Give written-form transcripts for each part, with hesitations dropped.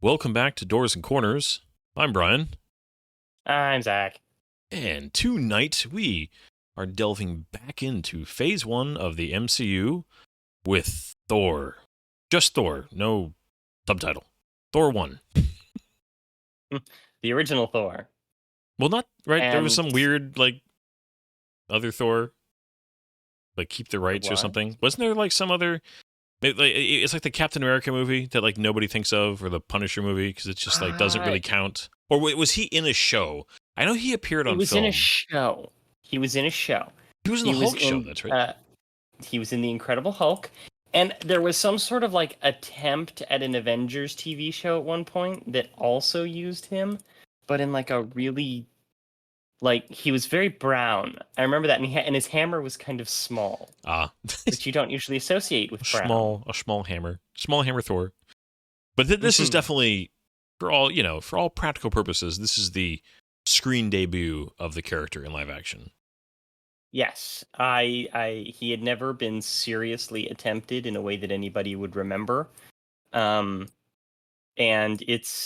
Welcome back to Doors and Corners. I'm Brian, I'm Zach. and tonight we are delving back into Phase 1 of the MCU with Thor. Just Thor, no subtitle. Thor 1. The original Thor. Well, not, right? There was And some weird, other Thor, Keep the Rights or what? something. Wasn't there, some other... It's like the Captain America movie that, nobody thinks of, or the Punisher movie, because it's just, doesn't Uh, really count. Or was he in a show? I know he appeared he on was in a film. show. He was in a show. He was in the He was Hulk show, in that's right. uh he was in the Incredible Hulk. And there was some sort of attempt at an Avengers TV show at one point that also used him, but in a really he was very brown. I remember that, and and his hammer was kind of small, Ah, which you don't usually associate a with brown. small hammer Thor. But this is Mhm. definitely, for all practical purposes, this is the screen debut of the character in live action. Yes, he had never been seriously attempted in a way that anybody would remember. Um, and it,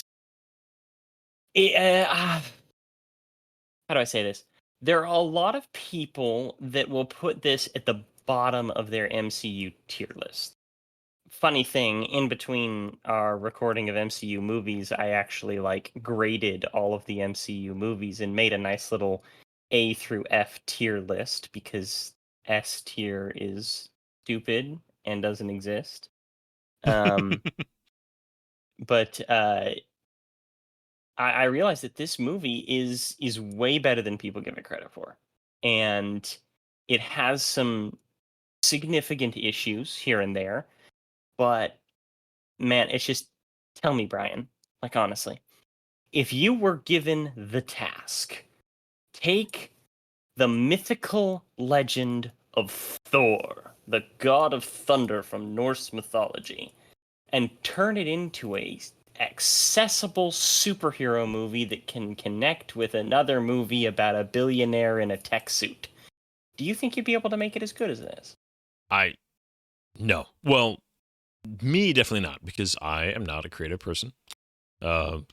how do I say this? There are a lot of people that will put this at the bottom of their MCU tier list. Funny thing, in between our recording of MCU movies, I actually graded all of the MCU movies and made a nice little A through F tier list because S tier is stupid and doesn't exist. Um, but I realized that this movie is way better than people give it credit for, and it has some significant issues here and there, but man, it's just tell me, Brian, honestly, if you were given the task, take the mythical legend of Thor, the god of thunder from Norse mythology, and turn it into a accessible superhero movie that can connect with another movie about a billionaire in a tech suit. Do you think you'd be able to make it as good as this? I no. Well, me definitely not, because I am not a creative person.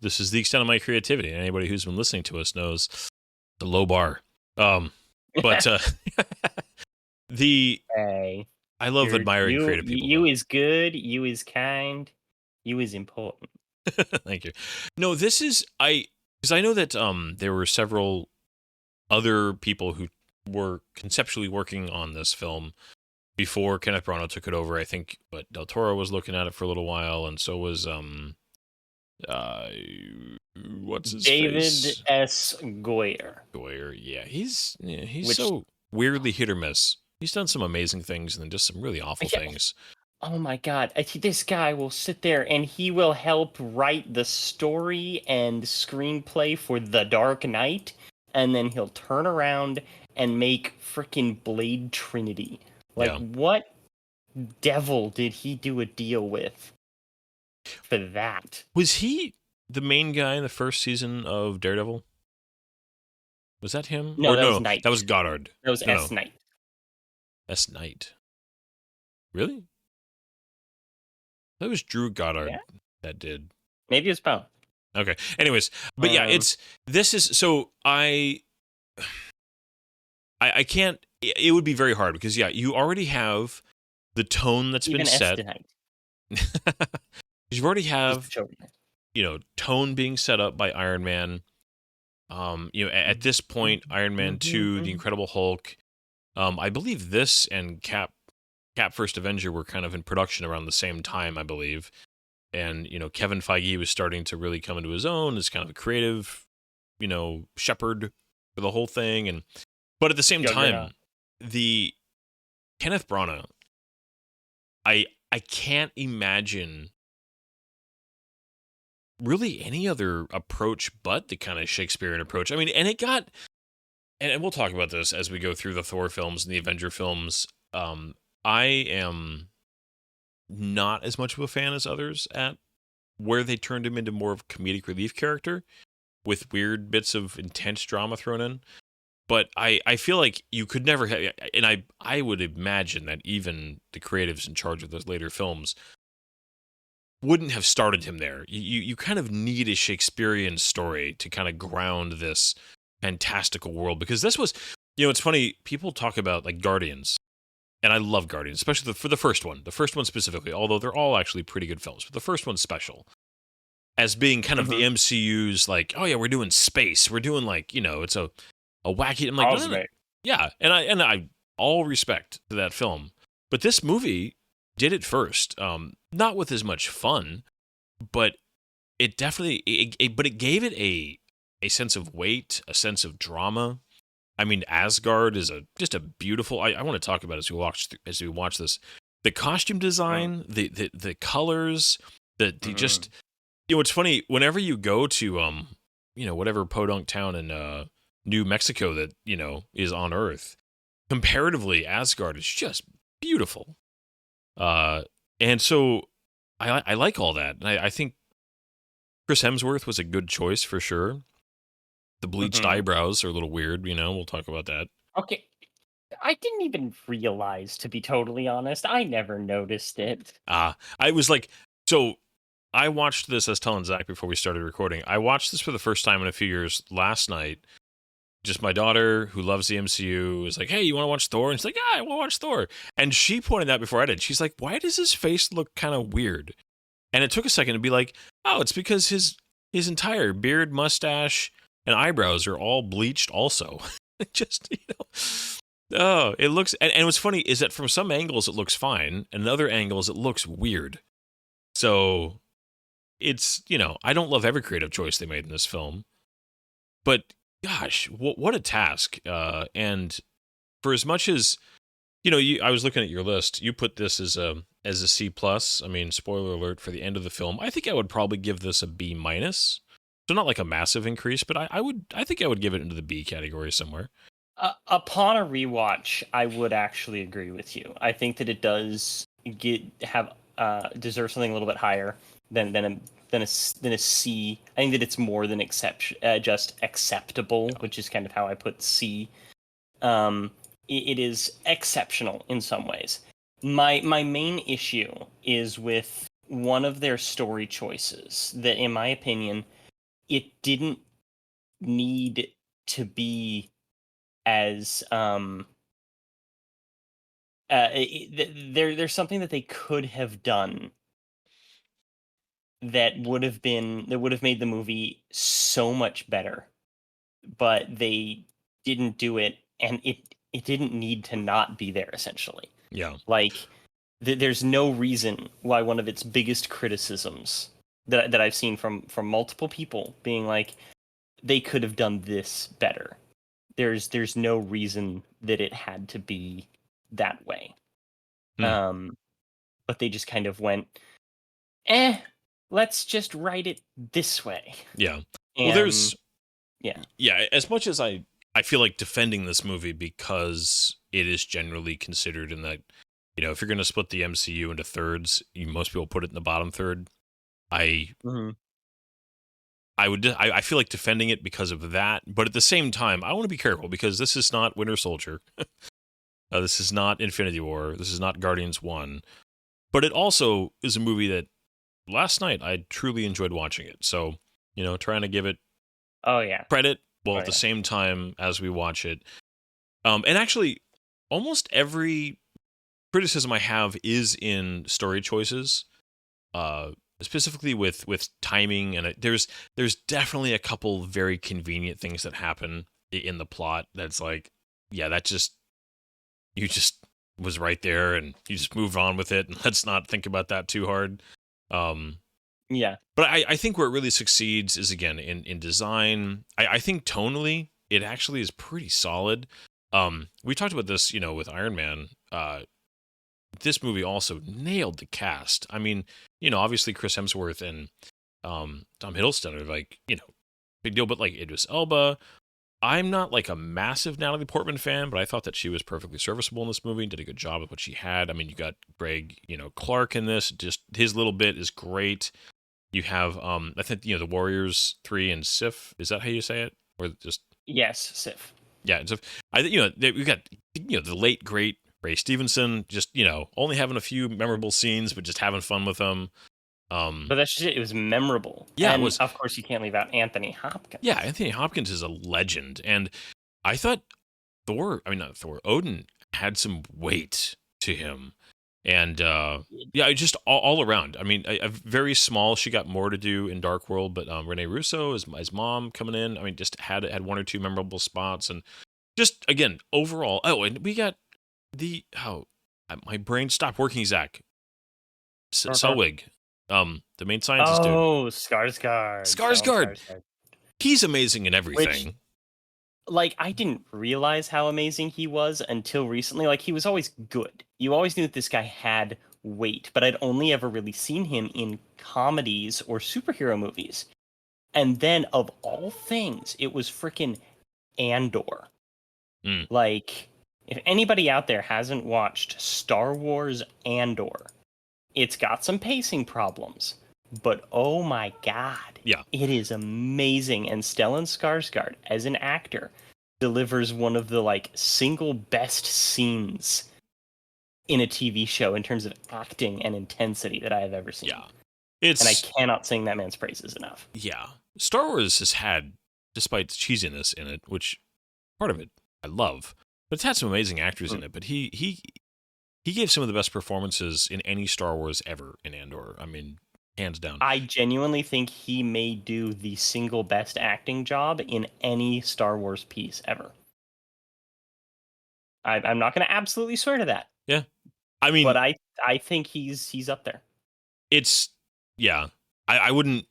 This is the extent of my creativity. Anybody who's been listening to us knows the low bar. Um, but the Hey, I love admiring creative people, you though. is good, you is kind, you is important. Thank you. No, this is because I know that there were several other people who were conceptually working on this film before Kenneth Branagh took it over. I think, but Del Toro was looking at it for a little while, and so was uh, what's his David face? S. Goyer, Goyer. Yeah, he's which so weirdly hit or miss. He's done some amazing things and then just some really awful things. oh my god, this guy will sit there and he will help write the story and screenplay for The Dark Knight, and then he'll turn around and make freaking Blade Trinity. Yeah. What devil did he do a deal with for that? Was he the main guy in the first season of Daredevil? Was that him? No, Or that was no, Knight. that was Goddard. That was No, S. no, Knight. S. Knight. Really? That was Drew Goddard Yeah? that did. Maybe it's Poe. Okay. Anyways, but yeah, Um, this is so I can't. It would be very hard because yeah, you already have the tone that's been even S. set. Knight. You already He's the have children. tone being set up by Iron Man. At this point, Iron Man 2, The Incredible Hulk. I believe this and Cap First Avenger were kind of in production around the same time, I believe. And Kevin Feige was starting to really come into his own as kind of a creative, shepherd for the whole thing. But at the same time, Juggernaut. the Kenneth Branagh, I can't imagine really any other approach but the kind of Shakespearean approach. I mean, and it got, and we'll talk about this as we go through the Thor films and the Avenger films. I am not as much of a fan as others at where they turned him into more of a comedic relief character with weird bits of intense drama thrown in. But I feel like you could never have, and I would imagine that even the creatives in charge of those later films wouldn't have started him there. You kind of need a Shakespearean story to kind of ground this fantastical world, because this was, it's funny, people talk about like Guardians, and I love Guardians, especially for the first one specifically, although they're all actually pretty good films, but the first one's special as being kind of the Mm-hmm. MCU's like, oh yeah, we're doing space, we're doing like, it's a wacky. I'm like, no, no, no. Cosmic. Yeah, and I all respect to that film, but this movie did it first. Not with as much fun, but it definitely, but it gave it a sense of weight, a sense of drama. I mean, Asgard is just a beautiful. I want to talk about as we watch this, the costume design, the colors, the Mm-hmm. just, it's funny whenever you go to whatever podunk town in New Mexico that is on Earth. Comparatively, Asgard is just beautiful. Uh, and so I like all that, and I think Chris Hemsworth was a good choice for sure. The bleached Mm-hmm. eyebrows are a little weird, we'll talk about that. Okay, I didn't even realize, to be totally honest. I never noticed it. I was like, so I watched this, as telling Zach before we started recording. I watched this for the first time in a few years last night. Just my daughter, who loves the MCU, was like, "Hey, you want to watch Thor?" And she's like, "Yeah, I want to watch Thor." And she pointed out before I did. She's like, "Why does his face look kind of weird?" And it took a second to be like, "Oh, it's because his entire beard, mustache, and eyebrows are all bleached. Also, just oh, it looks." And what's funny is that from some angles it looks fine, and in other angles it looks weird. So it's I don't love every creative choice they made in this film, but gosh, what a task! And for as much as I was looking at your list. You put this as a C plus. I mean, spoiler alert for the end of the film. I think I would probably give this a B minus. So not like a massive increase, but I think I would give it into the B category somewhere. Upon a rewatch, I would actually agree with you. I think that it does deserve something a little bit higher than a C. I think that it's more than just acceptable, Yeah. which is kind of how I put C. Um, it is exceptional in some ways. My main issue is with one of their story choices that, in my opinion, it didn't need to be as there's something that they could have done that would have made the movie so much better, but they didn't do it, and it didn't need to not be there, essentially. Yeah. Like, there's no reason why one of its biggest criticisms that I've seen from multiple people being like, they could have done this better. There's no reason that it had to be that way. Hmm. Um, but they just kind of went, eh, let's just write it this way. Yeah. Well, And yeah. yeah, as much as I feel like defending this movie because it is generally considered in that, if you're going to split the MCU into thirds, most people put it in the bottom third. I Hmm. I feel like defending it because of that, but at the same time, I want to be careful because this is not Winter Soldier. This is not Infinity War. This is not Guardians 1. But it also is a movie that last night I truly enjoyed watching it. So, trying to give it Oh yeah. credit while Oh at the yeah. same time as we watch it. And actually, almost every criticism I have is in story choices, specifically with timing. And there's definitely a couple very convenient things that happen in the plot that's like, yeah, that just you just was right there and you just move on with it and let's not think about that too hard. Um, Yeah. but I think where it really succeeds is again in design. I think tonally it actually is pretty solid. We talked about this, with Iron Man. This movie also nailed the cast. I mean, obviously Chris Hemsworth and Tom Hiddleston are like, big deal, but like Idris Elba, I'm not like a massive Natalie Portman fan, but I thought that she was perfectly serviceable in this movie and did a good job of what she had. I mean, you got Greg, Clark in this. Just his little bit is great. You have, I think, the Warriors 3 and Sif. Is that how you say it? Or just, Yes, Sif. yeah. And so we got, the late, great Ray Stevenson, just, only having a few memorable scenes, but just having fun with them. But that's just it. It was memorable. Yeah, it And was. of course, you can't leave out Anthony Yeah, Hopkins. Anthony Hopkins is a legend, and I thought not Thor, Odin had some weight to him, and yeah, just all around. I mean, very small. She got more to do in Dark World, but Renee Russo, his mom coming in. I mean, just had one or two memorable spots, and just again overall. Oh, and we got my brain stopped working. Zach Selwig, the main scientist dude, Oh, Skarsgård. Stellan Skarsgård. Skarsgård. He's amazing in Which, everything. like, I didn't realize how amazing he was until recently. Like, he was always good. You always knew that this guy had weight, but I'd only ever really seen him in comedies or superhero movies. And then, of all things, it was freaking Andor. Mm. Like, if anybody out there hasn't watched Star Wars Andor, it's got some pacing problems, but oh my god, Yeah. it is amazing. And Stellan Skarsgård, as an actor, delivers one of the like single best scenes in a TV show in terms of acting and intensity that I have ever seen. Yeah. And I It's cannot sing that man's praises enough. yeah. Star Wars has had, despite the cheesiness in it, which part of it I love, but it's had some amazing actors in it. But he gave some of the best performances in any Star Wars ever in Andor. I mean, hands down. I genuinely think he may do the single best acting job in any Star Wars piece ever. I'm not going to absolutely swear to that, Yeah. I mean, but I think he's up there. it's yeah. I wouldn't.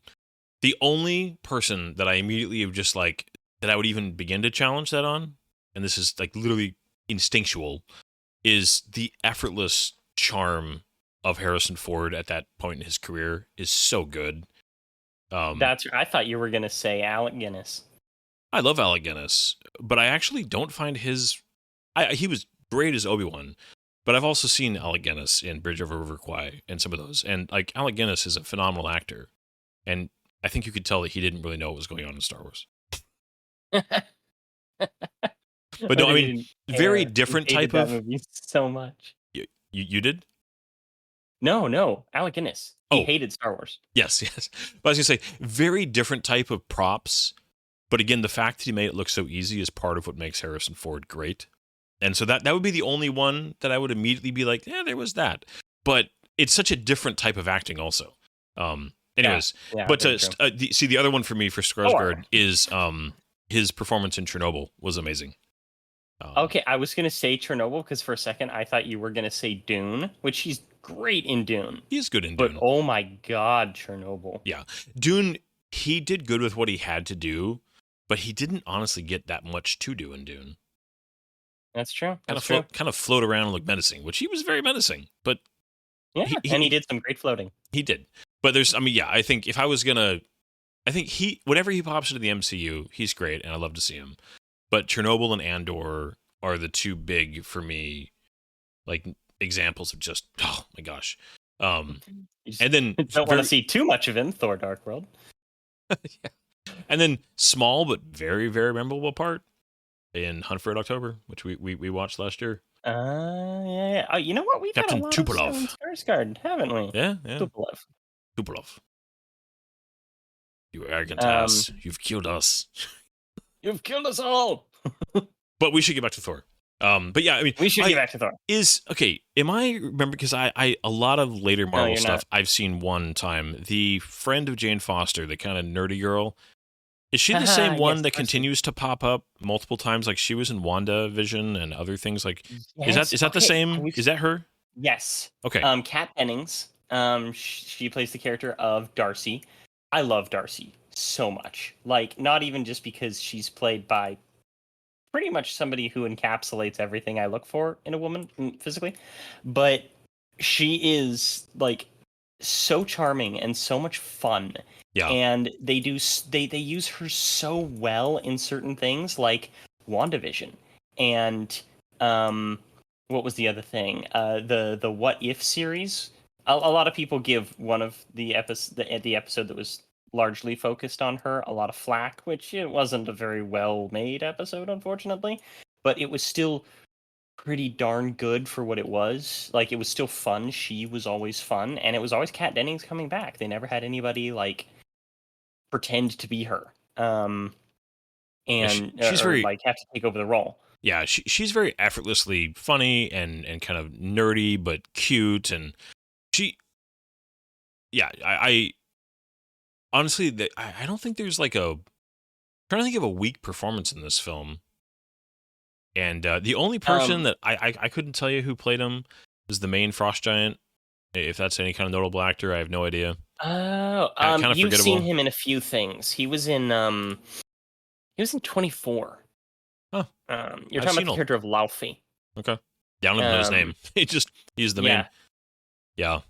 The only person that I immediately would just like that I would even begin to challenge that on, and this is like literally instinctual, is the effortless charm of Harrison Ford at that point in his career is so good. I thought you were going to say Alec Guinness. I love Alec Guinness, but I actually don't find he was great as Obi-Wan, but I've also seen Alec Guinness in Bridge Over River Kwai and some of those, and like Alec Guinness is a phenomenal actor, and I think you could tell that he didn't really know what was going on in Star Wars. But no, I mean, very different He hated type that of. movie so much. You did? No, Alec Guinness. He Oh. hated Star Wars. Yes, yes. But I was gonna say, very different type of props. But again, the fact that he made it look so easy is part of what makes Harrison Ford great. And so that would be the only one that I would immediately be like, yeah, there was that. But it's such a different type of acting, also. Anyways, Yeah, but very true. the other one for me for Skarsgård Thor. is his performance in Chernobyl was amazing. Okay, I was going to say Chernobyl because for a second I thought you were going to say Dune, which he's great in Dune. He's good in But Dune. oh my god, Chernobyl. Yeah, Dune. He did good with what he had to do, but he didn't honestly get that much to do in Dune. That's true. Kind of float around and look menacing, which he was very menacing, but Yeah, and he did some great floating. He did. But there's, I mean, yeah, I think if I was gonna, I think whenever he pops into the MCU, he's great, and I love to see him. But Chernobyl and Andor are the two big for me, like examples of just, oh my gosh. You And then don't want to see too much of him. Thor: Dark World. yeah. And then small but very very memorable part in Hunt for Red October, which we watched last year. Yeah. Oh, you know what? We've Captain had a lot Tupolev. of Stellan Skarsgård, haven't we? Yeah. Tupolev. You arrogant ass. You've killed us. You've killed us all. But we should get back to Thor. But yeah, I mean, We should get back to Thor. Am I remember because I a lot of later Marvel you're stuff not. I've seen one time. The friend of Jane Foster, the kind of nerdy girl, is she the same one Yes, that of course. continues to pop up multiple times? Like she was in WandaVision and other things. Like Yes, is that the okay, same? Is that her? Yes. Okay. Kat Dennings. She plays the character of Darcy. I love Darcy so much. Like, not even just because she's played by pretty much somebody who encapsulates everything I look for in a woman physically, but she is like so charming and so much fun. Yeah. And they use her so well in certain things like WandaVision and what was the other thing? The What If series. A lot of people give one of the episode that was largely focused on her a lot of flack, which it wasn't a very well made episode, unfortunately, but it was still pretty darn good for what it was. Like, it was still fun. She was always fun, and it was always Kat Dennings coming back. They never had anybody like pretend to be her, Yeah, and she's or very like have to take over the role. yeah, she's very effortlessly funny and kind of nerdy but cute, and she yeah, I honestly I don't think there's like a trying to think of a weak performance in this film. And the only person Um, that I couldn't tell you who played him is the main Frost Giant. If that's any kind of notable actor, I have no idea. Kind of you've seen forgettable. him in a few things. He was in 24. Huh, You're I've talking about seen the all. character of Laufey. Okay. Yeah, I don't even know his Um, name. He's the main. yeah, Yeah. yeah,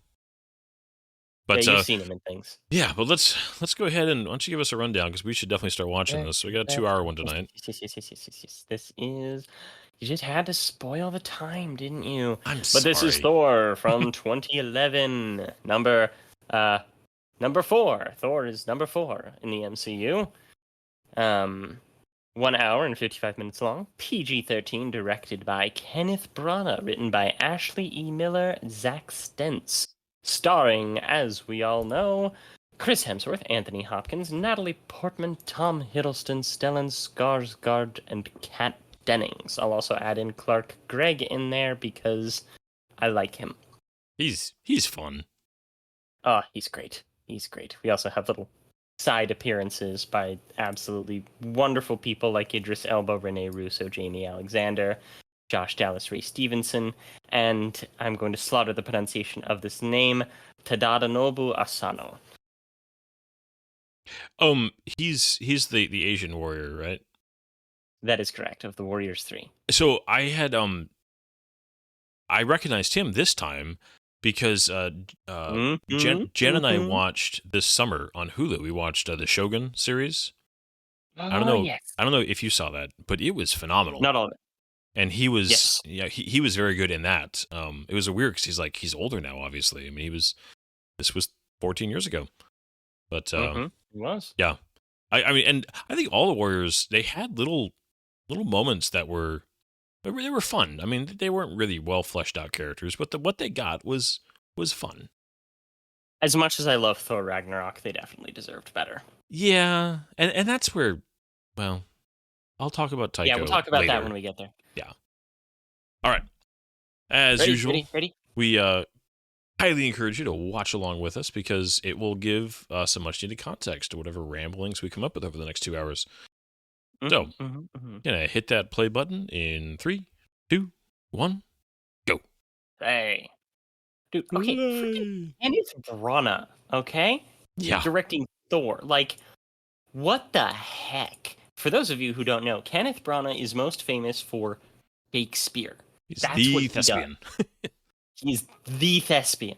But you've seen him in things. yeah, but let's go ahead and why don't you give us a rundown because we should definitely start watching this. We got a 2 hour one Yes, tonight. yes, yes, yes, yes, yes, yes. This is. You just had to spoil the time, didn't you? I'm But this is sorry. Thor from 2011, uh number 4. Thor is number 4 in the MCU. Um, 1 hour and 55 minutes long. PG-13, directed by Kenneth Branagh, written by Ashley E. Miller, Zach Stentz, starring, as we all know, Chris Hemsworth, Anthony Hopkins, Natalie Portman, Tom Hiddleston, Stellan Skarsgård, and Kat Dennings. I'll also add in Clark Gregg in there because I like him. He's fun. Oh, he's great. He's great. We also have little side appearances by absolutely wonderful people like Idris Elba, Rene Russo, Jamie Alexander, Josh Dallas, Ray Stevenson, and I'm going to slaughter the pronunciation of this name, Tadanobu Asano. He's the Asian warrior, right? That is correct, of the Warriors 3. So I recognized him this time because Jen and I Mm-hmm. watched this summer on Hulu. We watched the Shogun series. Oh, yes. I don't know if you saw that, but it was phenomenal. Not all of it. And Yes. he was very good in that. It was a weird because he's older now, obviously. I mean, this was 14 years ago, but Mm-hmm. It was. yeah, I mean, and I think all the Warriors they had little moments that were they were fun. I mean, they weren't really well fleshed out characters, but what they got was fun. As much as I love Thor Ragnarok, they definitely deserved better. Yeah, and that's where, well, I'll talk about Yeah, we'll Tycho talk about that later. when we get there. Yeah. All right. As Ready? usual, Ready? Ready? we highly encourage you to watch along with us because it will give some much needed context to whatever ramblings we come up with over the next 2 hours. So, Mm-hmm, mm-hmm, mm-hmm. gonna hit that play button in 3, 2, 1, go. Hey. Dude, okay, freaking Hooray! Kenneth Branagh, okay? Yeah, Directing Thor. Like, what the heck? For those of you who don't know, Kenneth Branagh is most famous for Shakespeare. he's That's what the he does. thespian. He's the thespian.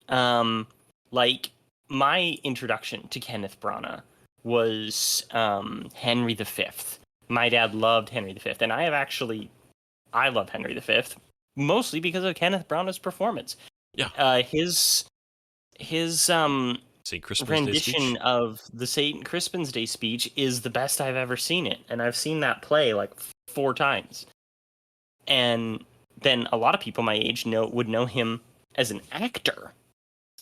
Like, my introduction to Kenneth Branagh was Henry V. My dad loved Henry V, and I love Henry V, mostly because of Kenneth Branagh's performance. Yeah, His St. Crispin's Day rendition speech. of the St. Crispin's Day speech is the best I've ever seen it, and I've seen that play like 4 times. And then a lot of people my age would know him as an actor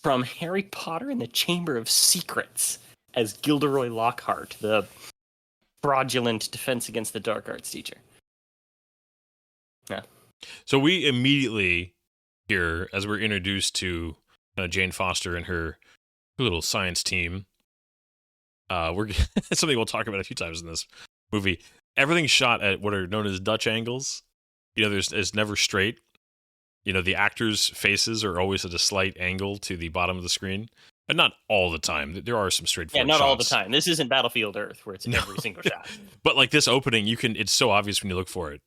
from Harry Potter and the Chamber of Secrets as Gilderoy Lockhart, the fraudulent Defense Against the Dark Arts teacher. Yeah. So we immediately here, as we're introduced to Jane Foster and her little science team, we're something we'll talk about a few times in this movie. Everything's shot at what are known as Dutch angles. It's never straight. The actors' faces are always at a slight angle to the bottom of the screen, but not all the time. There are some straightforward Yeah, not shots. all the time. This isn't Battlefield Earth where it's every single shot. But like this opening, it's so obvious when you look for it.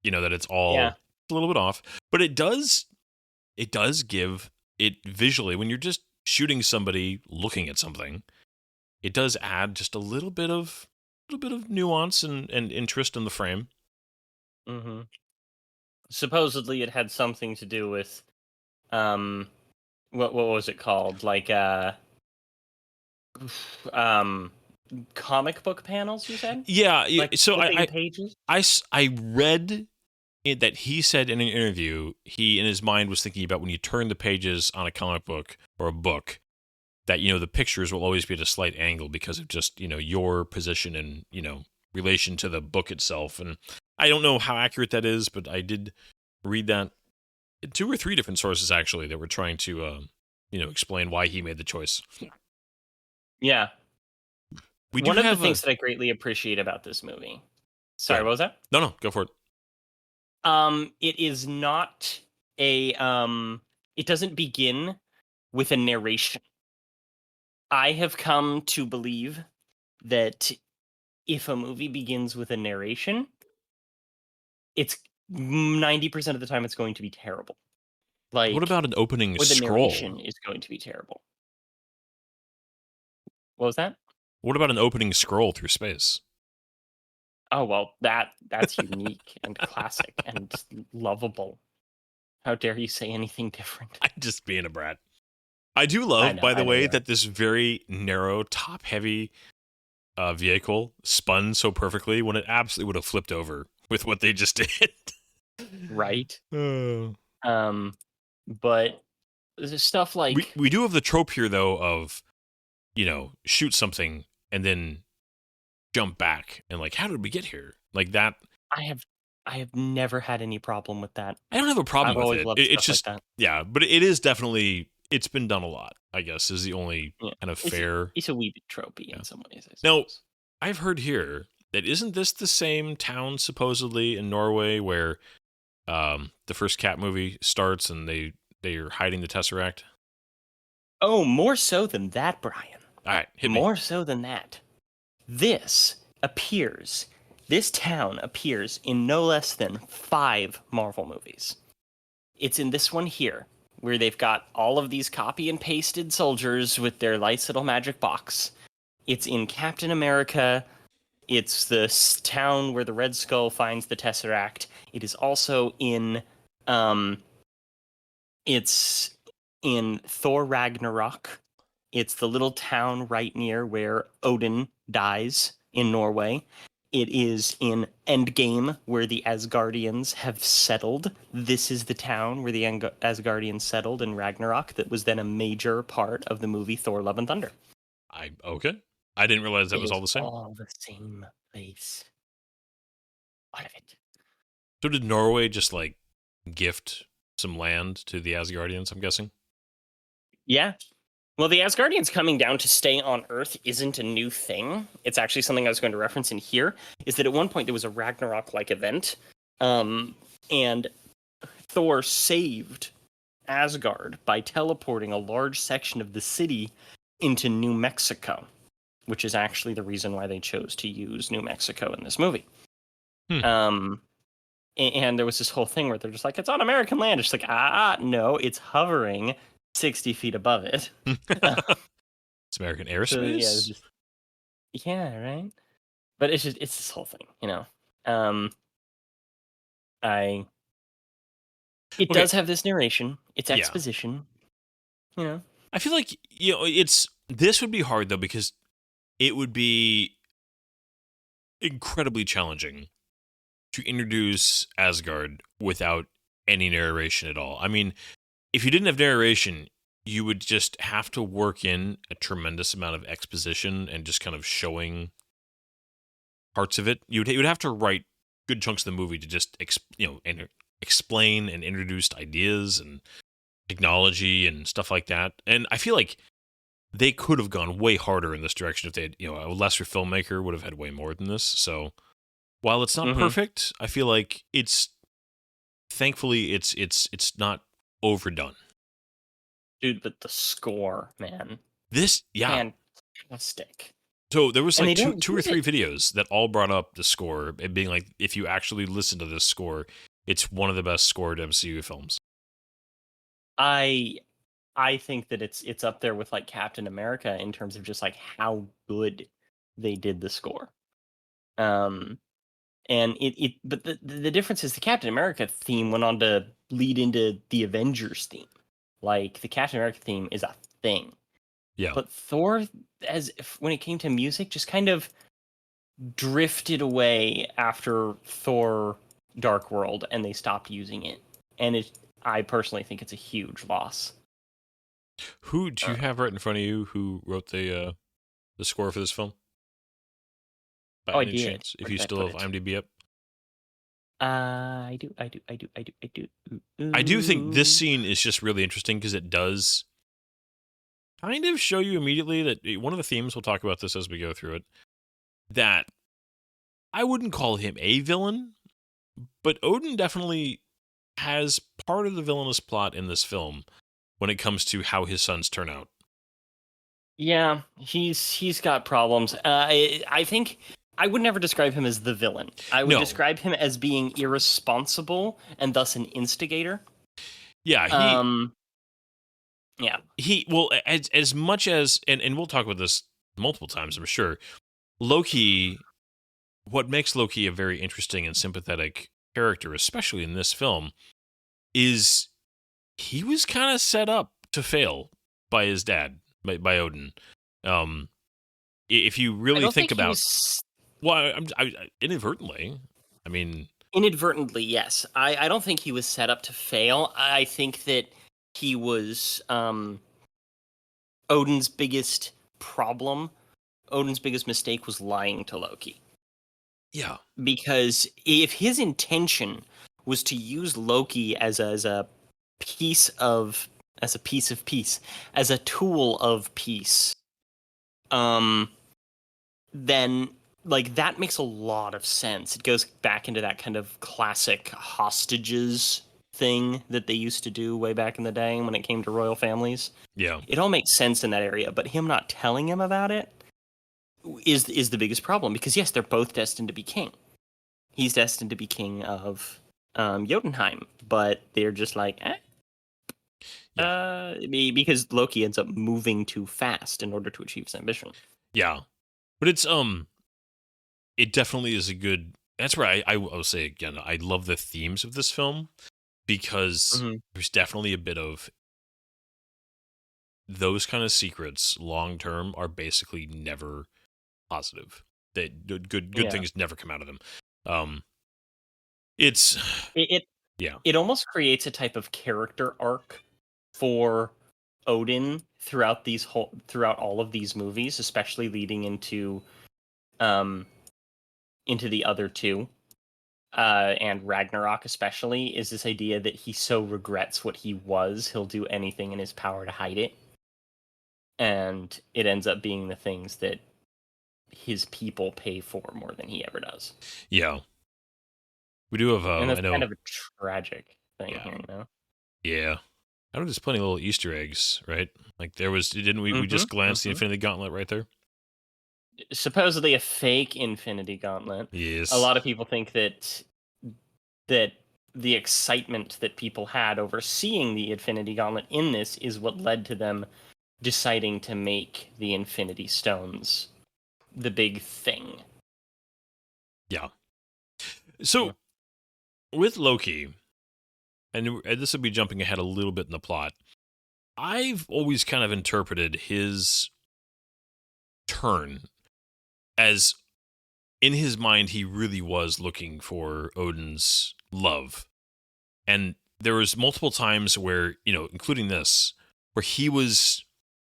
That it's all a little bit off, but it does give it visually when you're just shooting somebody looking at something. It does add just a little bit of nuance and interest in the frame. Mm-hmm. Supposedly, it had something to do with, what was it called? Like, comic book panels. You said? Yeah. Like So flipping pages. I read that he said in an interview, he in his mind was thinking about when you turn the pages on a comic book or a book, that the pictures will always be at a slight angle because of just your position and relation to the book itself. And I don't know how accurate that is, but I did read that in 2 or 3 different sources actually that were trying to explain why he made the choice. Yeah. We do One of the have things that I greatly appreciate about this movie. Sorry, Good. what was that? No, go for it. It is not a it doesn't begin with a narration. I have come to believe that if a movie begins with a narration, it's 90% of the time it's going to be terrible. What about an opening Or the scroll? narration is going to be terrible. What was that? What about an opening scroll through space? Oh well, that's unique and classic and lovable. How dare you say anything different? I'm just being a brat. I do I love, know, by the I know way, you are. that this very narrow, top-heavy vehicle spun so perfectly when it absolutely would have flipped over with what they just did. Right? Uh, But there's stuff we like we do have the trope here, though, of shoot something and then jump back and like, how did we get here? Like that. I have I have never had any problem with that. I don't have a problem I've with always it. loved It's stuff like just, that. yeah, but it is definitely, it's been done a lot, I guess, is the only Yeah. kind of It's fair. it's a wee bit tropey Yeah. in some ways, I Now, suppose. I've heard here that isn't this the same town supposedly in Norway where the first Cat movie starts and they are hiding the Tesseract? Oh, more so than that, Brian. All right, hit me. More so than that. This appears, this town appears in no less than 5 Marvel movies. It's in this one here, where they've got all of these copy and pasted soldiers with their nice little magic box. It's in Captain America. It's the town where the Red Skull finds the Tesseract. It is also in, it's in Thor Ragnarok. It's the little town right near where Odin dies in Norway. It is in Endgame, where the Asgardians have settled. This is the town where the Asgardians settled in Ragnarok that was then a major part of the movie Thor Love and Thunder. Okay. I didn't realize that It was is all the same. all the same place. All of it. So did Norway just like gift some land to the Asgardians, I'm guessing? Yeah. Well, the Asgardians coming down to stay on Earth isn't a new thing. It's actually something I was going to reference in here, is that at one point there was a Ragnarok-like event, and Thor saved Asgard by teleporting a large section of the city into New Mexico, which is actually the reason why they chose to use New Mexico in this movie. Hmm. And there was this whole thing where they're just like, it's on American land. It's like, no, it's hovering 60 feet above it. It's American So yeah, it's airspace? just, yeah, right. But it's this whole thing, I it Okay, does have this narration. It's yeah. exposition, you know. I feel like this would be hard though because it would be incredibly challenging to introduce Asgard without any narration at all. I mean, if you didn't have narration, you would just have to work in a tremendous amount of exposition and just kind of showing parts of it. You would have to write good chunks of the movie to just explain and introduce ideas and technology and stuff like that. And I feel like they could have gone way harder in this direction if they had, a lesser filmmaker would have had way more than this. So while it's not Mm-hmm. perfect, I feel like thankfully it's not overdone. Dude, but the score, man, This, yeah. fantastic. So there was And like they two don't two or use three it. videos that all brought up the score and being like, if you actually listen to this score, it's one of the best scored MCU films. I think that it's up there with like Captain America in terms of just like how good they did the score. And but the difference is the Captain America theme went on to lead into the Avengers theme. Like the Captain America theme is a thing. Yeah. But Thor, when it came to music, just kind of drifted away after Thor Dark World, and they stopped using it. And I personally think it's a huge loss. Who do Uh, you have right in front of you? Who wrote the score for this film? By oh, I any did. chance, if Where you did I still put have it? IMDb up, I do. I do think this Ooh. scene is just really interesting because it does kind of show you immediately that one of the themes, we'll talk about this as we go through it, that I wouldn't call him a villain, but Odin definitely has part of the villainous plot in this film when it comes to how his sons turn out. Yeah, he's got problems. I think I would never describe him as the villain. I would No, describe him as being irresponsible and thus an instigator. yeah, Um, yeah, well, as much as, and we'll talk about this multiple times, I'm sure. Loki, what makes Loki a very interesting and sympathetic character, especially in this film, is he was kind of set up to fail by his dad, by Odin. Um, if you I really don't think think he about, was well, inadvertently, I mean, inadvertently. Yes, I don't think he was set up to fail. I think that he was Odin's biggest problem. Odin's biggest mistake was lying to Loki. yeah, Because if his intention was to use Loki as a piece of peace, as a tool of peace, um, then like that makes a lot of sense. It goes back into that kind of classic hostages thing that they used to do way back in the day when it came to royal families. yeah, It all makes sense in that area, but him not telling him about it is the biggest problem because yes, they're both destined to be king. He's destined to be king of Jotunheim, but they're just like, yeah, because Loki ends up moving too fast in order to achieve his ambition. yeah. But it definitely is a good. That's where I will say again, I love the themes of this film because Mm-hmm. there's definitely a bit of those kind of secrets long term are basically never positive. That good Yeah, things never come out of them. Um, it's it, it yeah, it almost creates a type of character arc for Odin throughout all of these movies, especially leading um into the other two. And Ragnarok especially is this idea that he so regrets what he was, he'll do anything in his power to hide it. And it ends up being the things that his people pay for more than he ever does. yeah. We do have And I that's kind know of a tragic thing yeah here, you know? yeah. I know there's plenty of little Easter eggs, right? Like there was, didn't we? We Mm-hmm. just glanced the Mm-hmm. Infinity Gauntlet right there. Supposedly a fake Infinity Gauntlet. A Yes. lot of people think that the excitement that people had over seeing the Infinity Gauntlet in this is what led to them deciding to make the Infinity Stones the big thing. Yeah. Yeah. So with Loki, and this will be jumping ahead a little bit in the plot. I've always kind of interpreted his turn as in his mind he really was looking for Odin's love. And there was multiple times where, including this, where he was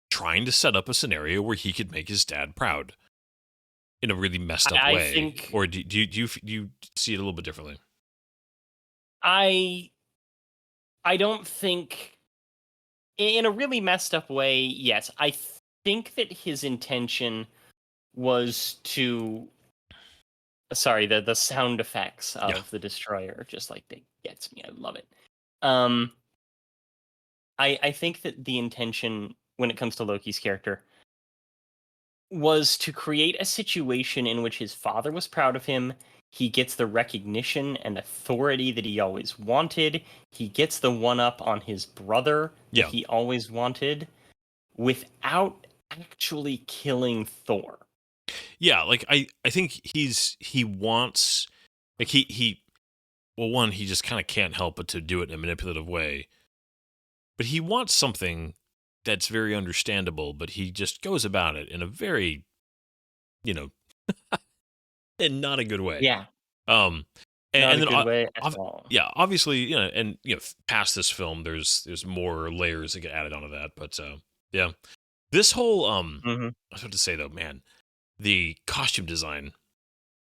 trying to set up a scenario where he could make his dad proud in a really messed up I way. think Or do you see it a little bit differently? I I don't think in a really messed up way, yes. I think that his intention was to sorry, the sound effects Yeah. of the destroyer just like they gets me. I love it. Um I think that the intention when it comes to Loki's character was to create a situation in which his father was proud of him. He gets the recognition and authority that he always wanted. He gets the one up on his brother that Yeah. he always wanted without actually killing Thor. Yeah, like I think he wants, like he well, one, he just kind of can't help but to do it in a manipulative way. But he wants something that's very understandable, but he just goes about it in a very, you know, in not a good way. Yeah. Um Not And a then, good way at all. yeah, obviously, and past this film, there's more layers that get added onto that. But yeah, this whole Mhm. I was about to say though, man, the costume design.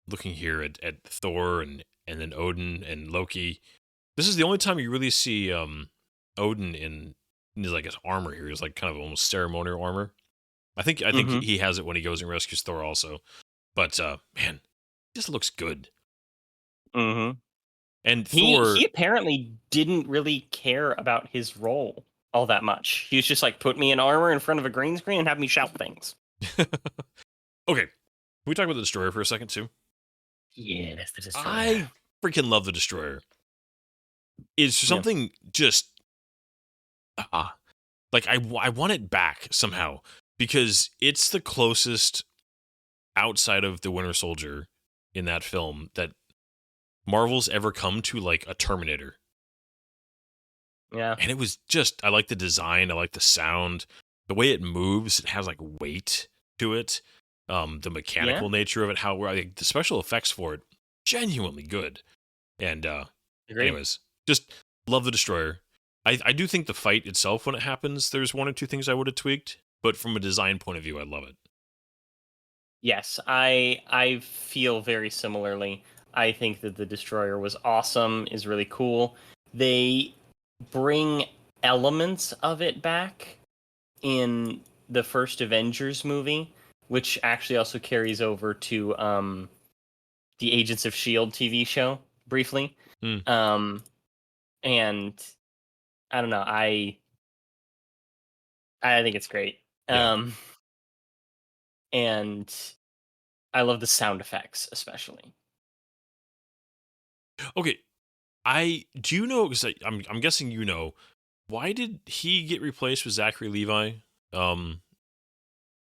Looking here at Thor and then Odin and Loki. This is the only time you really see Odin in his like his armor here. He's like kind of almost ceremonial armor. I think Mhm. he has it when he goes and rescues Thor also. But man, just looks good. Mhm. And He Thor. apparently didn't really care about his role all that much. He was just like, put me in armor in front of a green screen and have me shout things. Okay, can we talk about the Destroyer for a second too? Yeah, that's the destroyer. I freaking love the Destroyer. It's Yeah. something just like I want it back somehow because it's the closest outside of the Winter Soldier in that film that Marvel's ever come to like a Terminator. Yeah. And it was just I like the design, I like the sound, the way it moves, it has like weight to it. The Yeah. mechanical nature of it, how like, the special effects for it genuinely good. And Agree. anyways, just love the Destroyer. I do think the fight itself when it happens, there's one or two things I would have tweaked, but from a design point of view, I love it. Yes, I feel very similarly. I think that the destroyer was awesome, is really cool. They bring elements of it back in the first Avengers movie, which actually also carries over to the Agents of Shield TV show briefly. Mm, Um and I don't know, I think it's great. yeah. Um and I love the sound effects especially. Okay, I do you know because I'm guessing you know why did he get replaced with Zachary Levi? Um,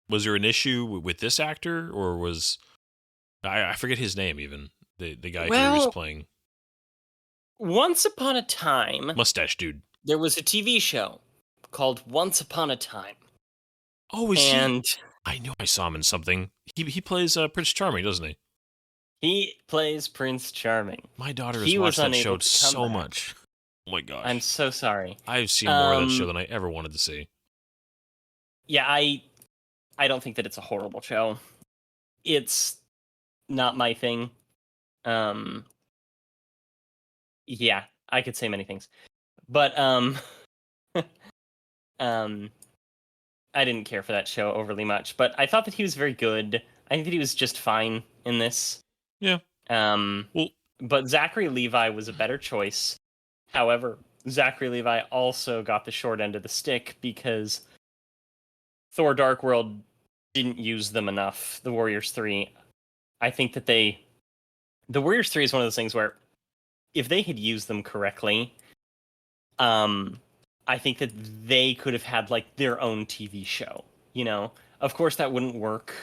was there an issue with this actor, or was I forget his name even the guy who he was Well, playing once upon a time, mustache dude? there was a TV show called Once Upon a Time. Oh, is he? And I knew I saw him in something. He plays Prince Charming, doesn't he? he plays Prince Charming. My daughter has He was watched that unable show to come so back. much. Oh my I'm gosh, so sorry. I've seen more of that show Um, than I ever wanted to see. yeah, I don't think that it's a horrible show. It's not my thing. Um, yeah, I could say many things. But um I didn't care for that show overly much, but I thought that he was very good. I think that he was just fine in this. Yeah. Um, Well, but Zachary Levi was a better choice. However, Zachary Levi also got the short end of the stick because Thor Dark World didn't use them enough. The Warriors 3. I think that the Warriors 3 is one of those things where if they had used them correctly, um I think that they could have had like their own TV show, you know. Of course that wouldn't work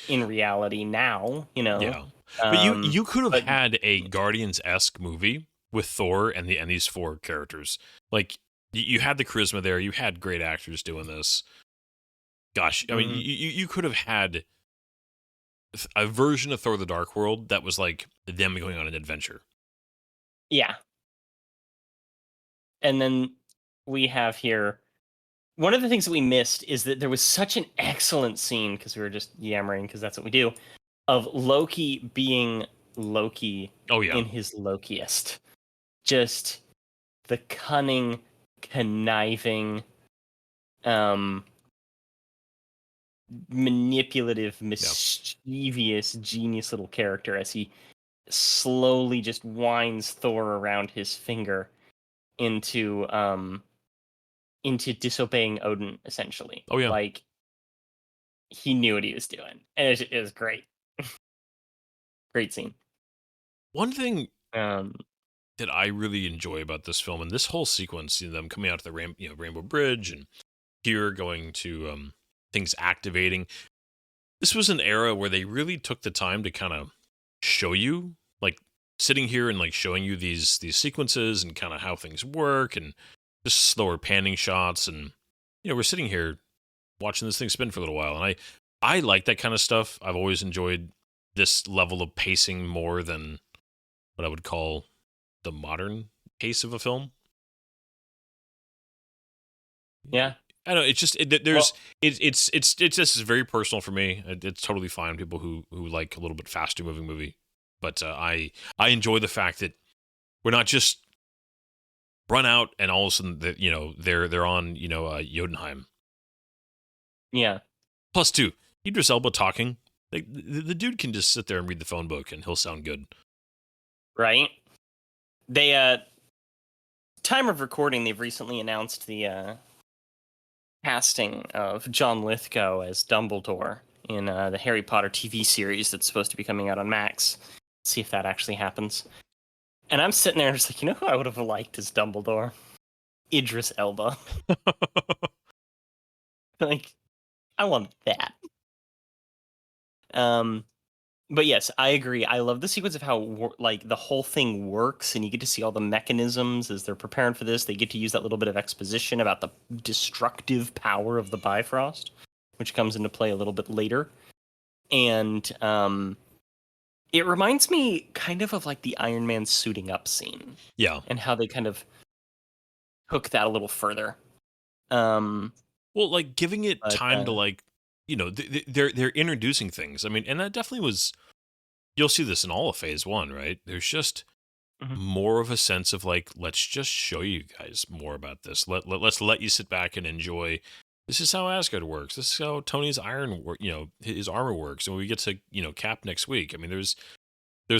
in reality now, you know. yeah, but Um you could have but had a Guardians esque movie with Thor and these four characters. Like you had the charisma there. You had great actors doing this. Gosh, I mean, mhm. you could have had a version of Thor: The Dark World that was like them going on an adventure. Yeah. And then we have here one of the things that we missed is that there was such an excellent scene because we were just yammering because that's what we do of Loki being Loki Oh yeah, in his Lokiest. Just the cunning, conniving, um, manipulative, yeah. mischievous, genius little character as he slowly just winds Thor around his finger into into disobeying Odin essentially. Oh yeah. Like he knew what he was doing. And it was great. Great scene. One thing Um that I really enjoy about this film and this whole sequence, them coming out to the Rainbow Bridge and here going to things activating. This was an era where they really took the time to kind of show you, like sitting here and like showing you these sequences and kind of how things work and just slower panning shots and we're sitting here watching this thing spin for a little while and I like that kind of stuff. I've always enjoyed this level of pacing more than what I would call the modern pace of a film. Yeah. I don't know. It's just there's Well, it's just very personal for me. It's totally fine. People who like a little bit faster moving movie, but I enjoy the fact that we're not just run out and all of a sudden they're on Jotunheim. yeah. Plus two, Idris Elba talking. Like the dude can just sit there and read the phone book and he'll sound good. Right. They time of recording, they've recently announced the casting of John Lithgow as Dumbledore in the Harry Potter TV series that's supposed to be coming out on Max. See if that actually happens. And I'm sitting there just like, you know who I would have liked as Dumbledore? Idris Elba. Like, I want that. Um, but yes, I agree. I love the sequence of how like the whole thing works, and you get to see all the mechanisms as they're preparing for this. They get to use that little bit of exposition about the destructive power of the Bifrost, which comes into play a little bit later. And it reminds me kind of like the Iron Man suiting up scene, Yeah. and how they kind of hook that a little further. Um, Well, like giving it but time to like, they're introducing things. I mean, and that definitely was. You'll see this in all of Phase One, right? There's just mhm. more of a sense of like, let's just show you guys more about this. Let's let you sit back and enjoy. This is how Asgard works. This is how Tony's his armor works. And when we get to Cap next week, I mean, there's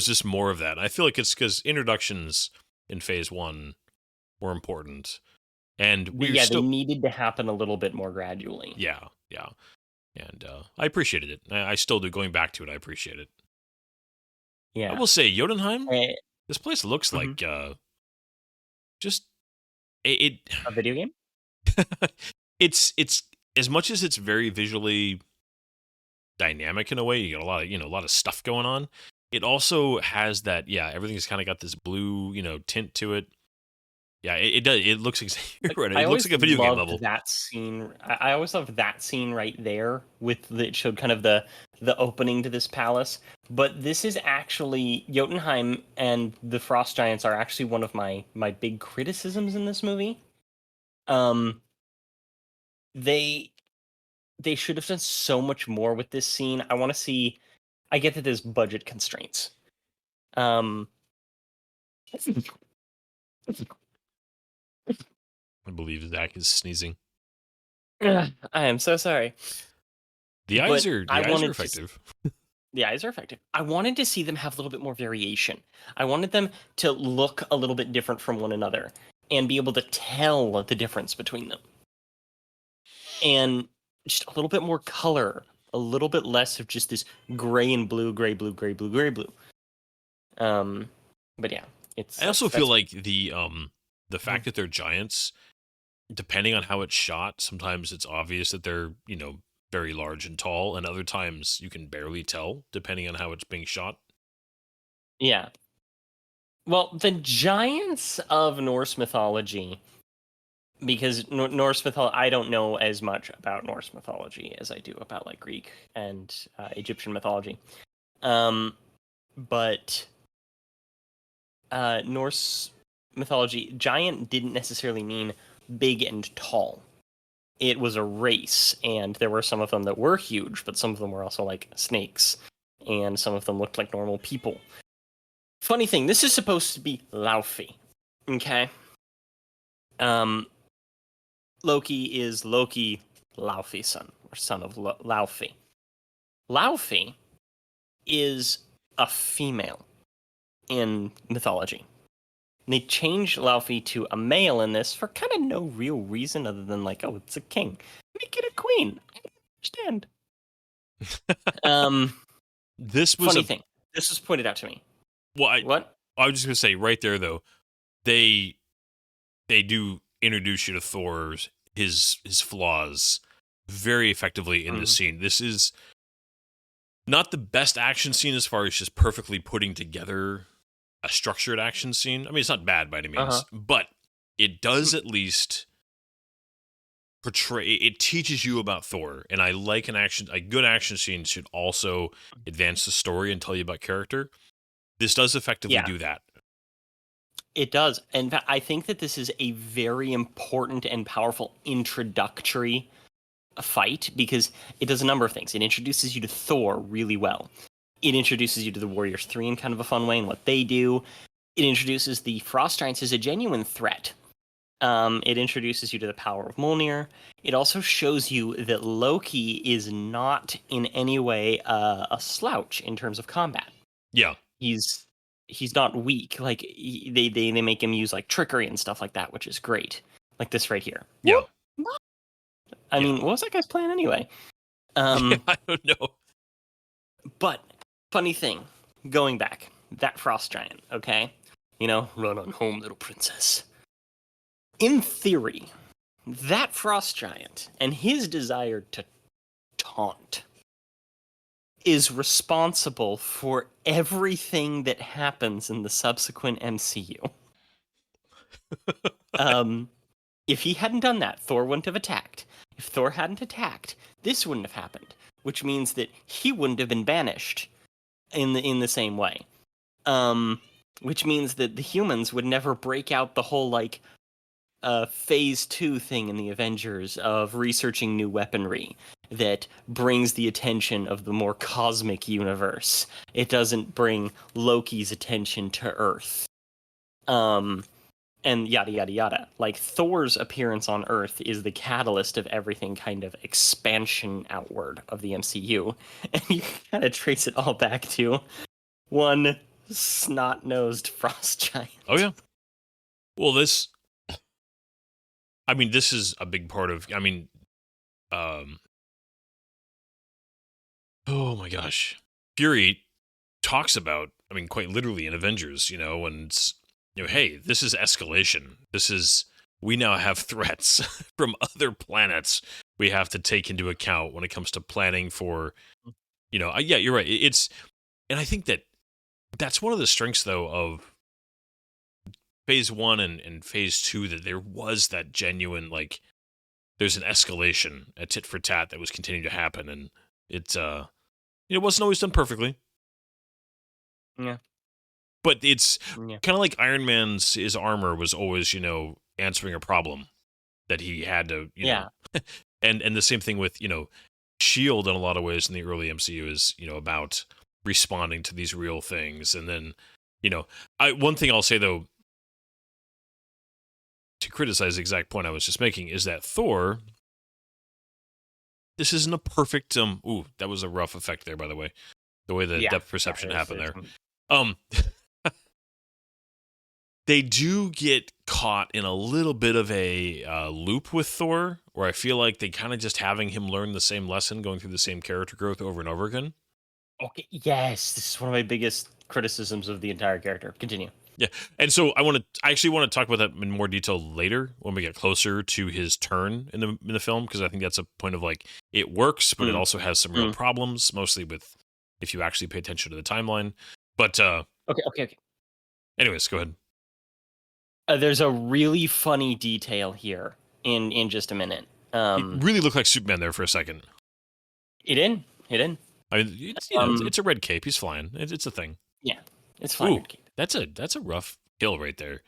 just more of that. And I feel like it's because introductions in Phase One were important, and we're Yeah, they still needed to happen a little bit more gradually. yeah. And I appreciated it. I still do. Going back to it, I appreciate it. I Yeah. will say, Jotunheim, Eh, this place looks mhm. like just it. A video game? It's as much as it's very visually dynamic in a way. You got a lot of stuff going on. It also has that everything's kind of got this blue tint to it. Yeah, it does. It looks exactly Like, right. I It looks always like a video game loved level. that scene. I always loved that scene right there with it showed kind of the opening to this palace. But this is actually Jotunheim and the Frost Giants are actually one of my big criticisms in this movie. Um, they they should have done so much more with this scene. I want to see. I get that there's budget constraints. Um, I believe Zach is sneezing. I am so sorry, The eyes but are I the eyes are wanted to. effective. The eyes are effective. I wanted to see them have a little bit more variation. I wanted them to look a little bit different from one another and be able to tell the difference between them. And just a little bit more color, a little bit less of just this gray and blue, gray, blue, gray, blue, gray, blue. Um, but yeah, it's I also feel that's like the fact that they're giants, depending on how it's shot, sometimes it's obvious that they're, very large and tall, and other times you can barely tell, depending on how it's being shot. yeah. Well, the giants of Norse mythology, because Norse mythology, I don't know as much about Norse mythology as I do about like Greek and Egyptian mythology. Um, but Norse mythology, giant didn't necessarily mean big and tall. It was a race, and there were some of them that were huge, but some of them were also like snakes, and some of them looked like normal people. Funny thing, this is supposed to be Laufey, okay? Um, Loki is Loki Laufey's son, or son of Laufey. Laufey is a female in mythology. And they changed Laufey to a male in this for kind of no real reason other than like, oh, it's a king. Make it a queen. I don't understand. Um, This was funny a thing. This was pointed out to me. well, What? I was just gonna say right there though, they they do introduce you to Thor's his flaws very effectively in this Mm. scene. This is not the best action scene as far as just perfectly putting together a structured action scene. I mean, it's not bad by any Uh-huh. means, but it does at least portray. It teaches you about Thor, and I like a good action scene should also advance the story and tell you about character. This does effectively Yeah, do that. it does. In fact, I think that this is a very important and powerful introductory fight because it does a number of things. It introduces you to Thor really well. It introduces you to the Warriors 3 in kind of a fun way and what they do. It introduces the Frost Giants as a genuine threat. It introduces you to the power of Mjolnir. It also shows you that Loki is not in any way a slouch in terms of combat. Yeah. He's not weak. Like they make him use like trickery and stuff like that, which is great. Like this right here. Yeah. Whoop. I Yeah. mean, what was that guy's plan anyway? Yeah, I don't know. But funny thing, going back, that frost giant, okay? You know, run on home, little princess. In theory, that frost giant and his desire to taunt is responsible for everything that happens in the subsequent MCU. If he hadn't done that, Thor wouldn't have attacked. If Thor hadn't attacked, this wouldn't have happened, which means that he wouldn't have been banished in the same way. Which means that the humans would never break out the whole like phase 2 thing in the Avengers of researching new weaponry that brings the attention of the more cosmic universe. It doesn't bring Loki's attention to Earth. And yada yada yada. Like Thor's appearance on Earth is the catalyst of everything kind of expansion outward of the MCU. And you kind of trace it all back to one snot-nosed frost giant. Oh yeah. Well, this is a big part of. Oh my gosh, Fury talks about. Quite literally in Avengers, and hey, this is escalation. We now have threats from other planets we have to take into account when it comes to planning for. Yeah, you're right. And I think that's one of the strengths though of phase 1 and phase 2, that there was that genuine, like, there's an escalation, a tit for tat that was continuing to happen, and it wasn't always done perfectly. Yeah. But it's kind of like Iron Man's, his armor was always, answering a problem that he had to, Yeah. and the same thing with, Shield in a lot of ways in the early MCU is, about responding to these real things. And then, one thing I'll say though, to criticize the exact point I was just making, is that Thor, this isn't a perfect, ooh, that was a rough effect there, by the way. The way the depth perception happened there. They do get caught in a little bit of a loop with Thor, where I feel like they kind of just having him learn the same lesson, going through the same character growth over and over again. Okay, yes, this is one of my biggest criticisms of the entire character. Continue. Yeah, and so I actually want to talk about that in more detail later when we get closer to his turn in the film, because I think that's a point of like, it works, but it also has some real problems, mostly with if you actually pay attention to the timeline. But okay. Anyways, go ahead. There's a really funny detail here in just a minute. It really looked like Superman there for a second. It in. It's a red cape. He's flying. It's a thing. Yeah, it's flying. Ooh, that's a rough kill right there.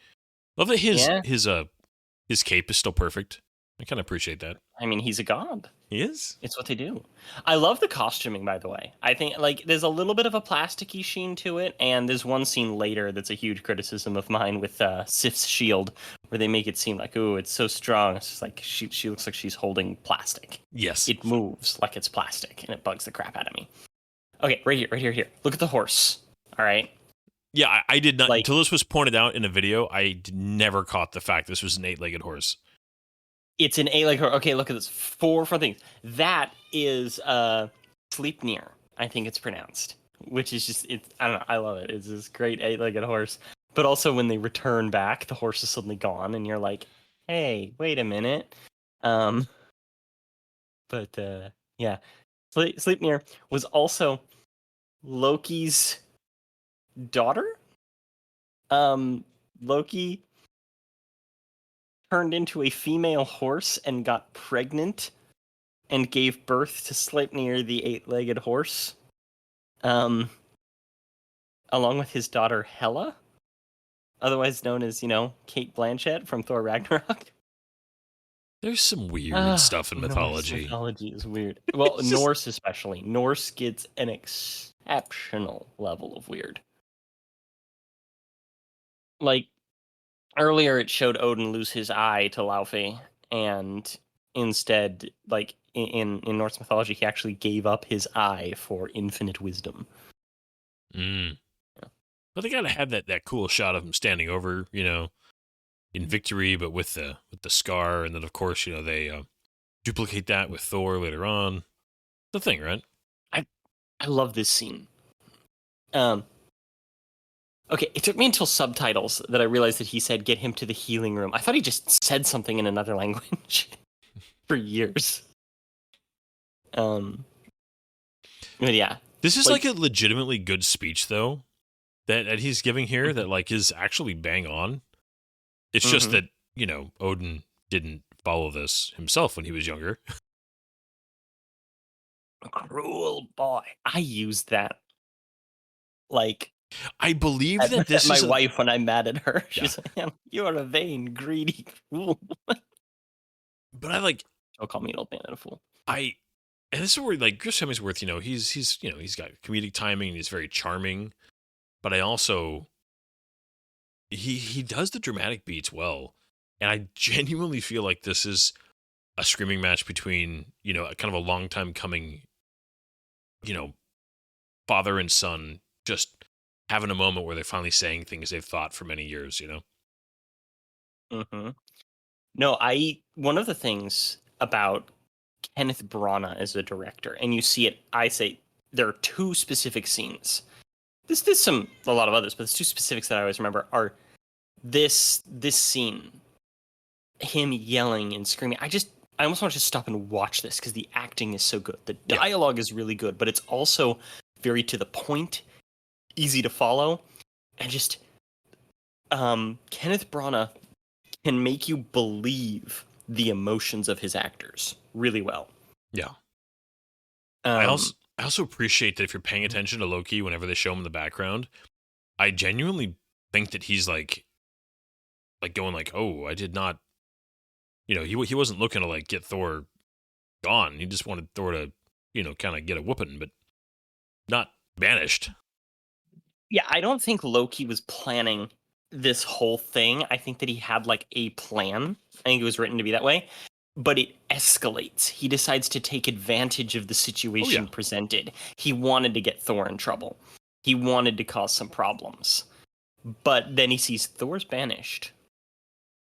Love that his cape is still perfect. I kind of appreciate that. I mean, he's a god. He is. It's what they do. I love the costuming, by the way. I think like there's a little bit of a plasticky sheen to it, and there's one scene later that's a huge criticism of mine with Sif's shield, where they make it seem like, ooh, it's so strong. It's just like she looks like she's holding plastic. Yes. It moves like it's plastic, and it bugs the crap out of me. Okay, right here. Look at the horse. All right. Yeah, I did not, until this was pointed out in a video, I never caught the fact this was an 8-legged horse. It's an 8-legged horse. Okay, look at this. 4 things. That is Sleipnir, I think it's pronounced. Which is just, I don't know, I love it. It's this great 8-legged horse. But also when they return back, the horse is suddenly gone, and you're like, hey, wait a minute. Yeah. Sleipnir was also Loki's daughter. Loki turned into a female horse and got pregnant and gave birth to Sleipnir, the 8-legged horse. along with his daughter Hela, otherwise known as, Kate Blanchett from Thor Ragnarok. There's some weird stuff in Norse mythology. mythology is weird. Well, It's just Norse especially. Norse gets an exceptional level of weird. Like earlier, it showed Odin lose his eye to Laufey, and instead, like in Norse mythology, he actually gave up his eye for infinite wisdom. mm. But they gotta have that cool shot of him standing over, in victory, but with the scar, and then of course, they duplicate that with Thor later on. The thing, right? I I love this scene. Um, okay, it took me until subtitles that I realized that he said, "Get him to the healing room." I thought he just said something in another language for years. Um, but yeah, This is like like a legitimately good speech, though, that he's giving here mhm, that like is actually bang on. It's just mhm. that Odin didn't follow this himself when he was younger. Cruel boy. I used that like I believe at, that at this my is a wife when I'm mad at her. yeah, She's like, "You are a vain, greedy fool." but I like She'll call me an old man and a fool. I and this is where like Chris Hemsworth, he's got comedic timing and he's very charming, but I also he does the dramatic beats well, and I genuinely feel like this is a screaming match between a kind of a long time coming, you know father and son just having a moment where they're finally saying things they've thought for many years. Hmm. No, I one of the things about Kenneth Branagh as a director, and you see it. I say there are two specific scenes. There's some a lot of others, but there's two specifics that I always remember are this scene, him yelling and screaming. I almost want to just stop and watch this because the acting is so good. The Yeah. dialogue is really good, but it's also very to the point, easy to follow, and just Kenneth Branagh can make you believe the emotions of his actors really well. Yeah. I also Um, I also appreciate that if you're paying attention to Loki whenever they show him in the background, I genuinely think that he's like going like, "Oh, I did not." He wasn't looking to like get Thor gone. He just wanted Thor to, kind of get a whooping, but not banished. yeah, I don't think Loki was planning this whole thing. I think that he had like a plan. I think it was written to be that way, but it escalates. He decides to take advantage of the Oh yeah. situation presented. He wanted to get Thor in trouble. He wanted to cause some problems. But then he sees Thor's banished.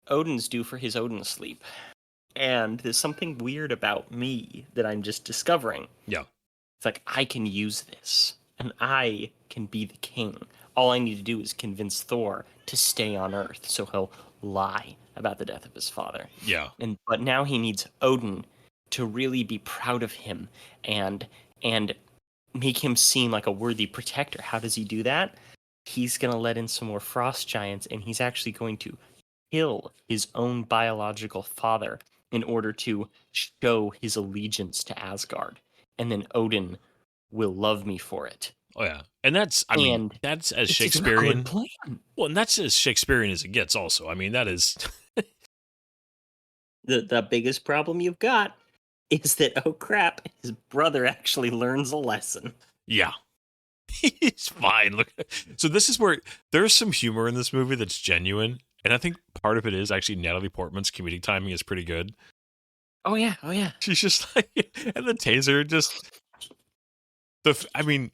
Odin's due for his Odin sleep. And there's something weird about me that I'm just discovering. Yeah. It's like, I can use this, and I can be the king. All I need to do is convince Thor to stay on Earth, so he'll lie about the death of his father. Yeah. But now he needs Odin to really be proud of him and and make him seem like a worthy protector. How does he do that? He's gonna let in some more frost giants, and he's actually going to kill his own biological father in order to show his allegiance to Asgard. And then Odin will love me for it. Oh yeah. And I mean, And that's as it's a good Shakespearean. plan. Well, and that's as Shakespearean as it gets. Also, I mean, that is The biggest problem you've got is that, oh crap, his brother actually learns a lesson. yeah. He's fine. Look, so this is where there's some humor in this movie that's genuine, and I think part of it is actually Natalie Portman's comedic timing is pretty good. Oh yeah, oh yeah. She's just like, and the taser just I mean,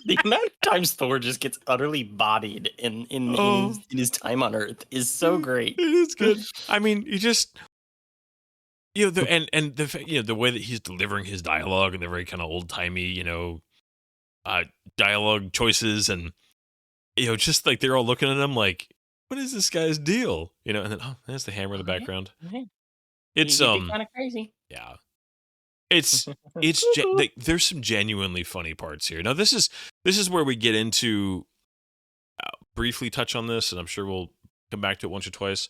The amount of times Thor just gets utterly bodied oh, in his time on Earth is so it great. is good. I mean, you just and the way that he's delivering his dialogue and the very kind of old timey uh dialogue choices, and just like they're all looking at him like, what is this guy's deal? And then there's the hammer in the Oh, yeah. background. Yeah. It's You'd be kind of crazy. yeah. It's like, there's some genuinely funny parts here. Now this is where we get into briefly touch on this, and I'm sure we'll come back to it once or twice.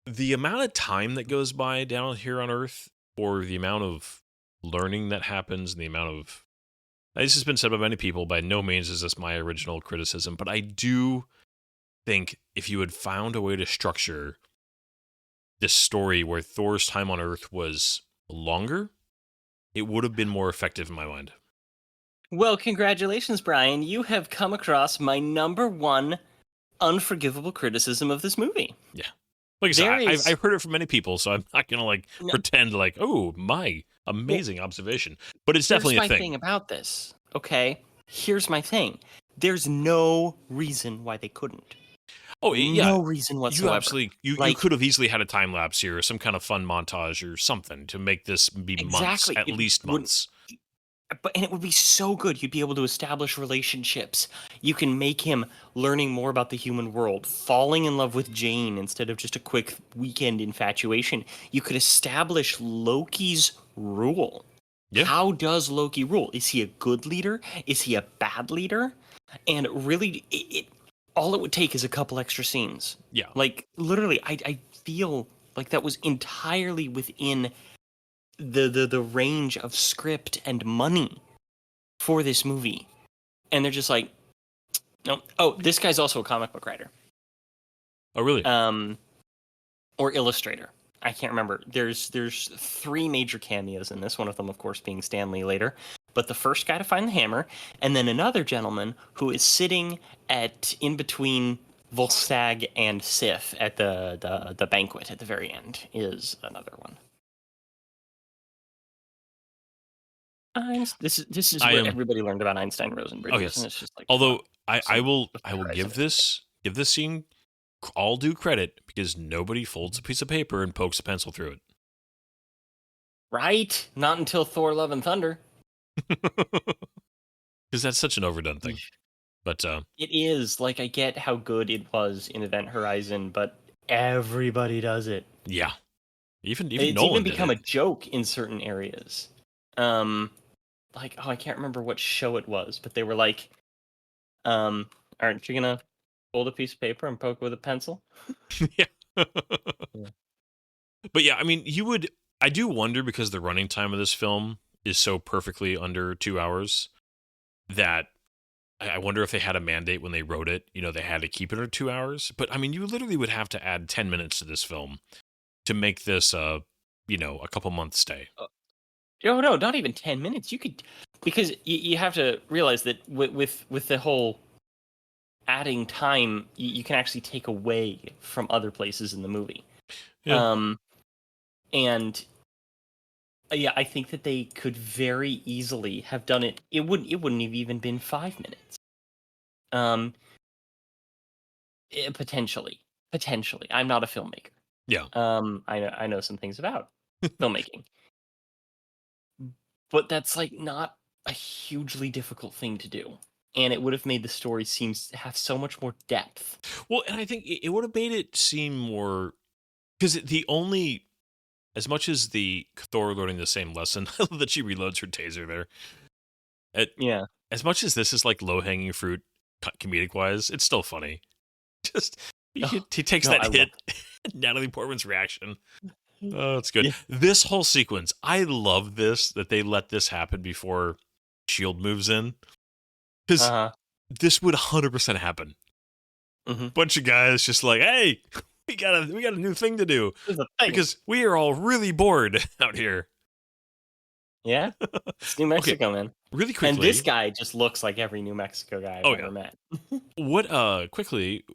The amount of time that goes by down here on Earth, or the amount of learning that happens, and the amount of This has been said by many people. By no means is this my original criticism, but I do think if you had found a way to structure this story where Thor's time on Earth was longer, it would have been more effective in my mind. Well, congratulations, Brian. You have come across my number one unforgivable criticism of this movie. Yeah. Like I said, There is I've heard it from many people, so I'm not going to no, pretend like, oh, my well, amazing observation. But it's here's definitely a my thing. thing about this. Okay, here's my thing. There's no reason why they couldn't. Oh, yeah. No reason You whatsoever. absolutely, you Like could have easily had a time lapse here or some kind of fun montage or something to make this be months, exactly, at it least wouldn't. months. And it would be so good. You'd be able to establish relationships. You can make him learning more about the human world, falling in love with Jane instead of just a quick weekend infatuation. You could establish Loki's rule. Yeah. How does Loki rule? Is he a good leader? Is he a bad leader? And really, all it would take is a couple extra scenes. Yeah. Like literally, I feel like that was entirely within the range of script and money for this movie. And they're just like, no. Oh, this guy's also a comic book writer. Oh, really? Or illustrator. I can't remember. There's three major cameos in this. One of them, of course, being Stanley later. But the first guy to find the hammer, and then another gentleman who is sitting in between Volstagg and Sif at the banquet at the very end is another one. This is I where am. everybody learned about Einstein Rosen bridges, Oh, yes. and it's just like, Although I some will horizon. give this scene all due credit because nobody folds a piece of paper and pokes a pencil through it. Right? Not until Thor: Love and Thunder. Because that's such an overdone thing. But It is. Like, I get how good it was in Event Horizon, but everybody does it. yeah, even It's Nolan even did become it. a joke in certain areas. Like, oh, I can't remember what show it was, but they were like, aren't you gonna fold a piece of paper and poke with a pencil? Yeah. Yeah. But yeah, I mean, I do wonder because the running time of this film is so perfectly under 2 hours that I wonder if they had a mandate when they wrote it. You know, they had to keep it under 2 hours. But I mean, you literally would have to add 10 minutes to this film to make this, a couple months stay. Oh no, not even 10 minutes. You could, because you have to realize that with the whole adding time, you can actually take away from other places in the movie. Yeah. And yeah, I think that they could very easily have done it. It wouldn't have even been 5 minutes. Potentially. I'm not a filmmaker. Yeah. I know some things about filmmaking, but that's like not a hugely difficult thing to do, and it would have made the story have so much more depth. Well, and I think it would have made it seem more because as much as the Thor learning the same lesson, I love that she reloads her taser there. Yeah. As much as this is like low hanging fruit, comedic wise, it's still funny. Just he takes No, that I hit. love Natalie Portman's reaction. it. Oh, it's good. Yeah. This whole sequence, I love this that they let this happen before Shield moves in because Uh-huh. this would 100% happen. Mm-hmm. Bunch of guys just like, hey, we got a new thing to do There's a thing. because we are all really bored out here. Yeah, it's New Mexico, man. Really quickly, And this guy just looks like every New Mexico guy I've ever met. what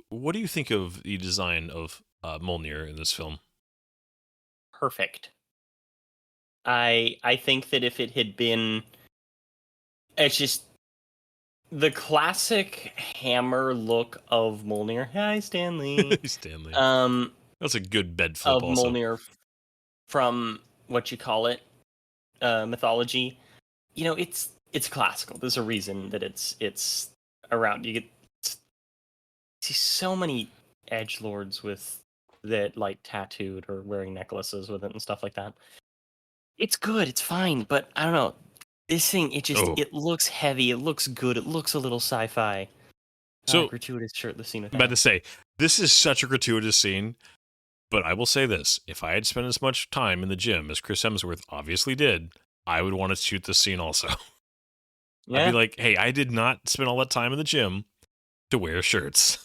what do you think of the design of Mjolnir in this film? Perfect. I think that if it had been, it's just the classic hammer look of Mjolnir. Hi, Stanley. Stanley. Um, That's a good bed flip of also. Mjolnir from what you call it, mythology. You know, it's classical. There's a reason that it's around. You see so many edge lords with that, like, tattooed or wearing necklaces with it and stuff like that. It's good. It's fine, but I don't know. This thing, it looks heavy. It looks good. It looks a little sci-fi. So Gratuitous shirtless scene with I'm about that. to say this is such a gratuitous scene, but I will say this: if I had spent as much time in the gym as Chris Hemsworth obviously did, I would want to shoot this scene also. I'd be Yeah, like, hey, I did not spend all that time in the gym to wear shirts.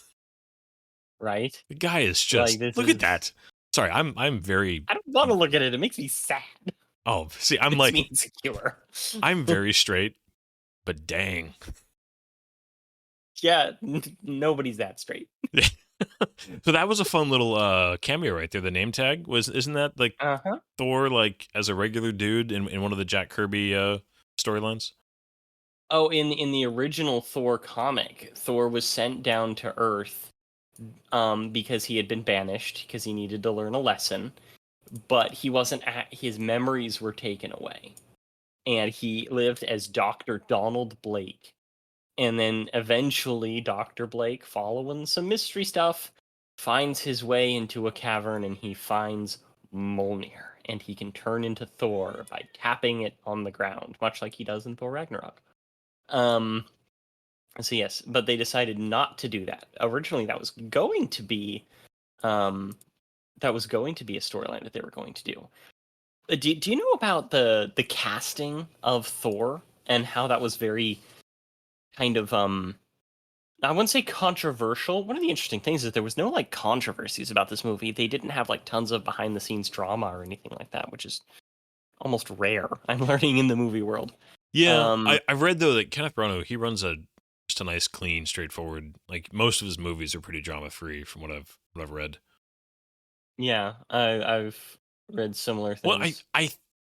right. The guy is Like just this look at is. that. Sorry, I'm very I don't want to look at it. It makes me sad. oh see, It makes me insecure. I'm very straight, but dang. Yeah, nobody's that straight. So that was a fun little cameo right there. The name tag was isn't that like Uh huh. Thor like as a regular dude in one of the Jack Kirby storylines? Oh, in the original Thor comic, Thor was sent down to Earth because he had been banished because he needed to learn a lesson, but he wasn't his memories were taken away, and he lived as Dr. Donald Blake. And then eventually Dr. Blake, following some mystery stuff, finds his way into a cavern and he finds Mjolnir, and he can turn into Thor by tapping it on the ground, much like he does in Thor Ragnarok. Um so yes, but they decided not to do that. Originally um that was going to be a storyline that they were going to do. Do you know about the casting of Thor and how that was very kind of I wouldn't say controversial. One of the interesting things is there was no like controversies about this movie. They didn't have like tons of behind the scenes drama or anything like that, which is almost rare. I'm learning in the movie world. Yeah, Um, I read though that Kenneth Branagh he runs a just a nice, clean, straightforward. Like most of his movies are pretty drama free, from what I've read. yeah, I've read similar Well, things.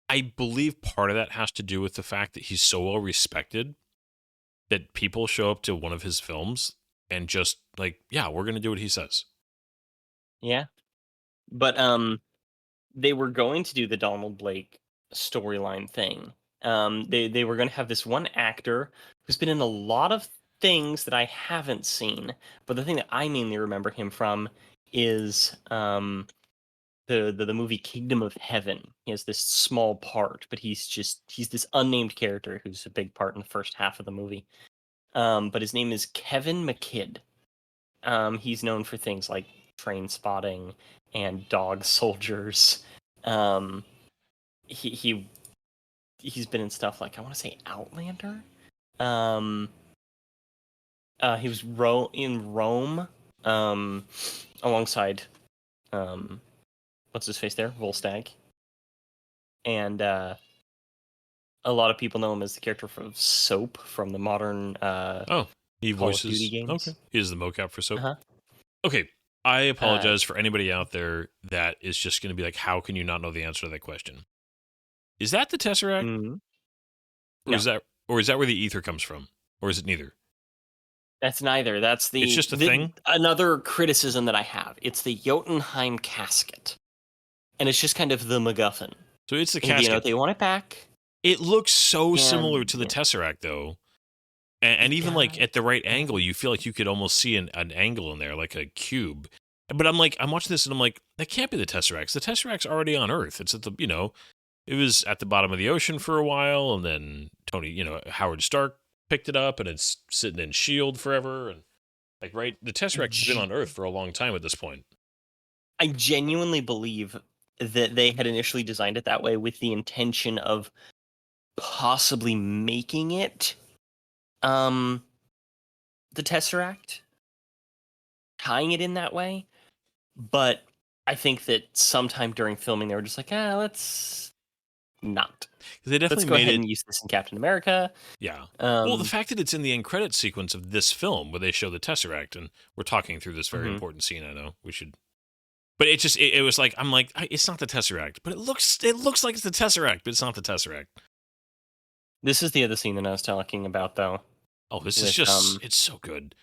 I believe part of that has to do with the fact that he's so well respected that people show up to one of his films and just like, yeah, we're gonna do what he says. Yeah, but they were going to do the Donald Blake storyline thing. They were going to have this one actor who's been in a lot of things that I haven't seen, but the thing that I mainly remember him from is the movie Kingdom of Heaven. He has this small part, but he's this unnamed character who's a big part in the first half of the movie. But his name is Kevin McKidd. He's known for things like Train Spotting and Dog Soldiers. Um, he he's been in stuff like I want to say Outlander. Um, he was in Rome, um, alongside what's his face there, Volstagg, and a lot of people know him as the character from Soap from the modern Oh, he Call of Duty voices. Okay, games. he is the mocap for Uh Soap. huh. Okay, I Uh, apologize for anybody out there that is just going to be like, how can you not know the answer to that question? Is that the Tesseract, mm, or no, is that where the ether comes from, or is it neither? that's neither. That's It's just a the thing. another criticism that I have. It's the Jotunheim casket, and it's just kind of the MacGuffin. So it's the You know, casket. they want it back, It looks so similar and to the yeah, Tesseract, though. And even like at the right angle, you feel like you could almost see an angle in there, like a cube. But I'm watching this and I'm like, that can't be the Tesseract. The Tesseract's already on Earth. It's at the, it was at the bottom of the ocean for a while, and then Howard Stark picked it up, and it's sitting in Shield forever, and like right, the Tesseract has been on Earth for a long time at this point. I genuinely believe that they had initially designed it that way with the intention of possibly making it um the Tesseract, tying it in that way. But I think that sometime during filming they were just like, let's not. They Let's definitely go made ahead it, and use this in Captain America. yeah. Well, the Um, fact that it's in the end credit sequence of this film where they show the Tesseract, and we're talking through this very mhm. important scene. I know we should. But it just it was like I'm like it's not the Tesseract, but it looks like it's the Tesseract, but it's not the Tesseract. This is the other scene that I was talking about, though. Oh, this is With just it's so good.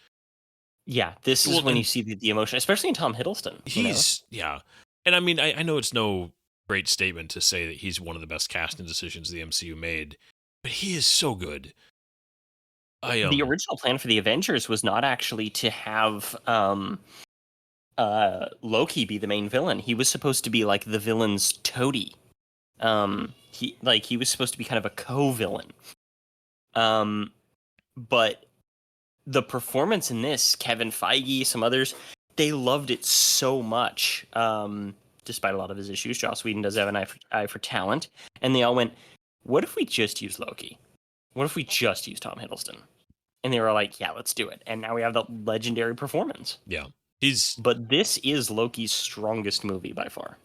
yeah, this is Well, when you and see the emotion, especially in Tom Hiddleston. You know, he's yeah, and I mean I know it's no great statement to say that he's one of the best casting decisions the MCU made, but he is so good. I the original plan for the Avengers was not actually to have Loki be the main villain. He was supposed to be like the villain's toady. He was supposed to be kind of a co-villain. Um, but the performance in this, Kevin Feige, some others, they loved it so much. Despite a lot of his issues, Joss Whedon does have an eye for talent, and they all went, "What if we just use Loki? What if we just use Tom Hiddleston? And they were like, yeah, let's do it. And now we have the legendary performance. Yeah. He's But this is Loki's strongest movie by far.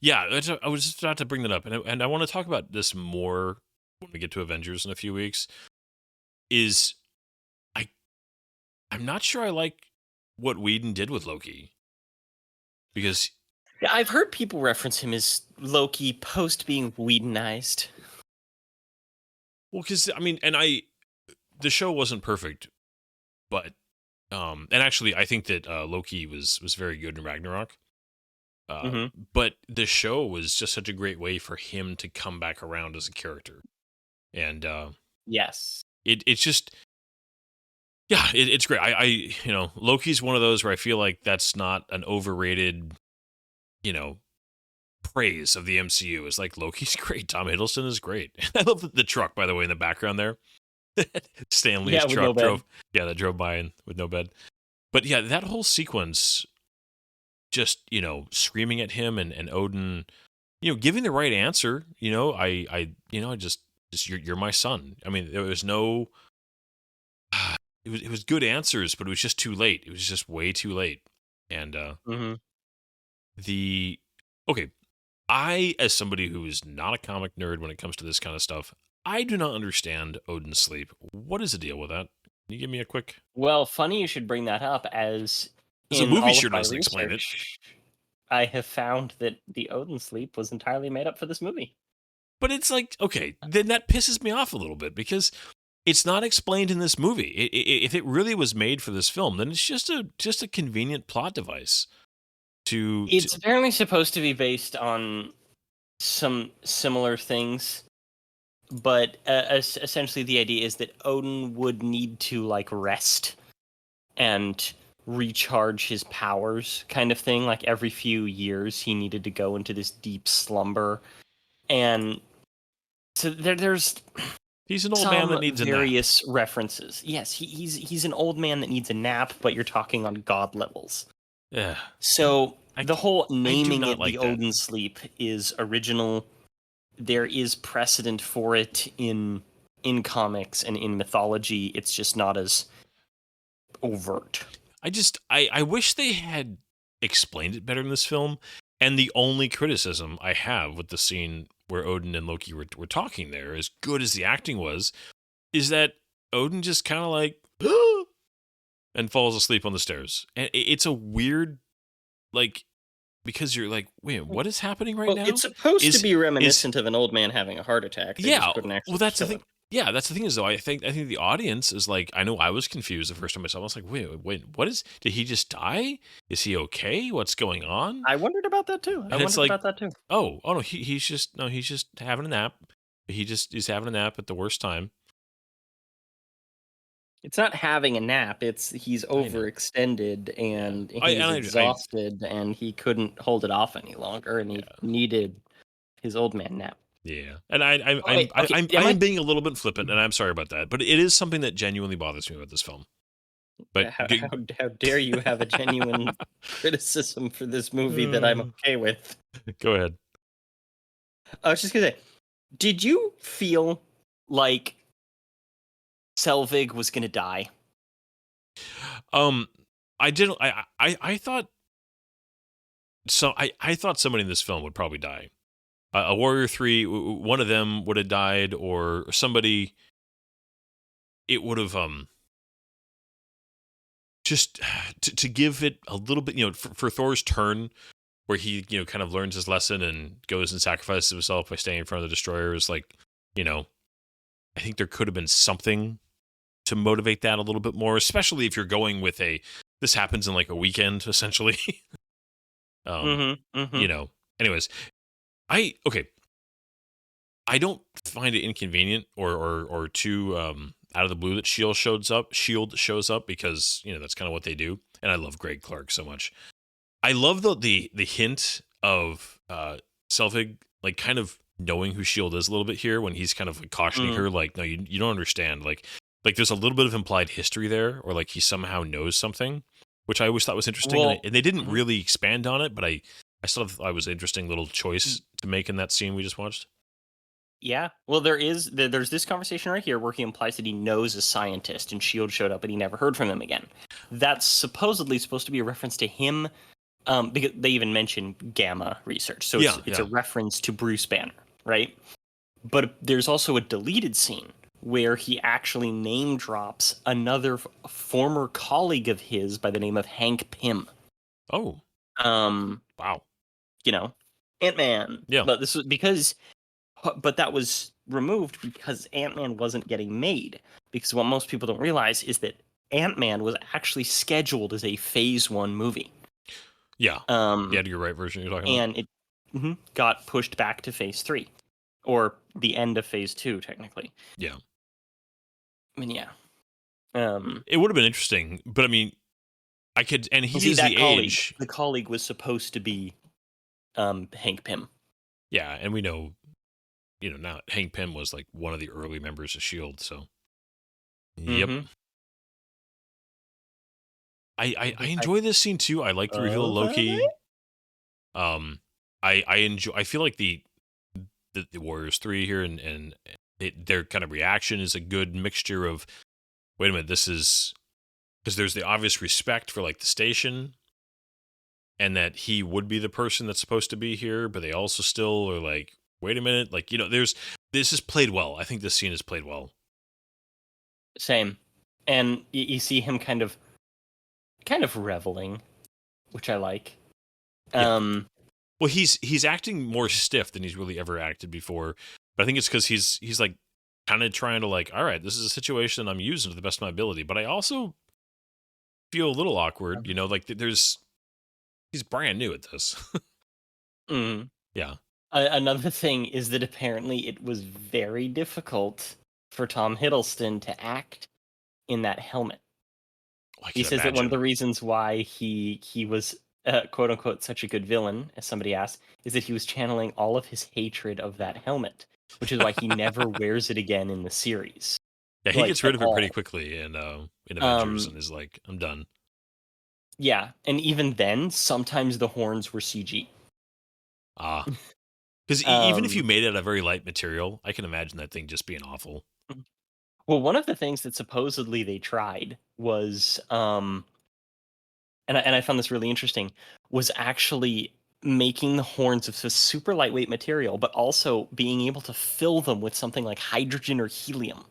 Yeah, I was just about to bring that up, and I want to talk about this more when we get to Avengers in a few weeks. Is I I'm not sure I like what Whedon did with Loki because Yeah, I've heard people reference him as Loki post being Whedonized. well, because I mean, and the show wasn't perfect, but and actually I think that Loki was very good in Ragnarok. Uh, Mm-hmm. but the show was just such a great way for him to come back around as a character, and Yes. it's just yeah, it's great. Loki's one of those where I feel like that's not an overrated, you know, praise of the MCU. It's like Loki's great. Tom Hiddleston is great. I love the truck, by the way, in the background there. Stanley's Yeah, with no truck bed. that drove by with no bed. But yeah, that whole sequence, just screaming at him and Odin, giving the right answer. I just you're my son. I mean, there was no. It was good answers, but it was just too late. It was just way too late. And Mm-hmm. the okay, I as somebody who is not a comic nerd when it comes to this kind of stuff, I do not understand Odin's sleep. What is the deal with that? Can you give me a quick? Well, funny you should bring that up, as Because the in movie all of sure my doesn't explain it. research, I have found that the Odin sleep was entirely made up for this movie. But it's like, okay, then that pisses me off a little bit because it's not explained in this movie. If it really was made for this film, then it's just a convenient plot device. It's apparently supposed to be based on some similar things, but essentially the idea is that Odin would need to like rest and recharge his powers, kind of thing. Like every few years, he needed to go into this deep slumber, and so there's He's an old man some that needs a nap. various references. Yes, he's an old man that needs a nap, but you're talking on god levels. Yeah, So the whole I do naming not it like the that. Odin sleep is original. There is precedent for it in comics and in mythology. It's just not as overt. I wish they had explained it better in this film. And the only criticism I have with the scene where Odin and Loki were talking there, as good as the acting was, is that Odin just kind of like and falls asleep on the stairs. And it's a weird, like, because you're like, wait, what is happening right Well, now? it's supposed to Is be is reminiscent of an old man having a heart attack. They Yeah, just couldn't well, actually that's the kill thing. him. Yeah, that's the thing is though. I think the audience is like, I know I was confused the first time I saw him. I was like, wait, what is? Did he just die? Is he okay? What's going on? I wondered about that too. I And it's wondered like, about that too. oh no, he's just having a nap. He's having a nap at the worst time. It's not having a nap. It's he's I know. overextended Yeah, and he's exhausted and he couldn't hold it off any longer and he yeah. need his old man nap. Yeah, and I'm Okay, okay. I am being a little bit flippant, and I'm sorry about that, but it is something that genuinely bothers me about this film. But How dare you have a genuine criticism for this movie that I'm okay with? Go ahead. I was just gonna say, did you feel like Selvig was gonna die? Um, I didn't. I thought so. I thought somebody in this film would probably die. A Warrior 3, one of them would have died, or somebody. It would have just to give it a little bit, for Thor's turn, where he kind of learns his lesson and goes and sacrifices himself by staying in front of the destroyer. Is like, I think there could have been something to motivate that a little bit more, especially if you're going with this happens in like a weekend essentially. Mm-hmm. Anyways, okay. I don't find it inconvenient or too out of the blue that Shield shows up because that's kind of what they do, and I love Greg Clark so much. I love the hint of Selvig like kind of knowing who Shield is a little bit here when he's kind of like cautioning her, like, no, you don't understand, like there's a little bit of implied history there, or like he somehow knows something, which I always thought was interesting, Well, and they didn't really expand on it, but I still thought it was an interesting little choice to make in that scene we just watched. Yeah. Well, there's this conversation right here where he implies that he knows a scientist, and Shield showed up, and he never heard from them again. That's supposedly supposed to be a reference to him, because they even mention gamma research, so Yeah, it's a yeah. reference to Bruce Banner, right? But there's also a deleted scene where he actually name drops another former colleague of his by the name of Hank Pym. Oh, Um, wow. you know, Ant-Man. Yeah. But this was because, but that was removed because Ant-Man wasn't getting made. Because what most people don't realize is that Ant-Man was actually scheduled as a Phase 1 movie. Yeah. The Um, Edgar Wright version you're talking about? and it got pushed back to Phase 3, or the end of Phase 2, technically. Yeah. I mean, yeah. Um, It would have been interesting, but I mean, I could, and and he see is that the colleague. age. The colleague was supposed to be Hank Pym. Yeah, and we know, now Hank Pym was like one of the early members of Shield. So, yep. Mm-hmm. I enjoy this scene too. I like the reveal of Loki. Um, I enjoy. I feel like the Warriors 3 here, and their kind of reaction is a good mixture of, wait a minute, this is because there's the obvious respect for like the station, and that he would be the person that's supposed to be here, but they also still are like, wait a minute, like, this is played well. I think this scene is played well. Same, and you see him kind of reveling, which I like. Yeah. Um, Well, he's acting more stiff than he's really ever acted before, but I think it's because he's like kind of trying to like, all right, this is a situation I'm using to the best of my ability, but I also feel a little awkward, like he's brand new at this. mm. Yeah. Another thing is that apparently it was very difficult for Tom Hiddleston to act in that helmet. Oh, I He can says that one of the imagine. reasons why he was quote unquote such a good villain, as somebody asked, is that he was channeling all of his hatred of that helmet, which is why he never wears it again in the series, Yeah, he like gets at rid of it pretty all. quickly in Avengers Um, and is like, I'm done. yeah, and even then, sometimes the horns were CG. Ah, because even if you Um, made it a very light material, I can imagine that thing just being awful. well, one of the things that supposedly they tried was, and I found this really interesting, was actually making the horns of this super lightweight material, but also being able to fill them with something like hydrogen or helium,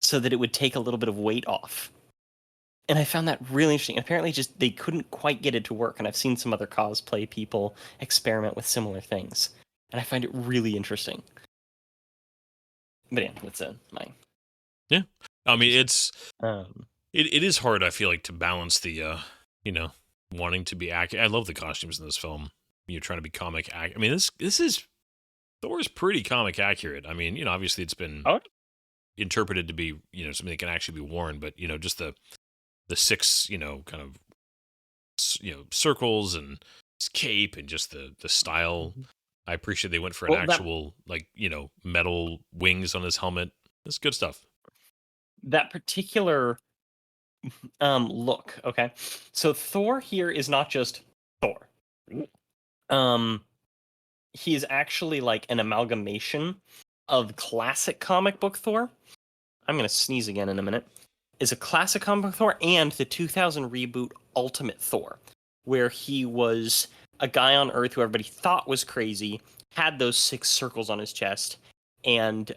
so that it would take a little bit of weight off. And I found that really interesting. Apparently, just they couldn't quite get it to work. And I've seen some other cosplay people experiment with similar things, and I find it really interesting. But yeah, that's my Yeah, I mean just um. it is hard. I feel like to balance the you know wanting to be accurate. I love the costumes in this film. You're trying to be comic. I mean, this is Thor's pretty comic accurate. I mean, obviously it's been Oh, interpreted to be something that can actually be worn, but just the six kind of circles and his cape and just the style. I appreciate they went for an well, that actual like metal wings on his helmet. That's good stuff. that particular look. Okay, so Thor here is not just Thor. Um, he is actually like an amalgamation of classic comic book Thor. I'm gonna sneeze again in a minute. Is a classic comic book Thor and the 2000 reboot Ultimate Thor, where he was a guy on Earth who everybody thought was crazy, had those 6 circles on his chest, and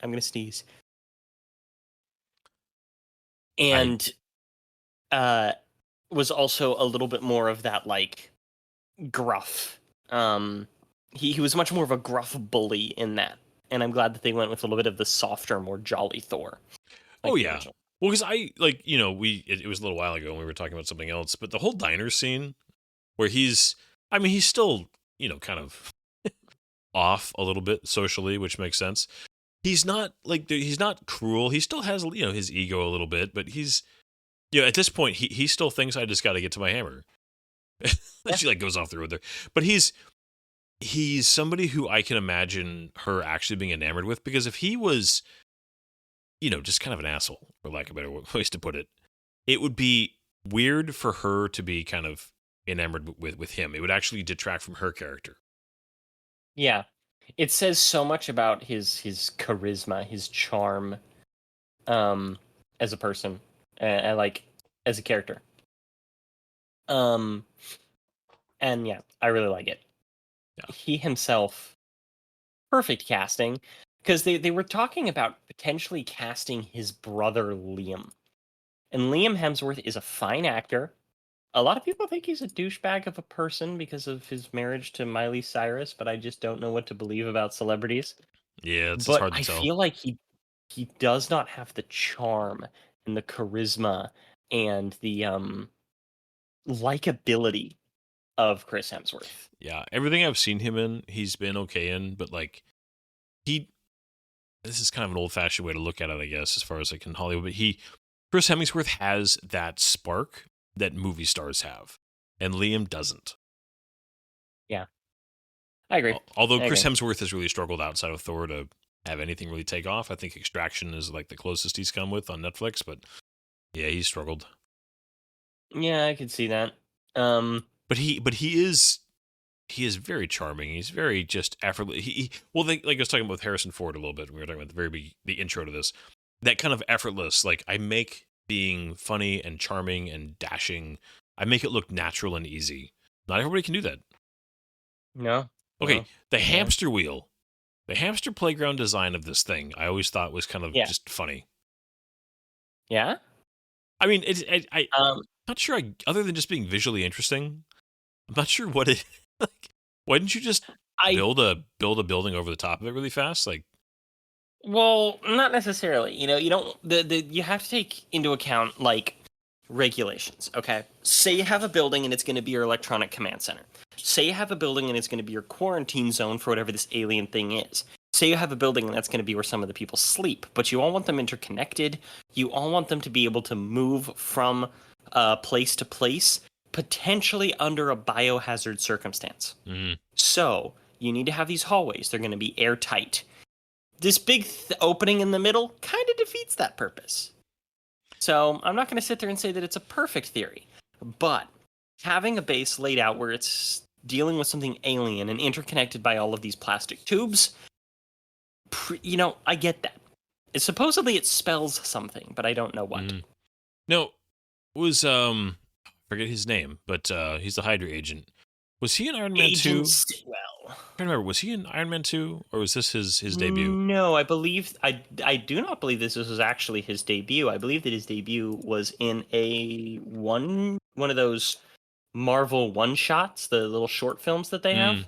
I'm gonna sneeze. I And uh, was also a little bit more of that like gruff. Um, he was much more of a gruff bully in that, and I'm glad that they went with a little bit of the softer, more jolly Thor, oh like the yeah. original. Well, because I like it was a little while ago when we were talking about something else, but the whole diner scene where he's still kind of off a little bit socially, which makes sense. He's not like he's not cruel. He still has his ego a little bit, but he's at this point he still thinks I just got to get to my hammer. Yeah, She like goes off the road there, but he's somebody who I can imagine her actually being enamored with, because if he was just kind of an asshole, for lack of a better ways to put it, it would be weird for her to be kind of enamored with him. It would actually detract from her character. yeah. It says so much about his charisma, his charm, um, as a person, and like as a character. Um, and yeah, I really like it. Yeah. He himself, perfect casting, because they were talking about potentially casting his brother Liam. And Liam Hemsworth is a fine actor. A lot of people think he's a douchebag of a person because of his marriage to Miley Cyrus, but I just don't know what to believe about celebrities. Yeah, it's But hard to I tell. feel like he does not have the charm and the charisma and the likability of Chris Hemsworth. Yeah, everything I've seen him in, he's been okay in, but like he, this is kind of an old fashioned way to look at it, I guess, as far as like in Hollywood. But Chris Hemsworth has that spark that movie stars have, and Liam doesn't. Yeah, I agree. Although I Chris agree. Hemsworth has really struggled outside of Thor to have anything really take off. I think Extraction is like the closest he's come with on Netflix, but yeah, he's struggled. Yeah, I could see that. But he is very charming. He's very just effortless. Well, like I was talking about with Harrison Ford a little bit. We were talking about the intro to this. That kind of effortless. Like I make being funny and charming and dashing. I make it look natural and easy. Not everybody can do that. No, Okay, no, the yeah, hamster wheel, the hamster playground design of this thing, I always thought was kind of yeah, just funny. yeah. I mean, I'm Um, not sure. Other than just being visually interesting, I'm not sure what it. Like, why didn't you just I build a building over the top of it really fast? Like, Well, not necessarily. You don't the you have to take into account like regulations, okay? Say you have a building and it's going to be your electronic command center. Say you have a building and it's going to be your quarantine zone for whatever this alien thing is. Say you have a building and that's going to be where some of the people sleep, but you all want them interconnected. You all want them to be able to move from place to place, potentially under a biohazard circumstance. mm, So, you need to have these hallways. They're going to be airtight. This big opening in the middle kind of defeats that purpose. So I'm not going to sit there and say that it's a perfect theory, but having a base laid out where it's dealing with something alien and interconnected by all of these plastic tubes, I get that. Supposedly it spells something, but I don't know what. mm. No, was I forget his name, but he's the Hydra agent. Was he in Iron Man Agent 2? Sitwell. I don't remember. Was he in Iron Man 2 or was this his debut? No, I do not believe this was actually his debut. I believe that his debut was in a one of those Marvel one shots, the little short films that they Mm.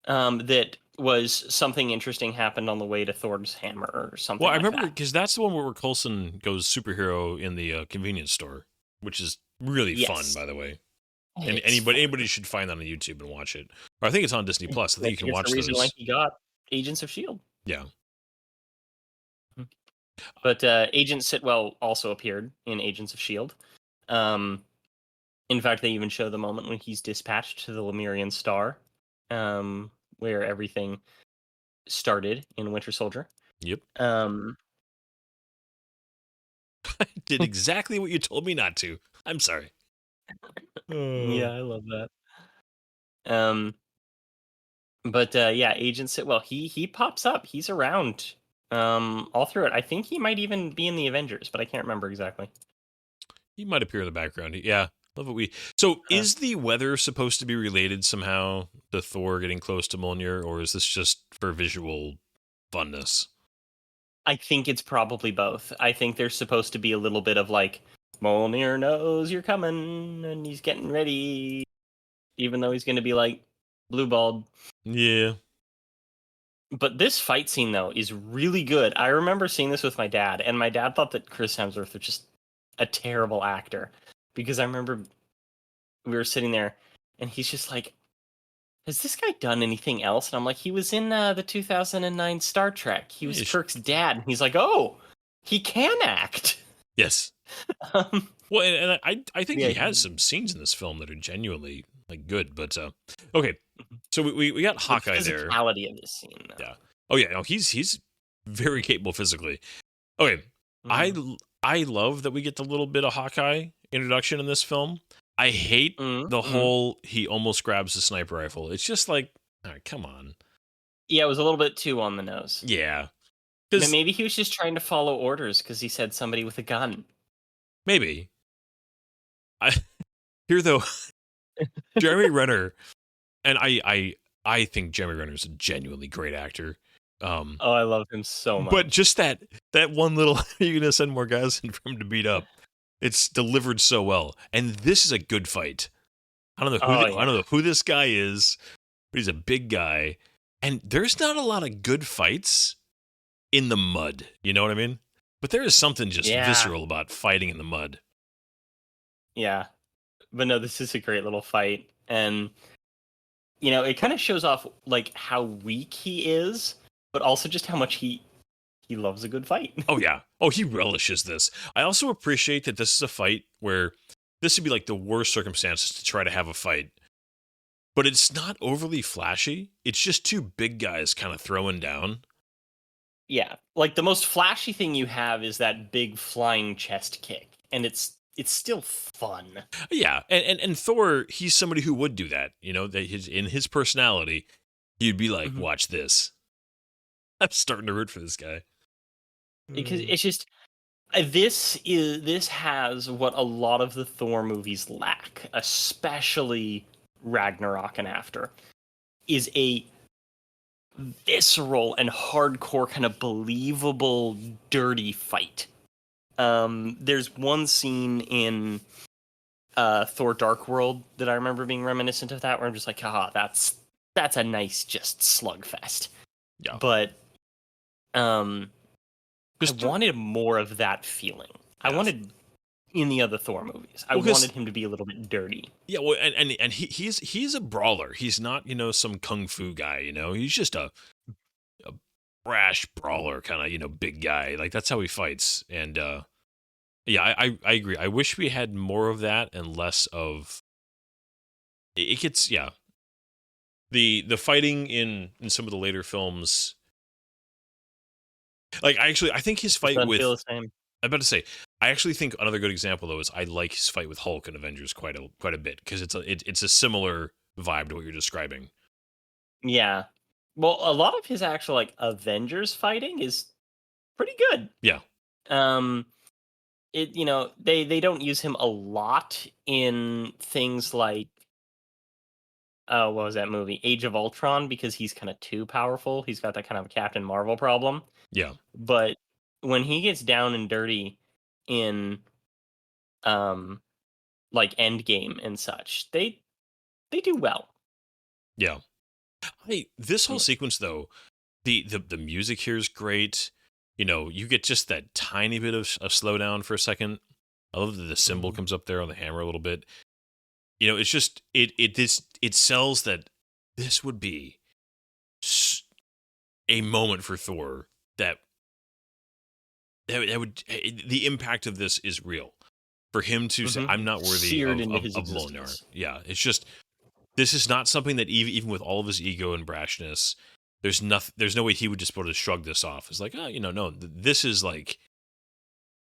have. That was something interesting happened on the way to Thor's hammer or Well, something I like remember that. because that's the one where Coulson goes superhero in the convenience store, which is really fun, Yes, by the way. And it's anybody should find that on YouTube and watch it. Or I think it's on Disney Plus. I I think you think can it's the watch reason why those. he got Agents of Shield. Yeah. But Agent Sitwell also appeared in Agents of Shield. Um, in fact, they even show the moment when he's dispatched to the Lemurian Star, where everything started in Winter Soldier. Yep. Um, I did exactly what you told me not to. I'm sorry. yeah, I love that. Um, but yeah, Agent Sitwell, he pops up. He's around all through it. I think he might even be in the Avengers, but I can't remember exactly. He might appear in the background. Yeah. Love what we. So, Huh. is the weather supposed to be related somehow to Thor getting close to Mjolnir, or is this just for visual funness? I think it's probably both. I think there's supposed to be a little bit of like Mjolnir knows you're coming and he's getting ready, even though he's going to be like blue balled. Yeah. But this fight scene though is really good. I remember seeing this with my dad, and my dad thought that Chris Hemsworth was just a terrible actor because I remember we were sitting there and he's just like, has this guy done anything else? And I'm like, he was in the 2009 Star Trek. He was Ish. Kirk's dad. And he's like, oh, he can act. Yes. um, Well, and I think yeah, he has some scenes in this film that are genuinely like good. But okay, so we got the Hawkeye there. physicality of this scene, though. Yeah. Oh yeah. No, he's very capable physically. Okay. I Mm-hmm. I love that we get the little bit of Hawkeye introduction in this film. I hate the Mm-hmm. whole he almost grabs the sniper rifle. It's just like, all right, come on. Yeah, it was a little bit too on the nose. Yeah, because Maybe he was just trying to follow orders because he said somebody with a gun. maybe I here though Jeremy Renner, and I think Jeremy Renner is a genuinely great actor. Oh, I love him so But much. just that one little you're gonna send more guys in for him to beat up. It's delivered so well, and this is a good fight. Oh I don't yeah, know who this guy is, but he's a big guy, and there's not a lot of good fights in the mud. You know what I mean? But there is something just yeah, visceral about fighting in the mud. yeah. But no, this is a great little fight, and it kind of shows off like how weak he is, but also just how much he loves a good fight. Oh yeah. Oh, he relishes this. I also appreciate that this is a fight where this would be like the worst circumstances to try to have a fight. But it's not overly flashy. It's just two big guys kind of throwing down. Yeah, like the most flashy thing you have is that big flying chest kick, and it's still fun. Yeah, and Thor, he's somebody who would do that. You know, that in his personality, he'd be like, Mhm. "Watch this." I'm starting to root for this guy. Because Mm. it's just this has what a lot of the Thor movies lack, especially Ragnarok and after, is a visceral and hardcore kind of believable dirty fight. There's one scene in Thor Dark World that I remember being reminiscent of that, where I'm just like, haha, that's a nice just slugfest. Yeah, But um I because wanted more of that feeling. I yes, wanted in the other Thor movies. I well, wanted because him to be a little bit dirty. yeah, well, and he's a brawler. He's not some kung fu guy. He's just a brash brawler kind of big guy. Like that's how he fights. And yeah, I agree. I wish we had more of that and less of it. Gets yeah, the fighting in some of the later films. Like I think his Just fight doesn't feel with the same. I'm about to say I actually think another good example though is I like his fight with Hulk in Avengers quite a bit because it's a similar vibe to what you're describing. Yeah. Well, a lot of his actual like Avengers fighting is pretty good. Yeah, Um they don't use him a lot in things like what was that movie? Age of Ultron, because he's kind of too powerful. He's got that kind of Captain Marvel problem. yeah, But when he gets down and dirty in um like Endgame and such, they do well. yeah. Hey, this whole Yeah. sequence though, the music here is great. You get just that tiny bit of slowdown for a second. I love that the symbol Mhm. comes up there on the hammer a little bit. It's just it sells that this would be s- a moment for Thor that that would the impact of this is real for him to say Mhm. I'm not worthy Seared into his of Mjolnir. existence. Yeah, it's just this is not something that even with all of his ego and brashness, there's no way he would just be able to shrug this off. It's like, oh, no, this is like,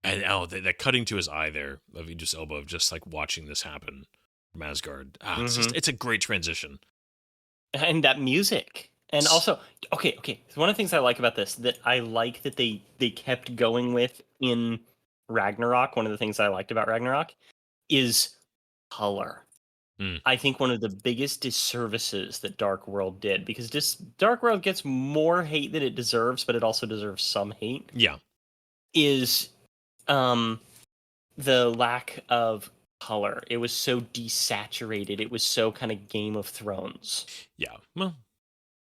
and that cutting to his eye there of Idris Elba of just like watching this happen from Asgard. Mhm. It's a great transition. And that music. And S- also, okay. So one of the things I like about this that I like that they kept going with in Ragnarok, one of the things I liked about Ragnarok is color. mm, I think one of the biggest disservices that Dark World did, because Dark World gets more hate than it deserves, but it also deserves some hate, yeah, is um the lack of color. It was so desaturated. It was so kind of Game of Thrones. yeah. Well,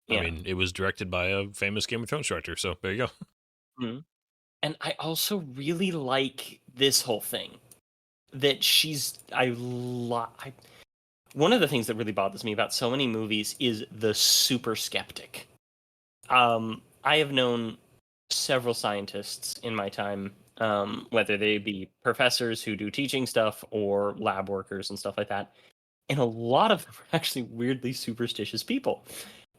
I Yeah. mean, it was directed by a famous Game of Thrones director, so there you go. Mhm. And I also really like this whole thing that one of the things that really bothers me about so many movies is the super skeptic. I have known several scientists in my time, whether they be professors who do teaching stuff or lab workers and stuff like that. And a lot of them are actually weirdly superstitious people.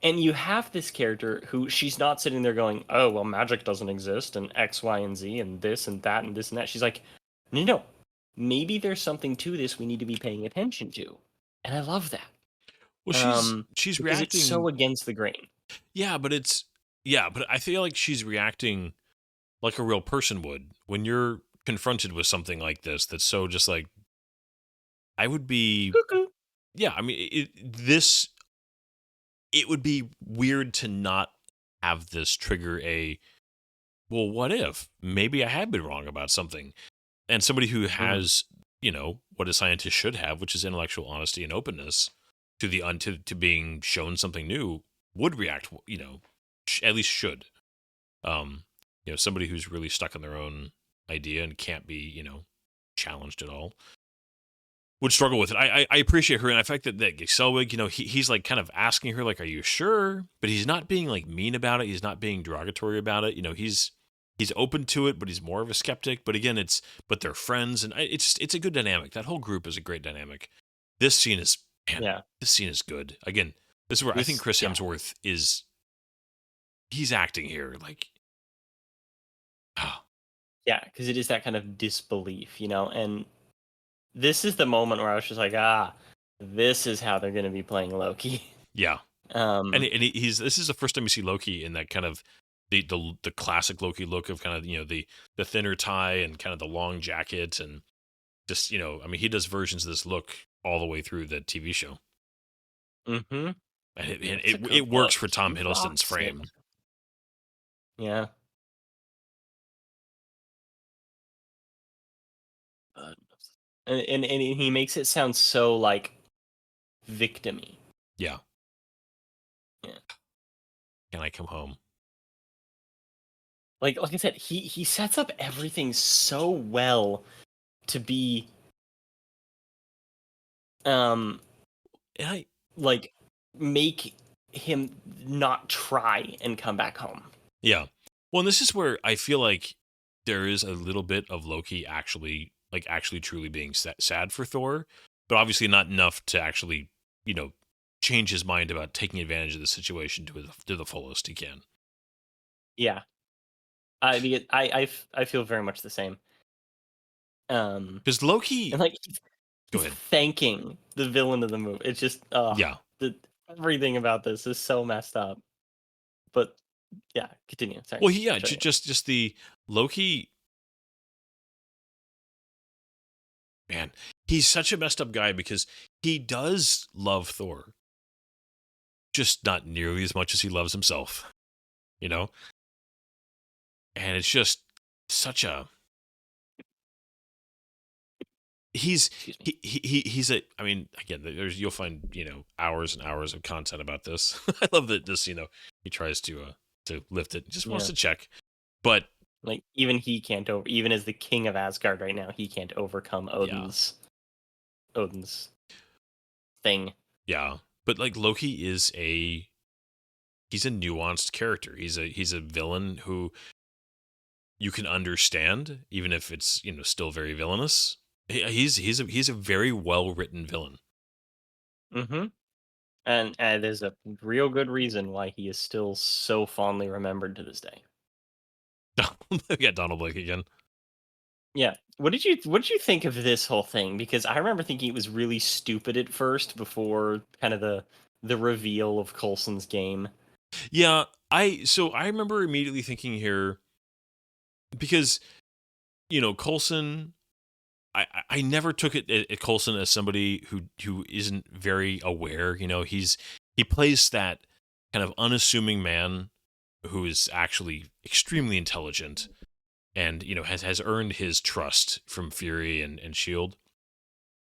And you have this character who she's not sitting there going, oh, well, magic doesn't exist and X, Y, and Z and this and that and this and that. She's like, no. Maybe there's something to this we need to be paying attention to. And I love that. Well, Um, she's because it's reacting so against the grain. Yeah, but but I feel like she's reacting like a real person would when you're confronted with something like this. That's so just like I would be. Cuckoo. Yeah, I mean, it would be weird to not have this trigger a well, what if maybe I have been wrong about something, and somebody who Mhm. has what a scientist should have, which is intellectual honesty and openness to the to being shown something new would react. At least should. Um, somebody who's really stuck in their own idea and can't be challenged at all would struggle with it. I appreciate her and the fact that Selwig, he's like kind of asking her like, "Are you sure?" But he's not being like mean about it. He's not being derogatory about it. He's open to it, but he's more of a skeptic. But again, but they're friends, and it's a good dynamic. That whole group is a great dynamic. This scene is man, Yeah. this scene is good. Again, this is where I think This Chris yeah. Hemsworth he's acting here like ah, Yeah, because it is that kind of disbelief, and this is the moment where I was just like, "Ah, this is how they're gonna be playing Loki." yeah. And Um, he's this is the first time you see Loki in that kind of the classic Loki look of kind of the thinner tie and kind of the long jacket and just I mean he does versions of this look all the way through the TV show mhm. and it Yeah, and it's a it, good it works look. for He Tom Hiddleston's rocks it. frame. Yeah. Uh, and he makes it sound so, like, victim-y. Yeah, Yeah. can I come home? Like I said, he sets up everything so well to be, um, And I like, make him not try and come back home. yeah. Well, and this is where I feel like there is a little bit of Loki actually truly being sad for Thor, but obviously not enough to actually you know change his mind about taking advantage of the situation to the fullest he can. Yeah. I feel very much the same. Um, Because and, Loki, like, go he's ahead. thanking the villain of the movie. It's just, Yeah. the everything about this is so messed up. But yeah, continue. Sorry. Well, yeah, Cutting in. just the Loki, man, he's such a messed up guy because he does love Thor, just not nearly as much as he loves himself, you know? And it's just such a he's Excuse me. he's a I mean again you'll find hours and hours of content about this. I love that this he tries to lift it, just wants Yeah. to check, but Like, even he can't over even as the king of Asgard right now, he can't overcome yeah. Odin's thing. Yeah, but like Loki is he's a nuanced character. He's a villain who you can understand, even if it's still very villainous. He's a very well written villain. Mhm. And there's a real good reason why he is still so fondly remembered to this day. We got Donald Blake again. Yeah. What did you think of this whole thing? Because I remember thinking it was really stupid at first before kind of the reveal of Coulson's game. Yeah, I remember immediately thinking here because Coulson. I never took it at Coulson as somebody who isn't very aware. He plays that kind of unassuming man who is actually extremely intelligent and has earned his trust from Fury and Shield.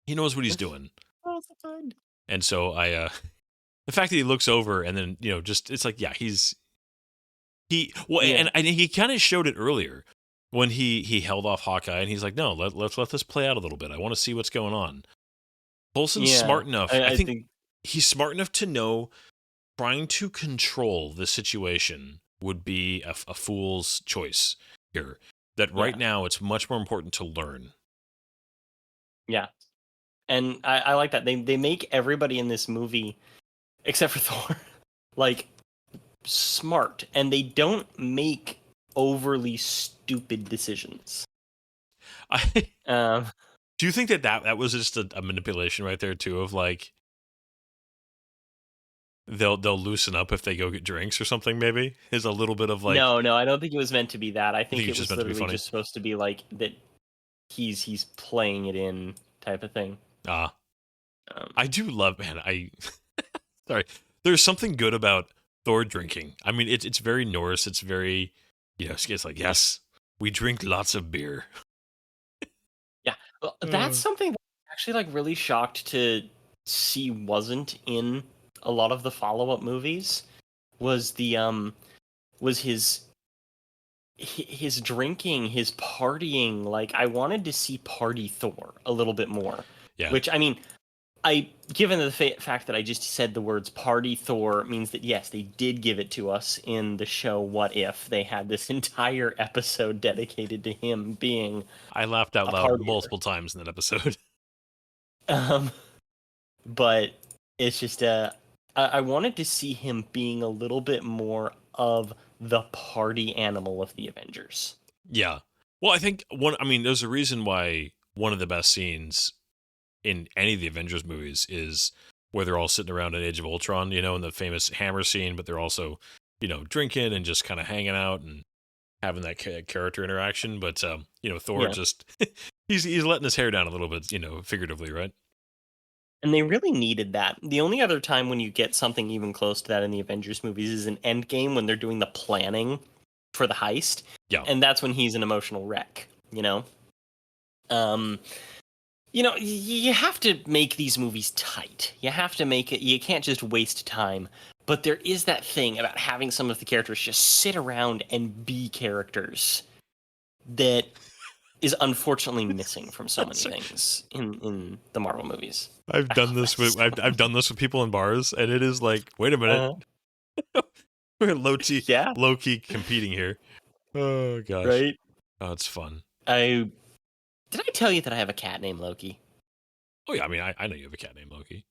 He knows what he's doing, Oh, so fun. and so the fact that he looks over and then just it's like yeah Yeah. and he kind of showed it earlier when he held off Hawkeye and he's like no let's let this play out a little bit. I want to see what's going on. Coulson's Yeah. smart enough. I I think think he's smart enough to know trying to control the situation would be a fool's choice here. That right yeah. now it's much more important to learn. Yeah. And I like that. They make everybody in this movie except for Thor like smart, and they don't make overly stupid decisions. I Um, do you think that was just a manipulation right there too of like they'll loosen up if they go get drinks or something. Maybe is a little bit of like. No, I don't think it was meant to be that. I I think think it's it just was meant to be literally funny. just supposed to be like that. He's playing it in type of thing. Ah, Um, I do love, man. Sorry. There's something good about Thor drinking. I mean, it's very Norse. It's very, it's like, yes, we drink lots of beer. yeah, well, that's Uh, something that I'm actually like really shocked to see wasn't in a lot of the follow up movies. Was the was his drinking, his partying. Like I wanted to see Party Thor a little bit more. yeah, Which I mean, given the fact that I just said the words "Party Thor" means that yes, they did give it to us in the show What If. They had this entire episode dedicated to him being I laughed out a loud partier. multiple times in that episode. Um, but it's just I wanted to see him being a little bit more of the party animal of the Avengers. Yeah. Well, I think I mean, there's a reason why one of the best scenes in any of the Avengers movies is where they're all sitting around an Age of Ultron, in the famous hammer scene, but they're also, drinking and just kind of hanging out and having that character interaction. But, Thor Yeah. just, he's letting his hair down a little bit, figuratively, right? And they really needed that. The only other time when you get something even close to that in the Avengers movies is in Endgame when they're doing the planning for the heist. Yeah. And that's when he's an emotional wreck, Um you have to make these movies tight. You have to make it you can't just waste time. But there is that thing about having some of the characters just sit around and be characters that is unfortunately missing from so many things in the Marvel movies. I've done this with I've done this with people in bars, and it is like, wait a minute, we're Yeah, low key competing here. Oh gosh, right. oh, it's fun. I Did I tell you that I have a cat named Loki? Oh yeah, I mean, I know you have a cat named Loki.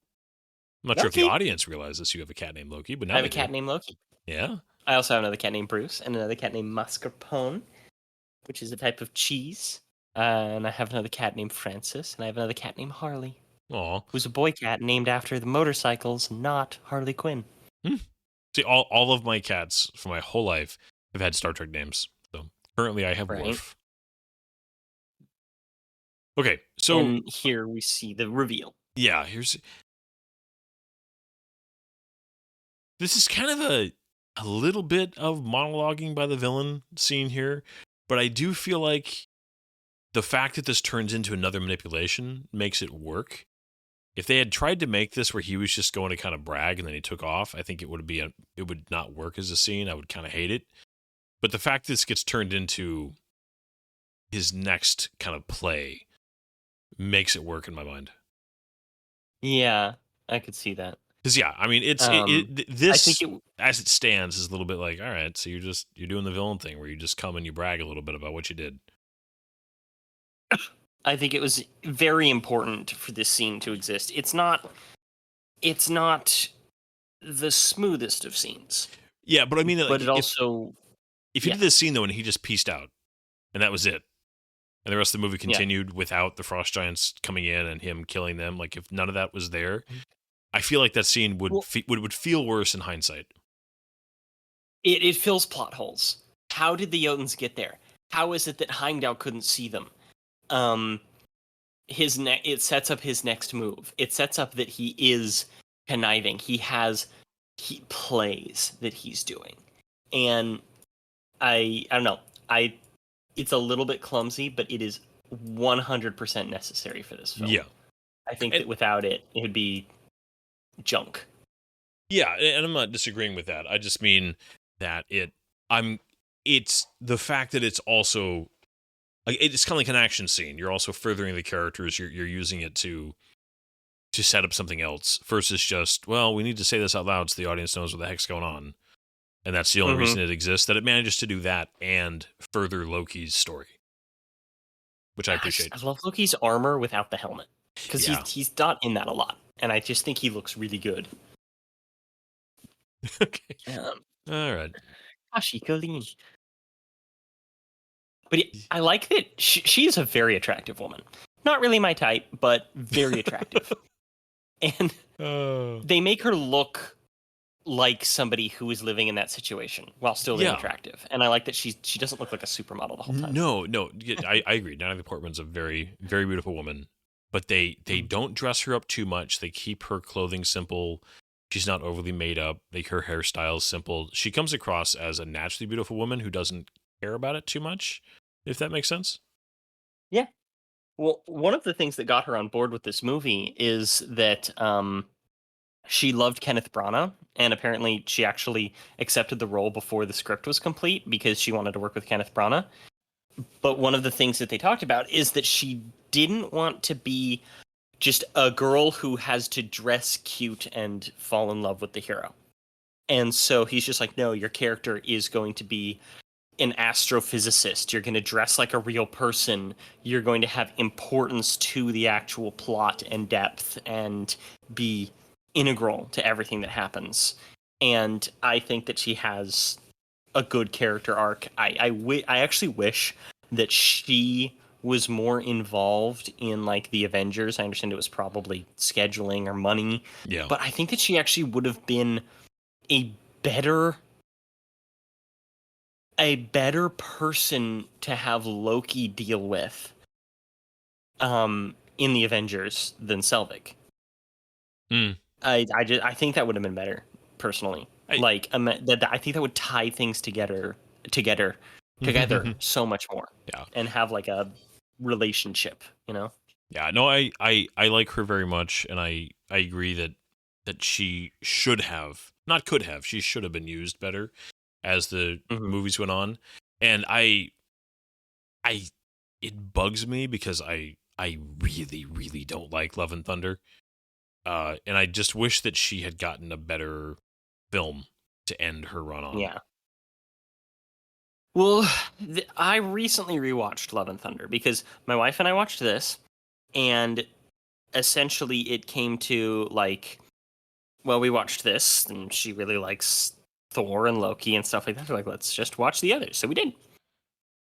I'm not sure if the Loki. audience realizes you have a cat named Loki, but I now have they a cat do. named Loki. Yeah. I also have another cat named Bruce and another cat named mascarpone, which is a type of cheese. And I have another cat named Francis, and I have another cat named Harley, Aw. who's a boy cat named after the motorcycles, not Harley Quinn. Hmm. See, all of my cats for my whole life have had Star Trek names. So currently, I have Right. Worf. Okay, so And here we see the reveal. yeah, this is kind of a little bit of monologuing by the villain scene here, but I do feel like the fact that this turns into another manipulation makes it work. If they had tried to make this where he was just going to kind of brag and then he took off, I think it would not work as a scene. I would kind of hate it. But the fact this gets turned into his next kind of play makes it work in my mind. Yeah, I could see that. Because yeah, I mean, I this think it. as it stands is a little bit like, all right, so you're doing the villain thing where you just come and you brag a little bit about what you did. I think it was very important for this scene to exist. It's not. It's not the smoothest of scenes, Yeah, but I mean, like, but it also. if you Yeah. did this scene though and he just pieced out and that was it, and the rest of the movie Yeah. continued without the frost giants coming in and him killing them, like if none of that was there, I feel like that scene would Well, would feel worse in hindsight. it fills plot holes. How did the Jotuns get there? How is it that Heimdall couldn't see them? It sets up his next move. It sets up that he is conniving. He plays that he's doing, and I don't know. It's a little bit clumsy, but it is 100% necessary for this film. Yeah, I think and, that without it, it would be junk. yeah, and I'm not disagreeing with that. I just mean that it's the fact that it's also like it's kind of like an action scene. You're also furthering the characters. You're using it to set up something else versus just, well, we need to say this out loud so the audience knows what the heck's going on. And that's the only reason it exists, that it manages to do that and further Loki's story, which I appreciate. I love Loki's armor without the helmet because Yeah. he's not in that a lot, and I just think he looks really good. Okay. All right. Ashika. But I like that she is a very attractive woman. Not really my type, but very attractive. And Oh. they make her look like somebody who is living in that situation while still being Yeah. attractive. And I like that she doesn't look like a supermodel the whole time. No. I agree. Natalie Portman's a very, very beautiful woman, but they Mhm. don't dress her up too much. They keep her clothing simple. She's not overly made up. Like her hairstyle is simple. She comes across as a naturally beautiful woman who doesn't care about it too much, if that makes sense. Yeah. Well, one of the things that got her on board with this movie is that she loved Kenneth Branagh, and apparently she actually accepted the role before the script was complete because she wanted to work with Kenneth Branagh. But one of the things that they talked about is that she didn't want to be just a girl who has to dress cute and fall in love with the hero. And so he's just like, no, your character is going to be an astrophysicist. You're going to dress like a real person. You're going to have importance to the actual plot and depth and be integral to everything that happens. And I think that she has a good character arc. I actually wish that she was more involved in like the Avengers. I understand it was probably scheduling or money, Yeah. but I think that she actually would have been a better a better person to have Loki deal with in the Avengers than Selvig. Mm. I think that would have been better personally. I, Like that I think that would tie things together together so much more yeah. and have like a relationship, you know? Yeah, no, I like her very much, and I agree that she should have, not could have, she should have been used better as the Hmm. movies went on. And I it bugs me because I really, really don't like Love and Thunder. And I just wish that she had gotten a better film to end her run on. Yeah. Well, I recently rewatched Love and Thunder because my wife and I watched this, and essentially it came to like, well, we watched this, and she really likes Thor and Loki and stuff like that. We're like, let's just watch the others. So we did.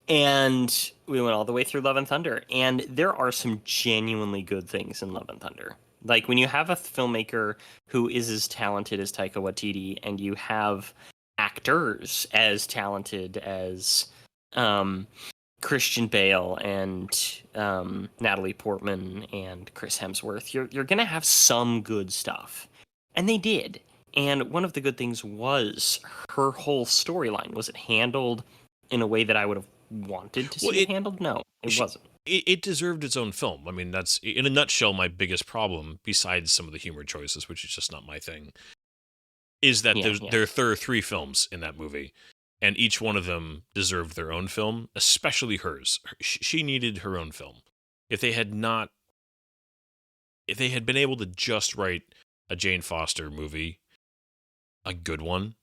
And we went all the way through Love and Thunder. And there are some genuinely good things in Love and Thunder. Like when you have a filmmaker who is as talented as Taika Waititi, and you have actors as talented as um, Christian Bale and Natalie Portman and Chris Hemsworth, you're gonna have some good stuff, and they did. And one of the good things was her whole storyline. Was it handled in a way that I would have wanted to Well, see it handled? No, it she, wasn't. it deserved its own film. I mean, that's in a nutshell my biggest problem, besides some of the humor choices, which is just not my thing, is that Yeah, yeah. there are three films in that movie, and each one of them deserved their own film, especially hers. She needed her own film. If they had not, if they had been able to just write a Jane Foster movie, a good one,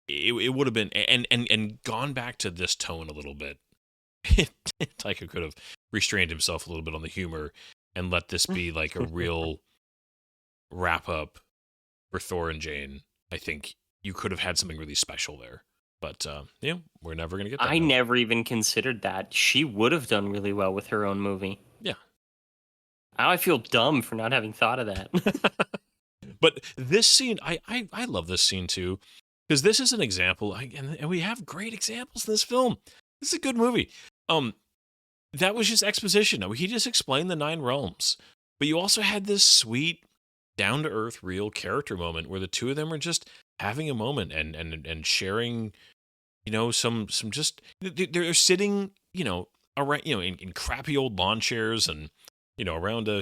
it would have been, and gone back to this tone a little bit. Taika could have restrained himself a little bit on the humor and let this be like a real wrap up for Thor and Jane. I think you could have had something really special there. But we're never gonna get that I now. never even considered that. She would have done really well with her own movie. Yeah. Now I feel dumb for not having thought of that. But this scene, I love this scene too, because this is an example, and we have great examples in this film. This is a good movie. That was just exposition. I mean, he just explained the nine realms, but you also had this sweet, down to earth, real character moment where the two of them are just having a moment and sharing, some just they're sitting, around, in crappy old lawn chairs and around a,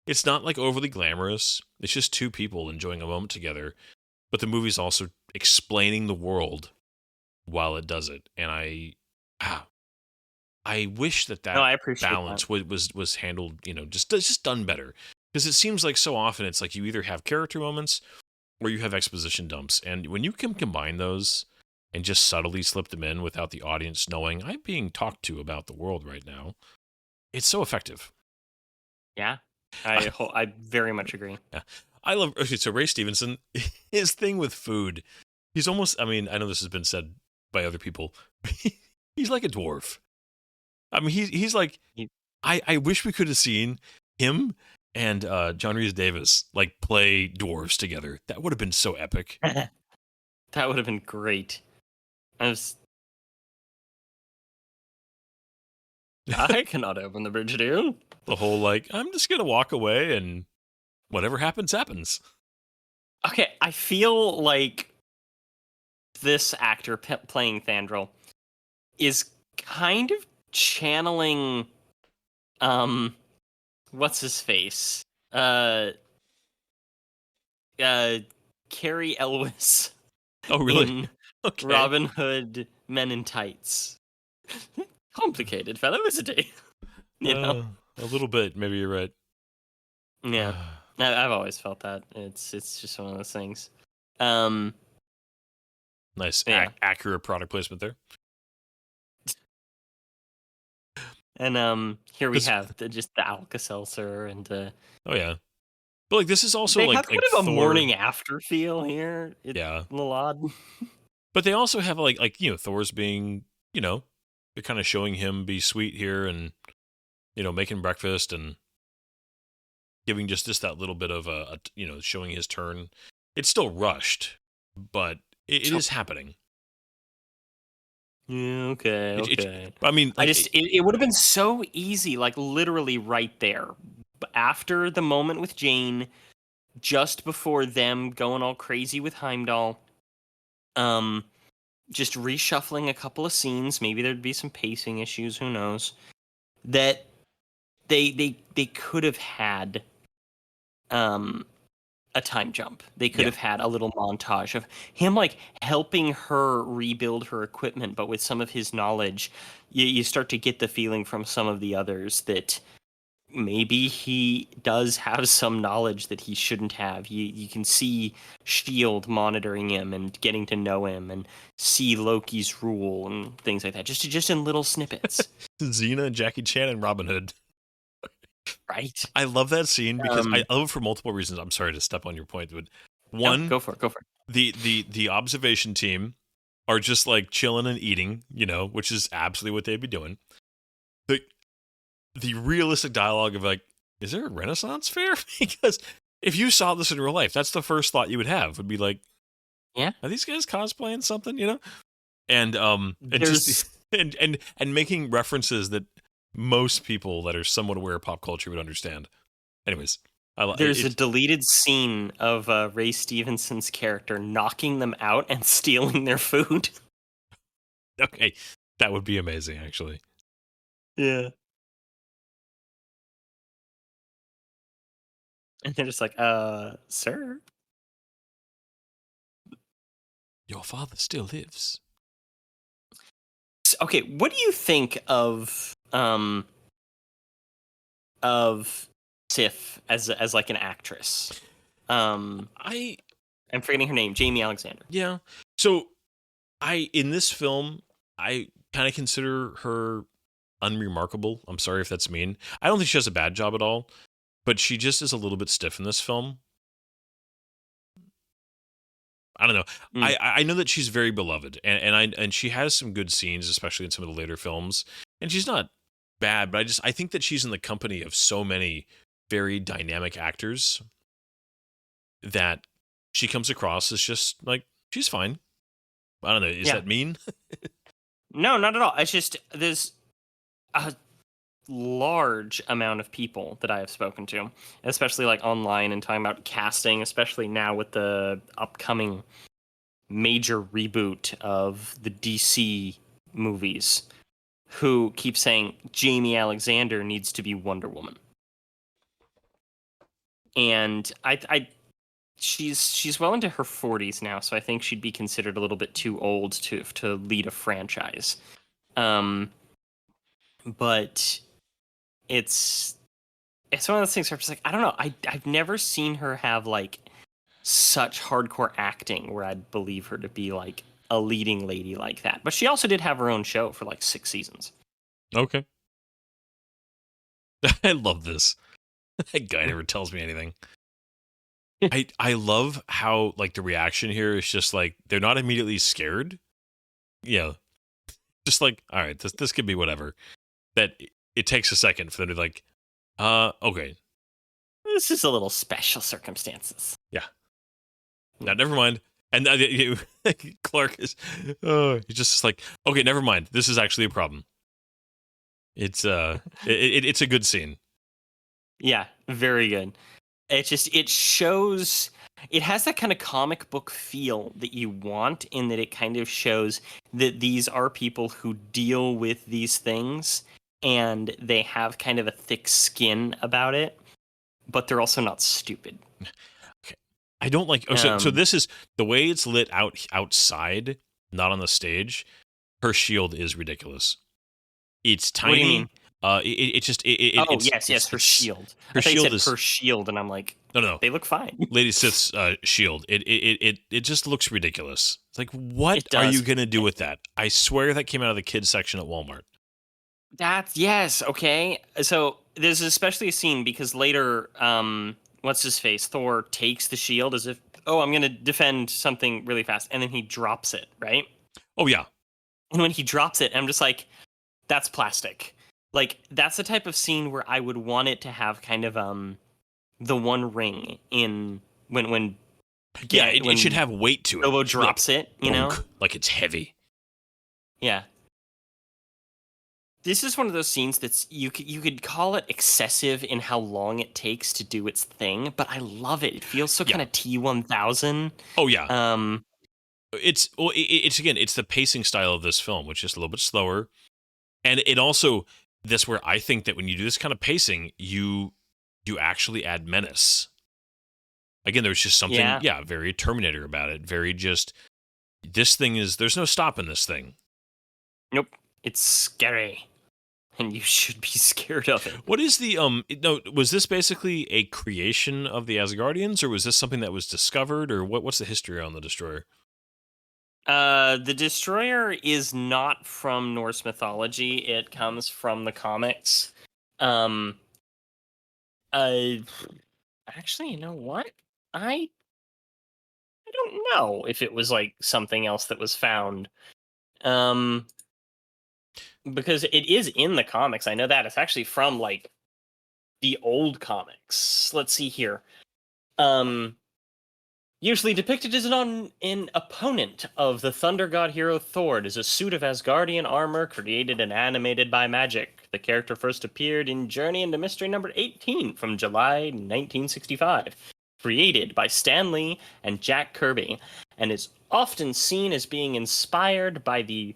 it's not like overly glamorous. It's just two people enjoying a moment together, but the movie's also explaining the world while it does it, and ah, I wish that No, that I appreciate that. balance was handled, just done better. Because it seems like so often it's like you either have character moments or you have exposition dumps, and when you can combine those and just subtly slip them in without the audience knowing I'm being talked to about the world right now, it's so effective. Yeah, I very much agree. Yeah. I love, okay, so Ray Stevenson, his thing with food, he's almost, I mean, I know this has been said by other people, he's like a dwarf. I mean, he's like, He- I wish we could have seen him and John Rhys Davis like play dwarves together. That would have been so epic. That would have been great. I cannot open the bridge deal. The whole like, I'm just gonna walk away and whatever happens, happens. Okay, I feel like this actor playing Thandril is kind of channeling, what's his face? Carrie Elwes Oh, really? in Okay. Robin Hood Men in Tights. Complicated fellow, isn't he? You know? A little bit. Maybe you're right. Yeah. I've always felt that. It's just one of those things. Nice. Yeah. Accurate product placement there. And here we have just the Alka-Seltzer and oh yeah, but like this is also they like have kind like of a Thor. morning after feel here. It's yeah, a little odd. but they also have like Thor's being they're kind of showing him be sweet here and making breakfast and giving just that little bit of a showing his turn. It's still rushed, but it is happening. Yeah, okay. I mean, like, it would have been so easy, like literally right there. After the moment with Jane, just before them going all crazy with Heimdall, just reshuffling a couple of scenes, maybe there'd be some pacing issues, who knows. That they could have had a time jump. They could have had a little montage of him like helping her rebuild her equipment, but with some of his knowledge, you start to get the feeling from some of the others that maybe he does have some knowledge that he shouldn't have. You can see Shield monitoring him and getting to know him and see Loki's rule and things like that. Just in little snippets. Xena, Jackie Chan, and Robin Hood. Right. I love that scene because I love it for multiple reasons. I'm sorry to step on your point, but one, go for it. The observation team are just like chilling and eating, which is absolutely what they'd be doing. The realistic dialogue of like, is there a Renaissance fair? Because if you saw this in real life, that's the first thought you would have. Would be like, yeah, are these guys cosplaying something? And just and making references that most people that are somewhat aware of pop culture would understand. Anyways, there's a deleted scene of Ray Stevenson's character knocking them out and stealing their food. Okay, that would be amazing, actually. Yeah. And they're just like, sir? Your father still lives. Okay, what do you think of Sif as like an actress? I'm forgetting her name, Jamie Alexander. Yeah. So in this film, I kind of consider her unremarkable. I'm sorry if that's mean. I don't think she does a bad job at all, but she just is a little bit stiff in this film. I don't know. I know that she's very beloved, and she has some good scenes, especially in some of the later films. And she's not bad, but I think that she's in the company of so many very dynamic actors that she comes across as just like she's fine. I don't know. Is that mean? No, not at all. It's just there's a large amount of people that I have spoken to, especially like online and talking about casting, especially now with the upcoming major reboot of the DC movies, who keep saying Jamie Alexander needs to be Wonder Woman. And she's well into her 40s now, so I think she'd be considered a little bit too old to lead a franchise. But it's one of those things where I'm just like, I don't know. I've never seen her have like such hardcore acting where I'd believe her to be like a leading lady like that. But she also did have her own show for like 6 seasons. Okay. I love this. That guy never tells me anything. I love how like the reaction here is just like they're not immediately scared. Yeah. Just like, all right, this could be whatever. That it takes a second for them to be like, okay. this is a little special circumstances. Yeah. Now, never mind. And Clark is, he's just like, okay, never mind. This is actually a problem. It's a good scene. Yeah, very good. It shows, it has that kind of comic book feel that you want, in that it kind of shows that these are people who deal with these things and they have kind of a thick skin about it, but they're also not stupid. Okay. I don't like. Oh, so this is the way it's lit outside, not on the stage. Her shield is ridiculous. It's tiny. What do you mean? It's her shield. Her I thought shield you is said her shield, and I'm like, no. They look fine. Lady Sith's shield. It just looks ridiculous. It's like, what It are does. you gonna do with that? I swear that came out of the kids section at Walmart. That's yes, okay. So there's especially a scene because later, what's his face? Thor takes the shield as if, oh, I'm gonna defend something really fast, and then he drops it, right? Oh yeah. And when he drops it, I'm just like, that's plastic. Like, that's the type of scene where I would want it to have kind of the one ring in when it should have weight to it. Bilbo drops it, you know? Like it's heavy. Yeah. This is one of those scenes that's you could call it excessive in how long it takes to do its thing, but I love it. It feels so kind of T-1000. Oh yeah. It's again, it's the pacing style of this film, which is a little bit slower, and it also, this where I think that when you do this kind of pacing, you actually add menace. Again, there's just something very Terminator about it. Very just, this thing is, there's no stopping this thing. Nope, it's scary. And you should be scared of it. What is the was this basically a creation of the Asgardians, or was this something that was discovered, or what's the history on the Destroyer? The Destroyer is not from Norse mythology. It comes from the comics. Actually, you know what? I don't know if it was like something else that was found. Because it is in the comics. I know that. It's actually from like the old comics. Let's see here. Usually depicted as an opponent of the thunder god hero Thor. It is a suit of Asgardian armor created and animated by magic. The character first appeared in Journey into Mystery number 18 from July 1965. Created by Stan Lee and Jack Kirby, and is often seen as being inspired by the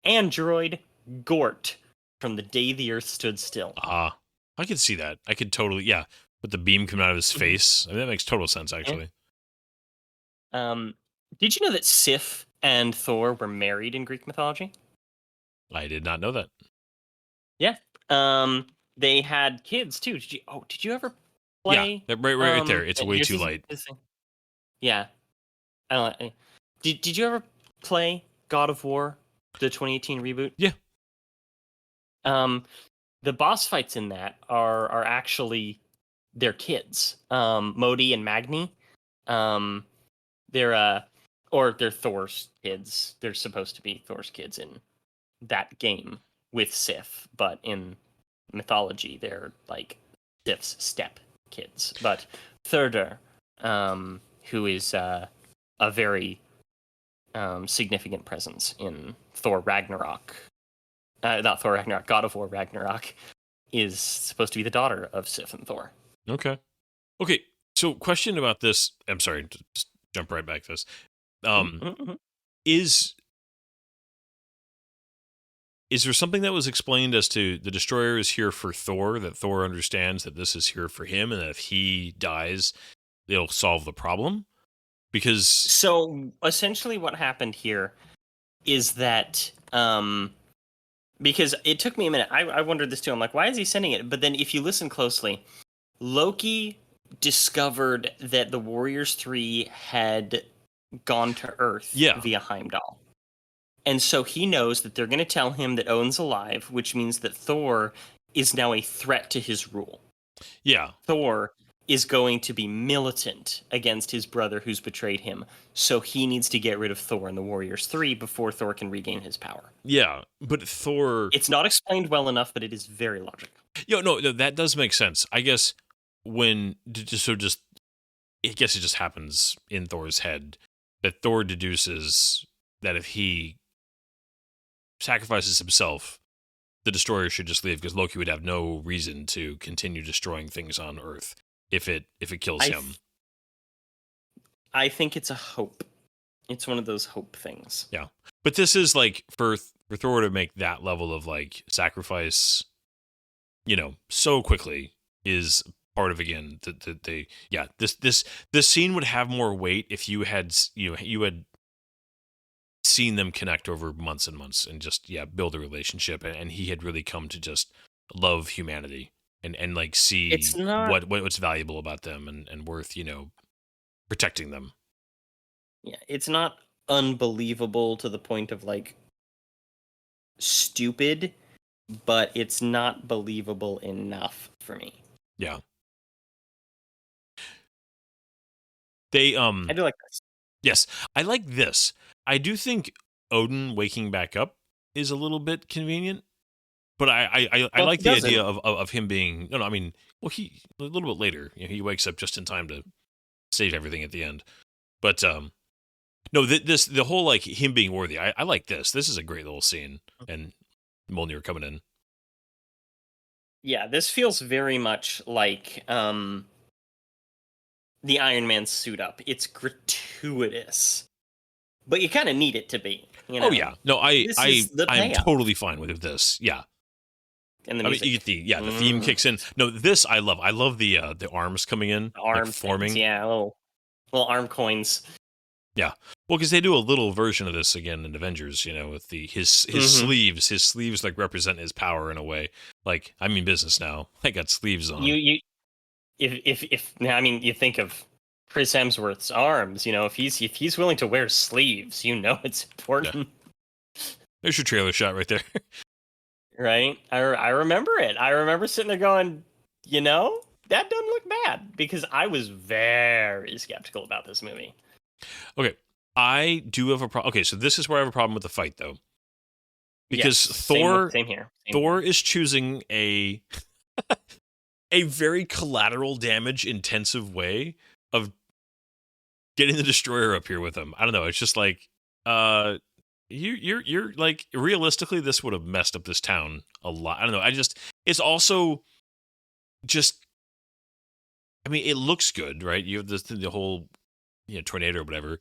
android Gort from The Day the Earth Stood Still. I could see that. I could totally, with the beam coming out of his face. I mean, that makes total sense, actually. Did you know that Sif and Thor were married in Greek mythology? I did not know that. Yeah. They had kids too. Did you ever play? Yeah, right there. It's way too light. Yeah. Did you ever play God of War, the 2018 reboot? Yeah. The boss fights in that are actually their kids, Modi and Magni. They're Thor's kids. They're supposed to be Thor's kids in that game with Sif, but in mythology, they're like Sif's step kids. But Thurder, who is a very significant presence in Thor Ragnarok, not Thor Ragnarok, God of War Ragnarok, is supposed to be the daughter of Sif and Thor. Okay. So, question about this. I'm sorry, just jump right back to this. Is there something that was explained as to the Destroyer is here for Thor, that Thor understands that this is here for him, and that if he dies, it'll solve the problem? Because so essentially, what happened here is that because it took me a minute. I wondered this too. I'm like, why is he sending it? But then, if you listen closely, Loki discovered that the Warriors 3 had gone to Earth via Heimdall. And so he knows that they're going to tell him that Odin's alive, which means that Thor is now a threat to his rule. Yeah. Thor is going to be militant against his brother who's betrayed him. So he needs to get rid of Thor and the Warriors 3 before Thor can regain his power. Yeah, but Thor... It's not explained well enough, but it is very logical. No, that does make sense. I guess when just I guess it just happens in Thor's head that Thor deduces that if he sacrifices himself, the destroyer should just leave because Loki would have no reason to continue destroying things on Earth if it kills I him. I think it's a hope. It's one of those hope things. Yeah, but this is like for Thor to make that level of like sacrifice, so quickly is part of, again, the yeah, this scene would have more weight if you had seen them connect over months and months and just build a relationship, and he had really come to just love humanity and like It's see not. what's valuable about them and worth protecting them. Yeah, it's not unbelievable to the point of like stupid, but it's not believable enough for me. Yeah, they I do like this. yes, I like this. I do think Odin waking back up is a little bit convenient, but I Well, like he the idea doesn't. of him being I mean, well, he a little bit later, he wakes up just in time to save everything at the end. But no, the whole like him being worthy, I like this. This is a great little scene, and Mjolnir coming in. Yeah, this feels very much like the Iron Man suit up. It's gratuitous, but you kind of need it to be. Oh yeah, no, This is the I'm payoff. totally fine with this. Yeah, And the I mean, you music. get the theme kicks in. No, this I love. I love the arms coming in, like Arm things, forming. yeah, little arm coins. Yeah, well, because they do a little version of this again in Avengers. With his sleeves. His sleeves like represent his power in a way. Like, I'm in business now. I got sleeves on. You if I mean, you think of Chris Hemsworth's arms. If he's willing to wear sleeves, it's important. Yeah. There's your trailer shot right there. Right? I remember it. I remember sitting there going, that doesn't look bad, because I was very skeptical about this movie. Okay, I do have a problem. Okay, so this is where I have a problem with the fight, though, because Yes, same here. Thor is choosing a very collateral damage intensive way of getting the destroyer up here with him. I don't know. It's just like, you're like, realistically, this would have messed up this town a lot. I don't know. It's also just. I mean, it looks good, right? You have the whole, tornado or whatever.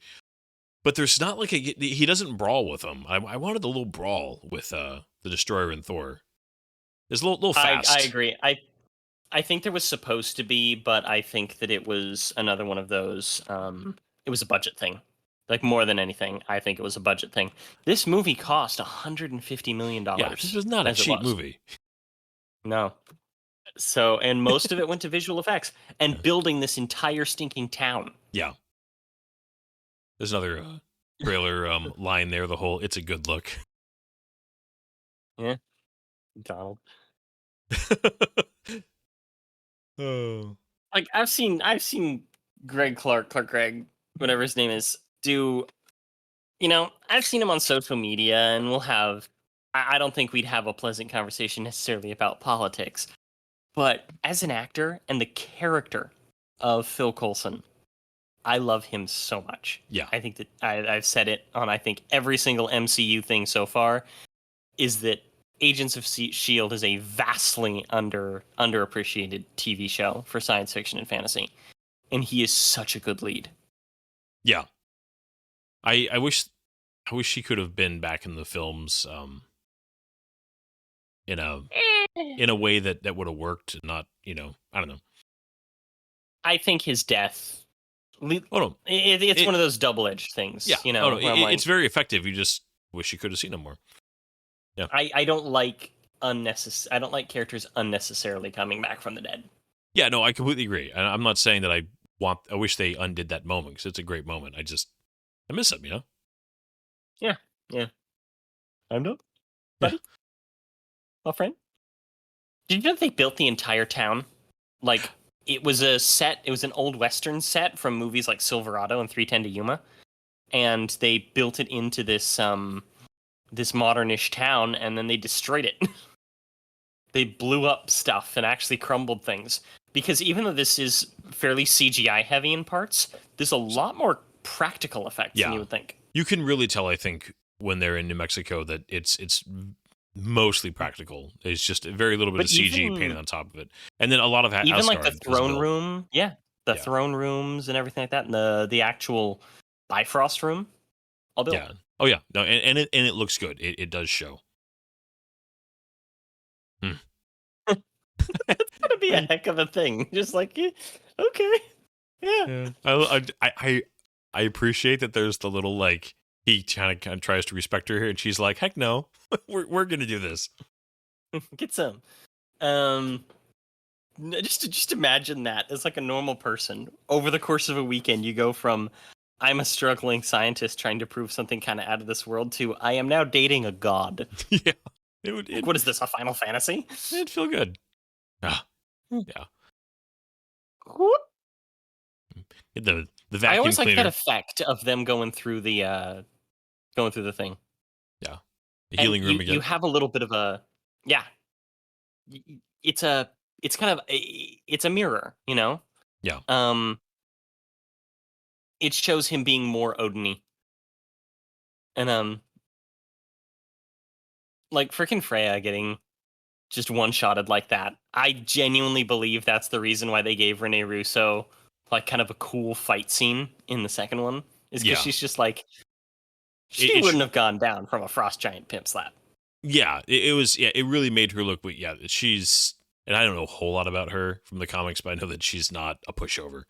But there's not like he doesn't brawl with them. I wanted a little brawl with the destroyer and Thor. It's a little fast. I agree. I think there was supposed to be, but I think that it was another one of those. It was a budget thing, like more than anything. I think it was a budget thing. This movie cost $150 million. Yeah, this was not a cheap movie. No. So, and most of it went to visual effects and building this entire stinking town. Yeah. There's another trailer line there. The whole "it's a good look." Yeah, Donald. Oh. Like I've seen Clark Gregg, whatever his name is, do. I've seen him on social media, and we'll have. I don't think we'd have a pleasant conversation necessarily about politics, but as an actor and the character of Phil Coulson, I love him so much. Yeah. I think that I've said it on, I think, every single MCU thing so far, is that Agents of S.H.I.E.L.D. is a vastly underappreciated TV show for science fiction and fantasy. And he is such a good lead. Yeah. I wish he could have been back in the films in a way that would have worked, not, I don't know. I think his death, Oh no. It's one of those double-edged things. Yeah. No, it's very effective. You just wish you could have seen him more. Yeah. I don't like I don't like characters unnecessarily coming back from the dead. Yeah, no, I completely agree. I'm not saying that I wish they undid that moment, because it's a great moment. I miss him, Yeah. I'm done, buddy. My friend. Did you know they built the entire town? Like, it was an old Western set from movies like Silverado and 3:10 to Yuma. And they built it into this modernish town, and then they destroyed it. They blew up stuff and actually crumbled things. because even though this is fairly CGI heavy in parts, there's a lot more practical effects than you Yeah. would think. You can really tell, I think, when they're in New Mexico that it's mostly practical. It's just very little bit But of CG painted on top of it, and then a lot of even like the Asgard is throne built. room, yeah, the Yeah, throne rooms and everything like that, and the actual Bifrost room, all built. yeah. Oh yeah, no, and it looks good. It does show. Hmm. It's gonna be a I, heck of a thing. Just like, okay, yeah. yeah. I appreciate that. There's the little like he kind of tries to respect her here, and she's like, "Heck no, we're gonna do this." Get some. Um, just imagine that as like a normal person over the course of a weekend. You go from I'm a struggling scientist trying to prove something kind of out of this world to I am now dating a god. Yeah, it would. Like, what is this? A Final Fantasy? It'd feel good. Ah, Hmm. yeah. Whoop. The I vacuum always like that cleaner. effect of them going through the thing, Yeah, the and healing room you again. have a little bit of a yeah. It's a it's kind of it's a mirror, you know. Yeah, Um, it shows him being more Odin-y. And like freaking Freya getting just one-shotted like that. I genuinely believe that's the reason why they gave Rene Russo like kind of a cool fight scene in the second one. Is because yeah. she's just like It, she it sh- wouldn't have gone down from a frost giant pimp slap. yeah, it was. Yeah, it really made her look. But yeah, she's. And I don't know a whole lot about her from the comics, but I know that she's not a pushover.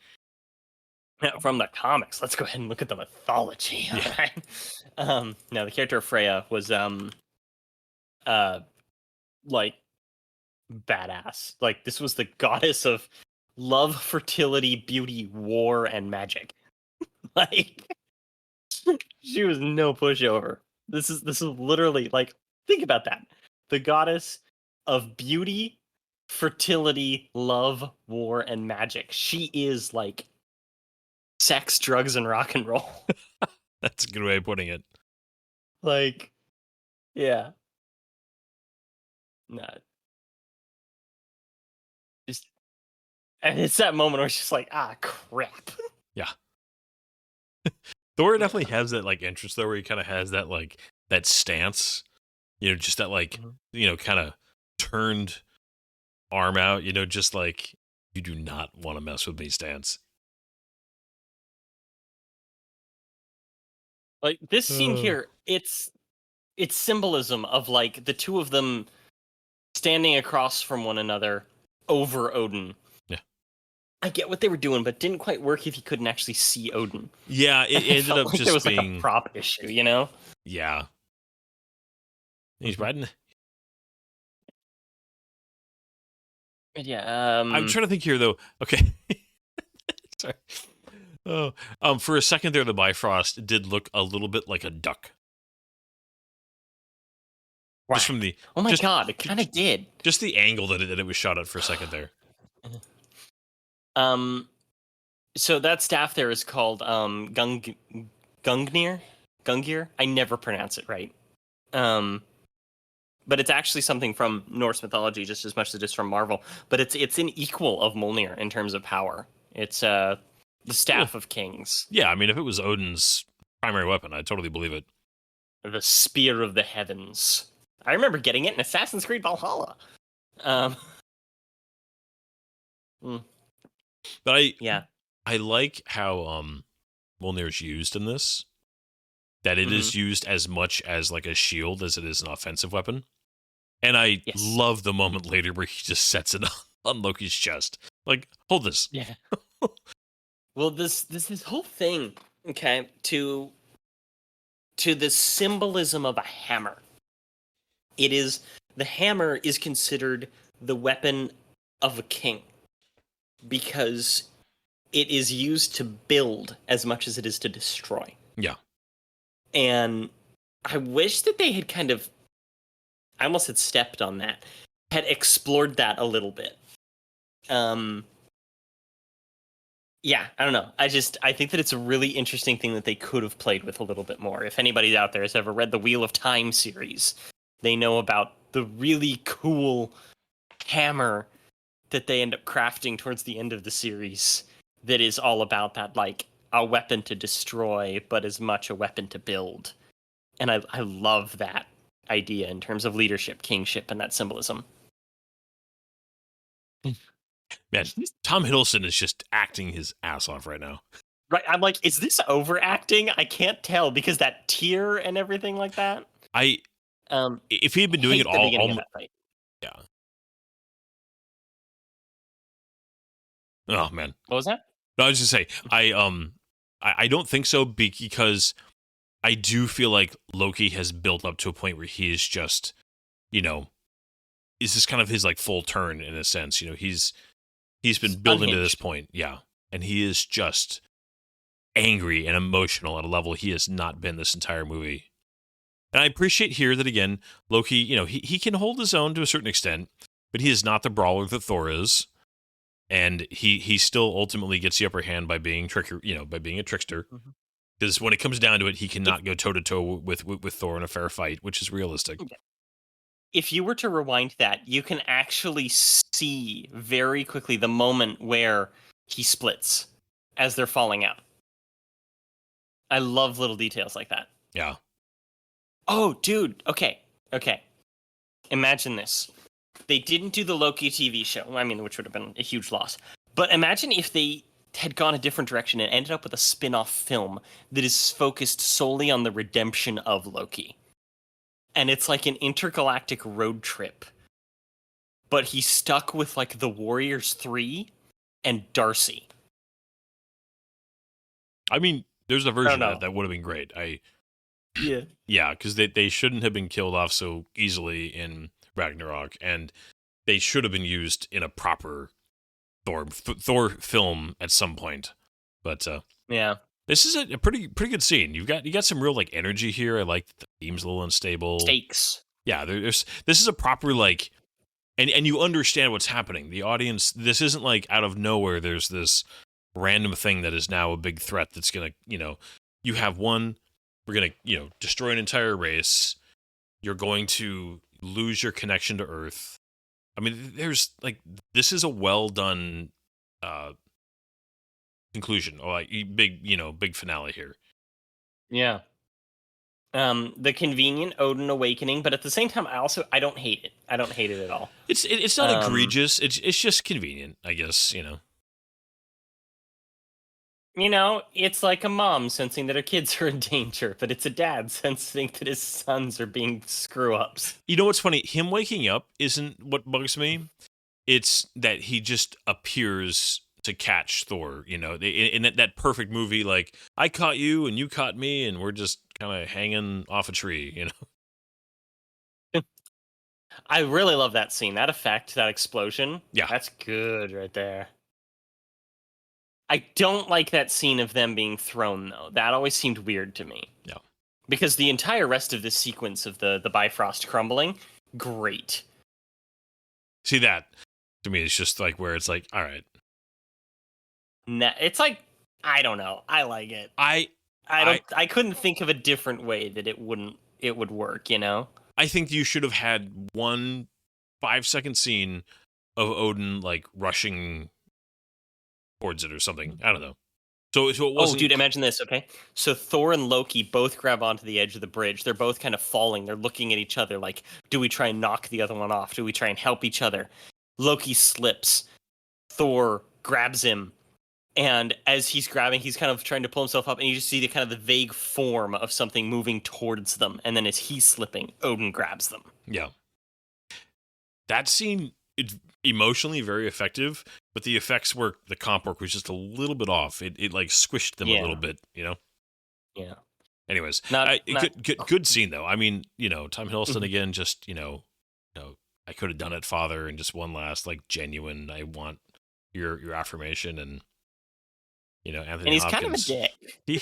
Now, from the comics, let's go ahead and look at the mythology. All Yeah, right. No, the character of Freya was uh like badass. Like this was the goddess of love, fertility, beauty, war, and magic. Like she was no pushover. This is literally like think about that. The goddess of beauty, fertility, love, war, and magic. She is like sex, drugs, and rock and roll. that's a good way of putting it. Like, yeah. No. Just and it's that moment where it's just like, ah crap. Yeah, Thor Yeah. definitely has that like interest though, where he kind of has that like that stance. Just that like Mhm. kind of turned arm out. Just like you do not want to mess with me stance. Like this scene Uh, here, it's symbolism of like the two of them standing across from one another over Odin. yeah, I get what they were doing, but didn't quite work if you couldn't actually see Odin. yeah. It It ended felt up like there just was like a being prop issue, you know? yeah. He's Mhm. riding. But yeah, I'm trying to think here though. Okay, sorry. Oh, for a second there, the Bifrost did look a little bit like a duck, just from right. the Oh my just god, it kind of did. just the angle that it was shot at for a second there. Um, so that staff there is called Gungnir, Gungir. I never pronounce it right. Um, but it's actually something from Norse mythology just as much as it is from Marvel. But it's an equal of Mjolnir in terms of power. It's the Well, staff of kings, yeah, I mean, if it was Odin's primary weapon, I'd totally believe it. the spear of the heavens. I remember getting it in Assassin's Creed Valhalla. Um, mm, But yeah. I like how Mjolnir is used in this. That it Hmm. is used as much as like a shield as it is an offensive weapon. And I Yes. love the moment later where he just sets it on Loki's chest. Like, hold this. Yeah. Well, this whole thing, okay, to the symbolism of a hammer. It is the hammer is considered the weapon of a king because it is used to build as much as it is to destroy. Yeah. And I wish that they had kind of I almost had stepped on that, had explored that a little bit. Um yeah, I don't know. I think that it's a really interesting thing that they could have played with a little bit more. If anybody out there has ever read the Wheel of Time series, they know about the really cool hammer that they end up crafting towards the end of the series that is all about that, like, a weapon to destroy, but as much a weapon to build. And I love that idea in terms of leadership, kingship, and that symbolism. Man, Tom Hiddleston is just acting his ass off right now. Right, I'm like, is this overacting? I can't tell because that tear and everything like that. If he had been doing it hate the beginning all of that fight. yeah. Oh man. What was that? No, I was just say I don't think so because I do feel like Loki has built up to a point where he is just, is this kind of his like full turn in a sense. He's been building to this point, yeah, and he is just angry and emotional at a level he has not been this entire movie. And I appreciate here that again, Loki, he can hold his own to a certain extent, but he is not the brawler that Thor is. And he still ultimately gets the upper hand by being by being a trickster. Because when it comes down to it, he cannot go toe to toe with Thor in a fair fight, which is realistic. If you were to rewind that, you can actually see very quickly the moment where he splits as they're falling out. I love little details like that. Yeah. Oh, dude. Okay. Imagine this. They didn't do the Loki TV show, which would have been a huge loss. But imagine if they had gone a different direction and ended up with a spin-off film that is focused solely on the redemption of Loki. And it's like an intergalactic road trip. But he's stuck with like the Warriors 3 and Darcy. I mean, there's a version of that would have been great. Yeah, because they shouldn't have been killed off so easily in Ragnarok, and they should have been used in a proper Thor film at some point. But yeah, this is a pretty good scene. You got some real like energy here. I like the theme's a little unstable. Stakes. Yeah, this is a proper like, and you understand what's happening. The audience, this isn't like out of nowhere. There's this random thing that is now a big threat that's gonna, you have one. We're gonna, destroy an entire race. You're going to lose your connection to Earth. I mean, there's like, this is a well done conclusion, or like big finale here. Yeah. The convenient Odin awakening, but at the same time, I don't hate it. I don't hate it at all. It's not egregious. It's just convenient, I guess. It's like a mom sensing that her kids are in danger, but it's a dad sensing that his sons are being screw-ups. You know what's funny? Him waking up isn't what bugs me. It's that he just appears to catch Thor, in that perfect movie, like, I caught you and you caught me and we're just kind of hanging off a tree, I really love that scene, that effect, that explosion. Yeah. That's good right there. I don't like that scene of them being thrown, though. That always seemed weird to me. Yeah. Because the entire rest of this sequence of the Bifrost crumbling, great. See, that, to me, it's just like where it's like, all right. It's like, I don't know. I like it. I couldn't think of a different way that it would work, I think you should have had one 5-second scene of Odin, like, rushing towards it or something. I don't know. So it wasn't... Oh, dude, imagine this, okay? So Thor and Loki both grab onto the edge of the bridge. They're both kind of falling. They're looking at each other like, do we try and knock the other one off? Do we try and help each other? Loki slips. Thor grabs him. And as he's grabbing, he's kind of trying to pull himself up, and you just see the kind of the vague form of something moving towards them. And then as he's slipping, Odin grabs them. Yeah. That scene, it's emotionally very effective, but the effects work, the comp work was just a little bit off. It like squished them a little bit, Yeah. Anyways, good scene though. I mean, Tom Hiddleston again, just I could have done it, Father, and just one last like genuine. I want your affirmation, and Anthony. And he's Hopkins, kind of a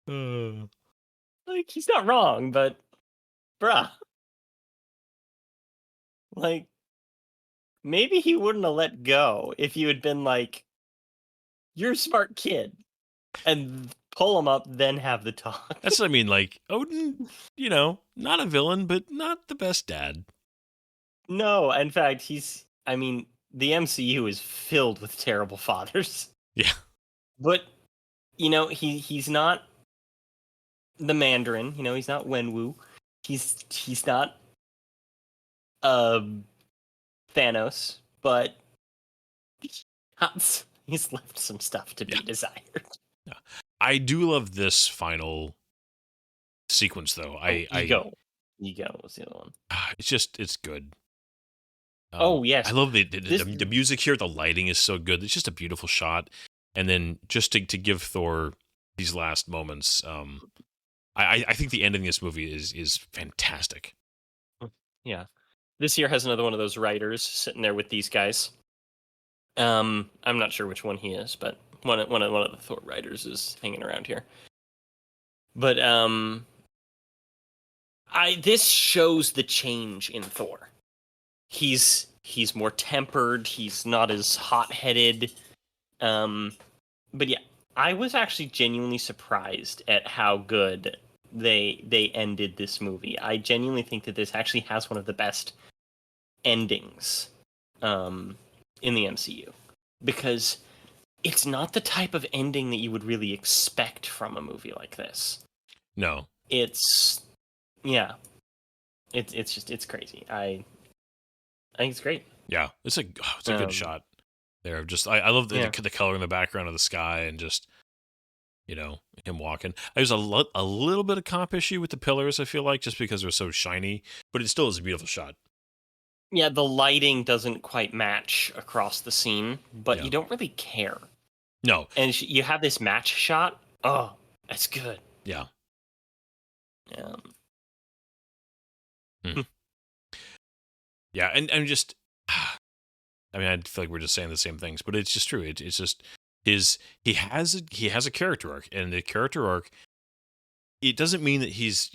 dick. Like, he's not wrong, but bruh, like, maybe he wouldn't have let go if you had been like, you're a smart kid, and pull him up, then have the talk. That's what I mean. Like, Odin, not a villain, but not the best dad. No, in fact, the MCU is filled with terrible fathers. Yeah. But he's not the Mandarin. He's not Wenwu. He's not uh Thanos, but he's left some stuff to be Yeah. desired. Yeah. I do love this final sequence though. Ego was the other one. It's good. Yes, I love the this music here. The lighting is so good. It's just a beautiful shot. And then just to give Thor these last moments, I think the ending of this movie is fantastic. yeah. This year has another one of those writers sitting there with these guys. I'm not sure which one he is, but one of the Thor writers is hanging around here. But this shows the change in Thor. He's more tempered. He's not as hot-headed. But yeah, I was actually genuinely surprised at how good they ended this movie. I genuinely think that this actually has one of the best endings in the MCU, because it's not the type of ending that you would really expect from a movie like this. No. It's it's crazy. I think it's great. Yeah, it's a good shot there. Just I love the color in the background of the sky and just him walking. There's a little bit of comp issue with the pillars, I feel like, just because they're so shiny, but it still is a beautiful shot. Yeah, the lighting doesn't quite match across the scene, but you don't really care. No. And you have this match shot. Oh, that's good. Yeah. Yeah, and just, I mean, I feel like we're just saying the same things, but it's just true. It's just he has a character arc, and the character arc, it doesn't mean that he's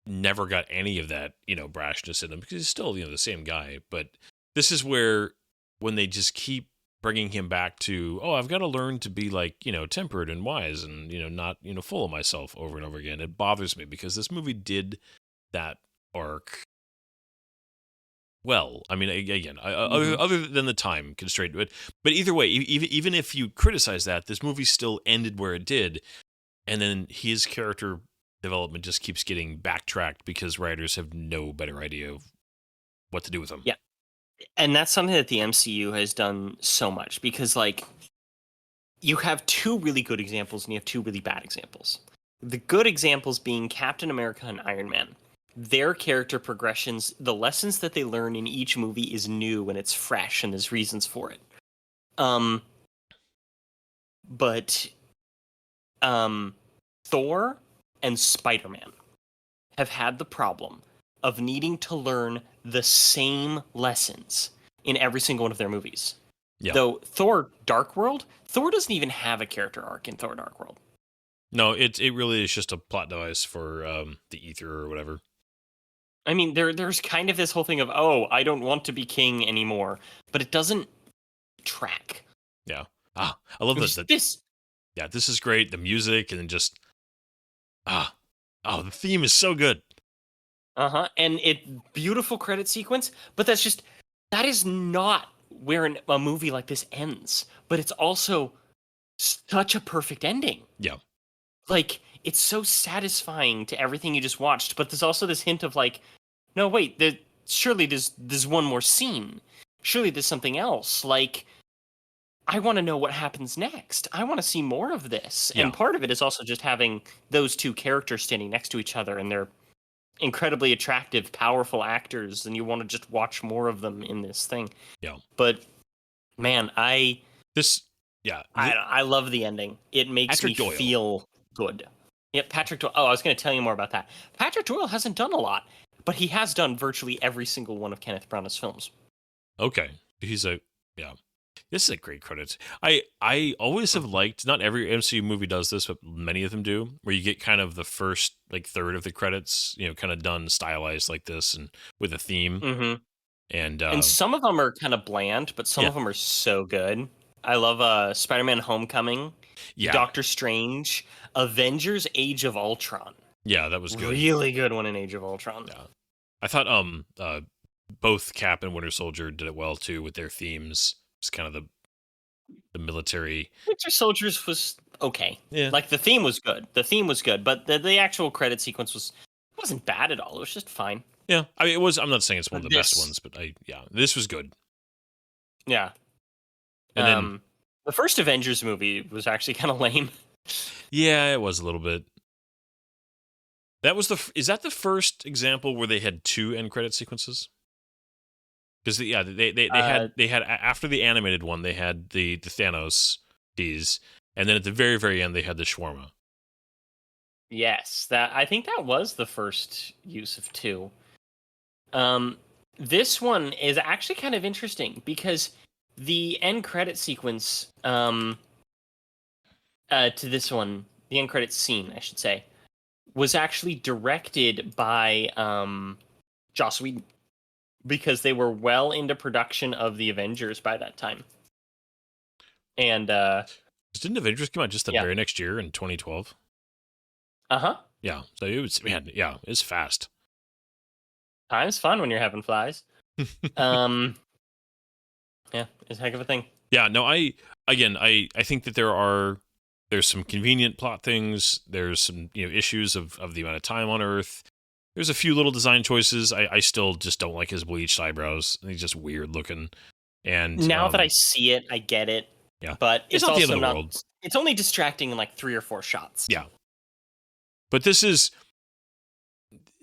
never got any of that brashness in him, because he's still the same guy. But this is where, when they just keep bringing him back to, I've got to learn to be like tempered and wise and not full of myself over and over again. It bothers me because this movie did that arc well. I mean, again, other than the time constraint, but either way, even if you criticize that, this movie still ended where it did, and then his character development just keeps getting backtracked because writers have no better idea of what to do with him. Yeah, and that's something that the MCU has done so much, because you have two really good examples and you have two really bad examples. The good examples being Captain America and Iron Man. Their character progressions, the lessons that they learn in each movie is new and it's fresh and there's reasons for it. But Thor and Spider-Man have had the problem of needing to learn the same lessons in every single one of their movies. Yeah. Though Thor Dark World, Thor doesn't even have a character arc in Thor Dark World. No, it really is just a plot device for the ether or whatever. I mean, there's kind of this whole thing of, I don't want to be king anymore, but it doesn't track. Yeah. I love this. Yeah, this is great. The music, and then just the theme is so good. And beautiful credit sequence, but that is not where a movie like this ends. But it's also such a perfect ending. Yeah. Like, it's so satisfying to everything you just watched, but there's also this hint of like, no, wait, surely there's one more scene. Surely there's something else. Like, I want to know what happens next. I want to see more of this. Yeah. And part of it is also just having those two characters standing next to each other, and they're incredibly attractive, powerful actors, and you want to just watch more of them in this thing. Yeah. But man, I love the ending. It makes me feel good. Yeah, Patrick Doyle. Oh, I was going to tell you more about that. Patrick Doyle hasn't done a lot, but he has done virtually every single one of Kenneth Branagh's films. Okay. This is a great credit. I always have liked, not every MCU movie does this, but many of them do, where you get kind of the first third of the credits, kind of done stylized like this and with a theme. Mm-hmm. And some of them are kind of bland, but some of them are so good. I love Spider-Man Homecoming, Doctor Strange, Avengers Age of Ultron. Yeah, that was good. Really good one in Age of Ultron. Yeah. I thought both Cap and Winter Soldier did it well too with their themes. It's kind of the military. Winter Soldiers was okay. Yeah. Like the theme was good. The theme was good, but the actual credit sequence wasn't bad at all. It was just fine. Yeah. I mean, it was. I'm not saying it's one of the best This, ones, but this was good. yeah. And then The first Avengers movie was actually kind of lame. yeah, it was a little bit. That was is that the first example where they had two end credit sequences? Because they had after the animated one they had the Thanos tease, and then at the very very end they had the shawarma. Yes, I think that was the first use of two. This one is actually kind of interesting because the end credit sequence to this one, the end credit scene, I should say, was actually directed by Joss Whedon because they were well into production of the Avengers by that time. And didn't Avengers come out just the very next year in 2012? Yeah, so it was it's fast. Time's fun when you're having flies. Yeah, it's a heck of a thing. Yeah, no, I think that there's some convenient plot things. There's some issues of the amount of time on Earth. There's a few little design choices. I still just don't like his bleached eyebrows. He's just weird looking. And now that I see it, I get it. Yeah, but it's not also the end of the world. It's only distracting in like 3 or 4 shots. Yeah, but this is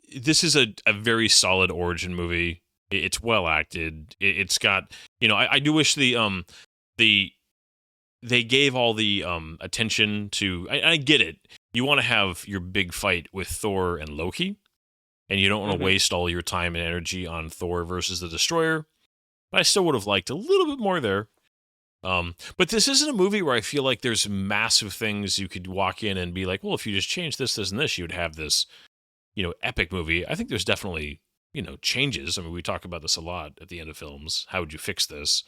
a very solid origin movie. It's well acted. It's got I do wish they gave all the attention to. I get it. You want to have your big fight with Thor and Loki, and you don't want to waste all your time and energy on Thor versus the Destroyer. But I still would have liked a little bit more there. But this isn't a movie where I feel like there's massive things you could walk in and be like, well, if you just change this, this, and this, you would have this, epic movie. I think there's definitely, changes. I mean, we talk about this a lot at the end of films. How would you fix this?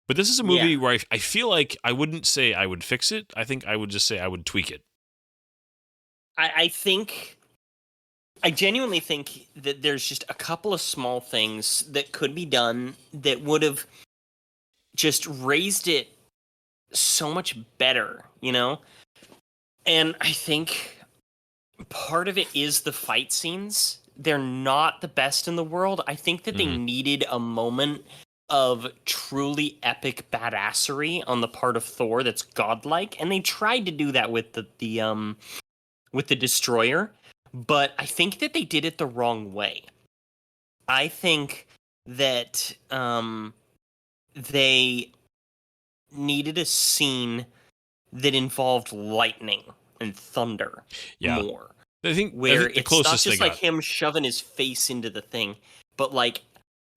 But this is a movie where I feel like I wouldn't say I would fix it. I think I would just say I would tweak it. I genuinely think that there's just a couple of small things that could be done that would have just raised it so much better, And I think part of it is the fight scenes. They're not the best in the world. I think that they needed a moment of truly epic badassery on the part of Thor that's godlike, and they tried to do that with the Destroyer, but I think that they did it the wrong way. I think that they needed a scene that involved lightning and thunder more. I think it's not just like him shoving his face into the thing, but like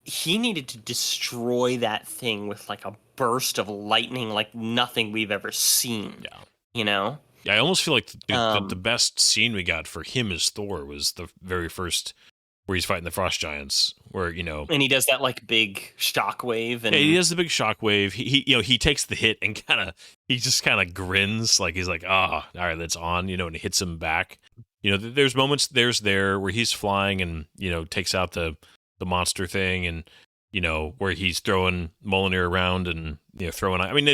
he needed to destroy that thing with like a burst of lightning like nothing we've ever seen. Yeah, I almost feel like the best scene we got for him as Thor was the very first where he's fighting the Frost Giants, where and he does that like big shockwave, and he does the big shockwave. He takes the hit and he just kind of grins like he's like, all right, that's on, and he hits him back. There's moments there where he's flying and takes out the monster thing, and where he's throwing Mjolnir around and throwing. I mean,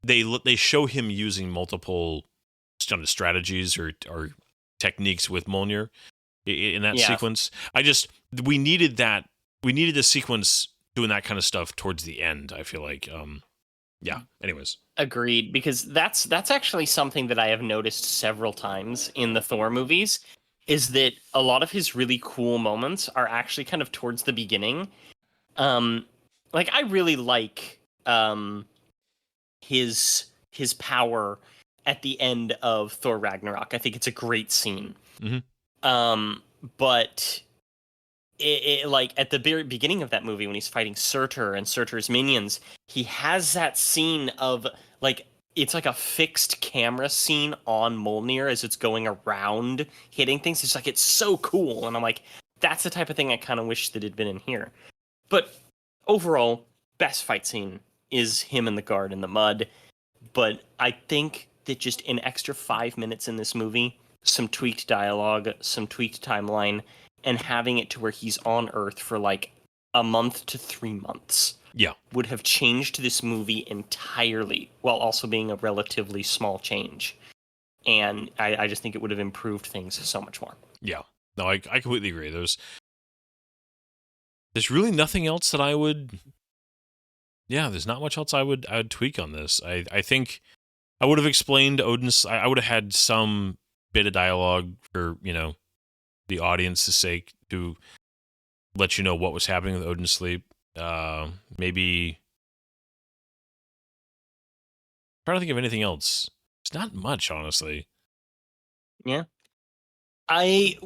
they show him using multiple strategies or techniques with Mjolnir in that sequence. We needed that. We needed the sequence doing that kind of stuff towards the end. I feel like, anyways. Agreed, because that's actually something that I have noticed several times in the Thor movies, is that a lot of his really cool moments are actually kind of towards the beginning. Like I really like his power at the end of Thor Ragnarok. I think it's a great scene. But it like at the very beginning of that movie when he's fighting Surtur and Surtur's minions, he has that scene of like it's like a fixed camera scene on Mjolnir as it's going around hitting things. It's like it's so cool, and I'm like, that's the type of thing I kind of wish that had been in here. But overall, best fight scene is him in the guard in the mud. But I think that just an extra 5 minutes in this movie, some tweaked dialogue, some tweaked timeline, and having it to where he's on Earth for like a month to 3 months Yeah. would have changed this movie entirely, while also being a relatively small change. And I just think it would have improved things so much more. Yeah. No, I completely agree. There's really nothing else that I would. Yeah, there's not much else I would tweak on this. I think I would have explained Odin's. I would have had some bit of dialogue for the audience's sake to let you know what was happening with Odin's sleep. Maybe trying to think of anything else. It's not much, honestly. Yeah. I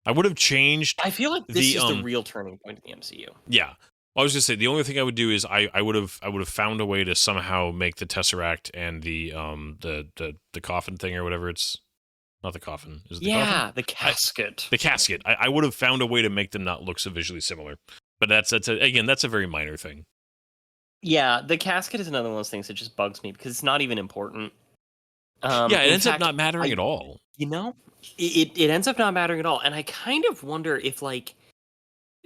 would have changed feel like this is the real turning point in the MCU. Yeah. I was gonna say the only thing I would do is I would have found a way to somehow make the Tesseract and the coffin thing or whatever it's not the coffin. Is it the coffin? Yeah, the casket. The casket. I would have found a way to make them not look so visually similar. But that's a very minor thing. Yeah, the casket is another one of those things that just bugs me because it's not even important. Yeah, it ends up not mattering at all. It ends up not mattering at all. And I kind of wonder if, like,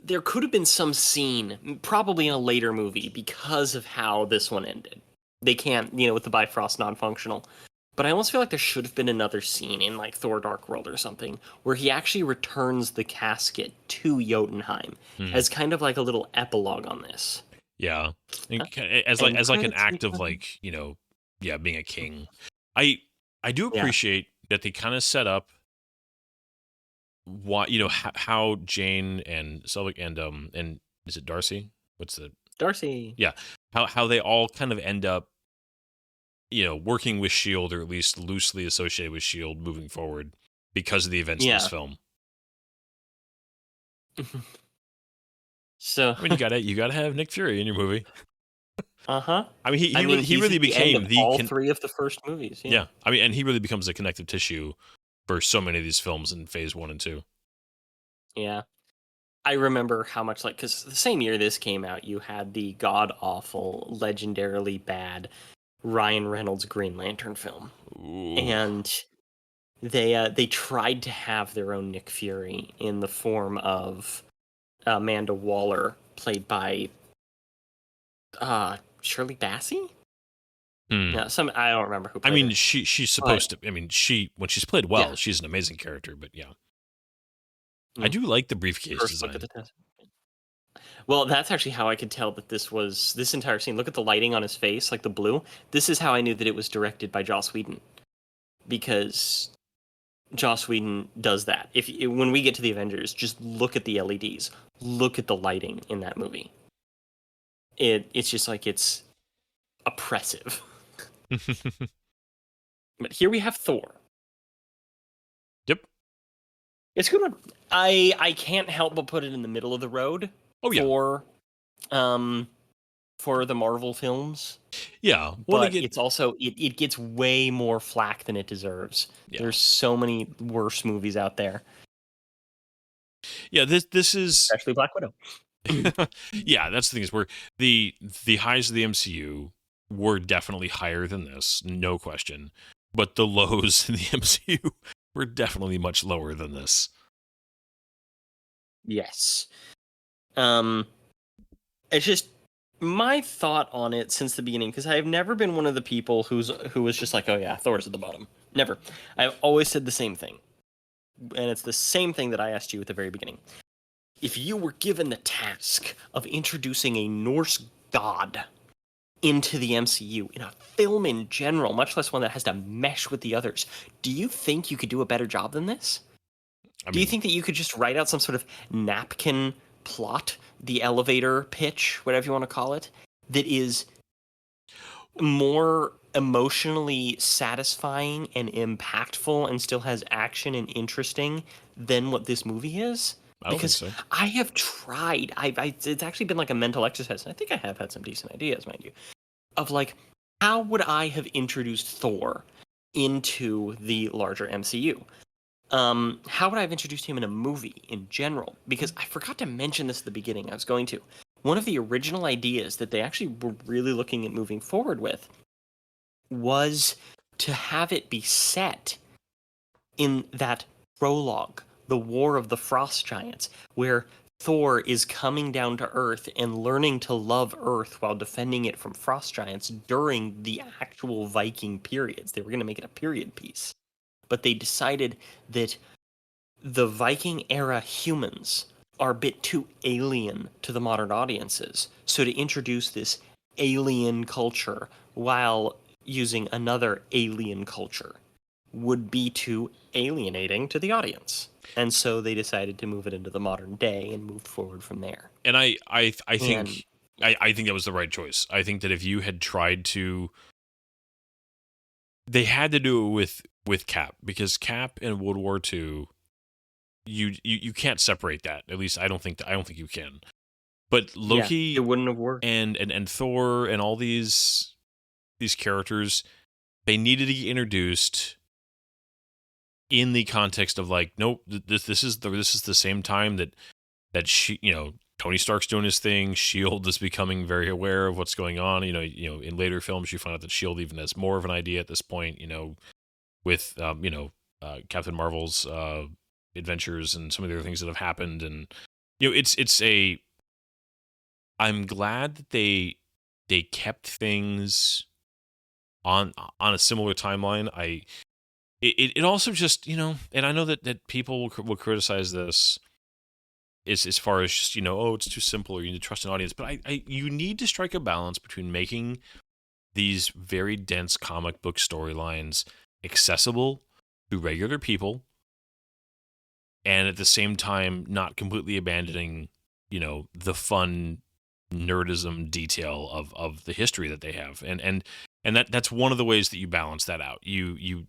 there could have been some scene, probably in a later movie, because of how this one ended. They can't, with the Bifrost non-functional. But I almost feel like there should have been another scene in, like, Thor Dark World or something, where he actually returns the casket to Jotunheim as kind of like a little epilogue on this. Yeah, as like an act of like being a king. I do appreciate that they kind of set up what how Jane and Selvig and is it Darcy? What's the Darcy? Yeah, how they all kind of end up working with Shield, or at least loosely associated with Shield moving forward because of the events of this film. So I mean, you gotta have Nick Fury in your movie. I mean, he really became all three of the first movies. Yeah, I mean, and he really becomes the connective tissue for so many of these films in Phase 1 and 2. Yeah, I remember how much because the same year this came out, you had the god awful, legendarily bad Ryan Reynolds Green Lantern film, and they tried to have their own Nick Fury in the form of Amanda Waller, played by Shirley Bassey. Yeah, I don't remember who. I mean, she's supposed to. I mean, when she's played well, she's an amazing character. But yeah, I do like the briefcase design. Well, that's actually how I could tell that this entire scene. Look at the lighting on his face, like the blue. This is how I knew that it was directed by Joss Whedon, because Joss Whedon does that. When we get to the Avengers, just look at the LEDs, look at the lighting in that movie. It's just like it's oppressive. But here we have Thor. Yep. It's a good one. I can't help but put it in the middle of the road. Oh yeah. For the Marvel films. Yeah. But it's also it gets way more flack than it deserves. Yeah. There's so many worse movies out there. Yeah, this is especially Black Widow. Yeah, that's the thing, is where the highs of the MCU were definitely higher than this, no question. But the lows in the MCU were definitely much lower than this. Yes. It's just my thought on it since the beginning, because I've never been one of the people who was just like, oh yeah, Thor's at the bottom. Never. I've always said the same thing. And it's the same thing that I asked you at the very beginning. If you were given the task of introducing a Norse god into the MCU in a film in general, much less one that has to mesh with the others, do you think you could do a better job than this? Do you think that you could just write out some sort of napkin plot, the elevator pitch, whatever you want to call it, that is more emotionally satisfying and impactful and still has action and interesting than what this movie is? Because I have tried. It's actually been like a mental exercise. And I think I have had some decent ideas, mind you, of like, how would I have introduced Thor into the larger MCU? How would I have introduced him in a movie in general? Because I forgot to mention this at the beginning. I was going to. One of the original ideas that they actually were really looking at moving forward with was to have it be set in that prologue the War of the Frost Giants, where Thor is coming down to Earth and learning to love Earth while defending it from frost giants during the actual Viking periods. They were going to make it a period piece. But they decided that the Viking era humans are a bit too alien to the modern audiences. So to introduce this alien culture while using another alien culture would be too alienating to the audience. And so they decided to move it into the modern day and move forward from there. And I And think I think that was the right choice. I think that if you had tried to, they had to do it with Cap, because Cap in World War II, you can't separate that. At least I don't think you can. But yeah, it Loki wouldn't have worked. and Thor and all these characters, they needed to get introduced in the context of like, nope, this is the same time that she, Tony Stark's doing his thing. Shield is becoming very aware of what's going on. In later films, you find out that Shield even has more of an idea at this point. With Captain Marvel's adventures and some of the other things that have happened, and it's a. I'm glad that they kept things on a similar timeline. It also just, and I know that people will criticize this as far as just, oh, it's too simple, or you need to trust an audience. But you need to strike a balance between making these very dense comic book storylines accessible to regular people, and at the same time not completely abandoning, the fun nerdism detail of the history that they have. And that's one of the ways that you balance that out. You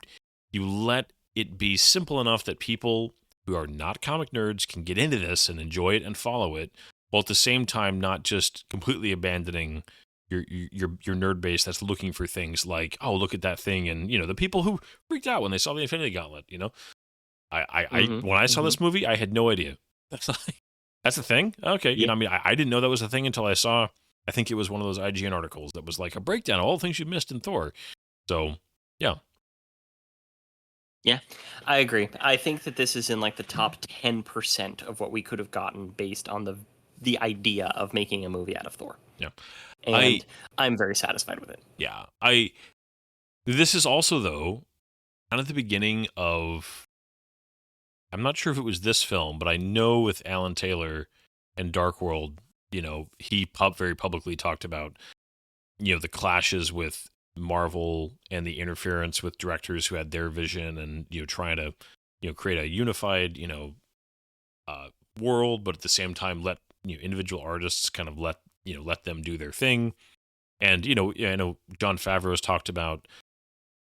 let it be simple enough that people who are not comic nerds can get into this and enjoy it and follow it, while at the same time not just completely abandoning your nerd base that's looking for things like, oh, look at that thing, and the people who freaked out when they saw the Infinity Gauntlet. When I saw this movie, I had no idea. That's a thing? Okay. Yeah. I didn't know that was a thing until I saw, I think it was one of those IGN articles that was like a breakdown of all the things you missed in Thor. So, yeah. Yeah, I agree. I think that this is in like the top 10% of what we could have gotten based on the idea of making a movie out of Thor. Yeah. And I'm very satisfied with it. Yeah. This is also, though, kind of the beginning of, I'm not sure if it was this film, but I know with Alan Taylor and Dark World, he very publicly talked about, the clashes with Marvel and the interference with directors who had their vision, and, trying to, create a unified, world, but at the same time let, individual artists kind of let them do their thing. And, I know Jon Favreau has talked about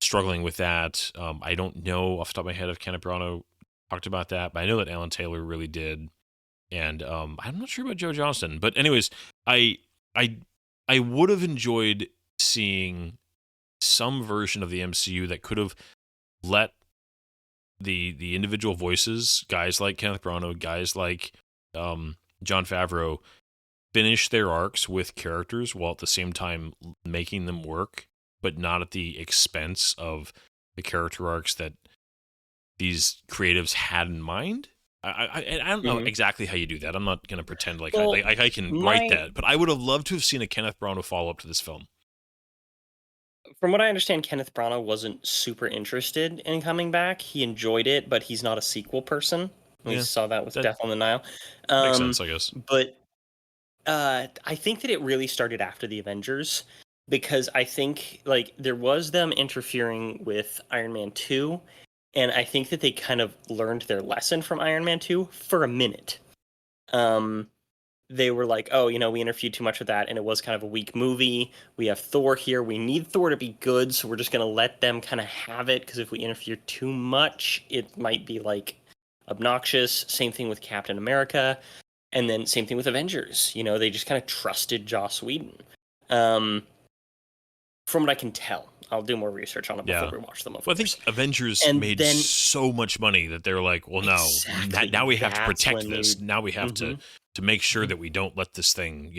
struggling with that. I don't know off the top of my head if Kenneth Branagh talked about that, but I know that Alan Taylor really did. And I'm not sure about Joe Johnston, but anyways, I would have enjoyed seeing some version of the MCU that could have let the individual voices, guys like Kenneth Branagh, guys like Jon Favreau, finish their arcs with characters while at the same time making them work, but not at the expense of the character arcs that these creatives had in mind. I don't know exactly how you do that. I'm not going to pretend like I can write that, but I would have loved to have seen a Kenneth Branagh follow-up to this film. From what I understand, Kenneth Branagh wasn't super interested in coming back. He enjoyed it, but he's not a sequel person. We saw that with Death on the Nile. Makes sense, I guess. But I think that it really started after the Avengers, because I think like there was them interfering with Iron Man 2, and I think that they kind of learned their lesson from Iron Man 2 for a minute. They were like, oh, we interfered too much with that, and it was kind of a weak movie. We have Thor here. We need Thor to be good, so we're just going to let them kind of have it, because if we interfere too much, it might be like obnoxious. Same thing with Captain America. And then same thing with Avengers. They just kind of trusted Joss Whedon. From what I can tell, I'll do more research on it before we watch them. Well, I think Avengers made so much money that they're like, well, no, now we have to protect this. Now we have to make sure that we don't let this thing,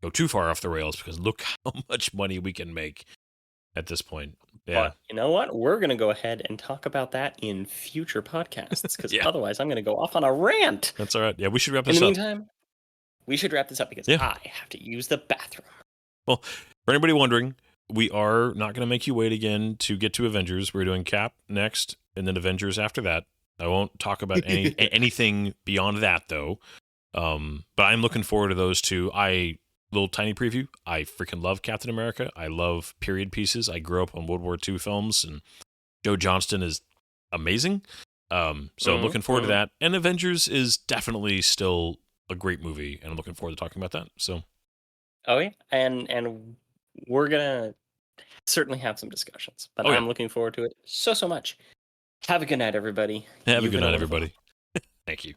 go too far off the rails, because look how much money we can make at this point. Yeah. But you know what? We're going to go ahead and talk about that in future podcasts because Yeah. otherwise I'm going to go off on a rant. That's all right. Yeah, we should wrap In the this up. meantime, we should wrap this up because Yeah. I have to use the bathroom. Well, for anybody wondering, we are not going to make you wait again to get to Avengers. We're doing Cap next, and then Avengers after that. I won't talk about anything beyond that, though. But I'm looking forward to those two. Little tiny preview. I freaking love Captain America. I love period pieces. I grew up on World War II films, and Joe Johnston is amazing. So I'm looking forward to that. And Avengers is definitely still a great movie, and I'm looking forward to talking about that. So. Oh yeah, and we're gonna certainly have some discussions, but Oh, yeah. I'm looking forward to it so much. Have a good night, everybody. Have a You've good been night, wonderful. everybody. Thank you.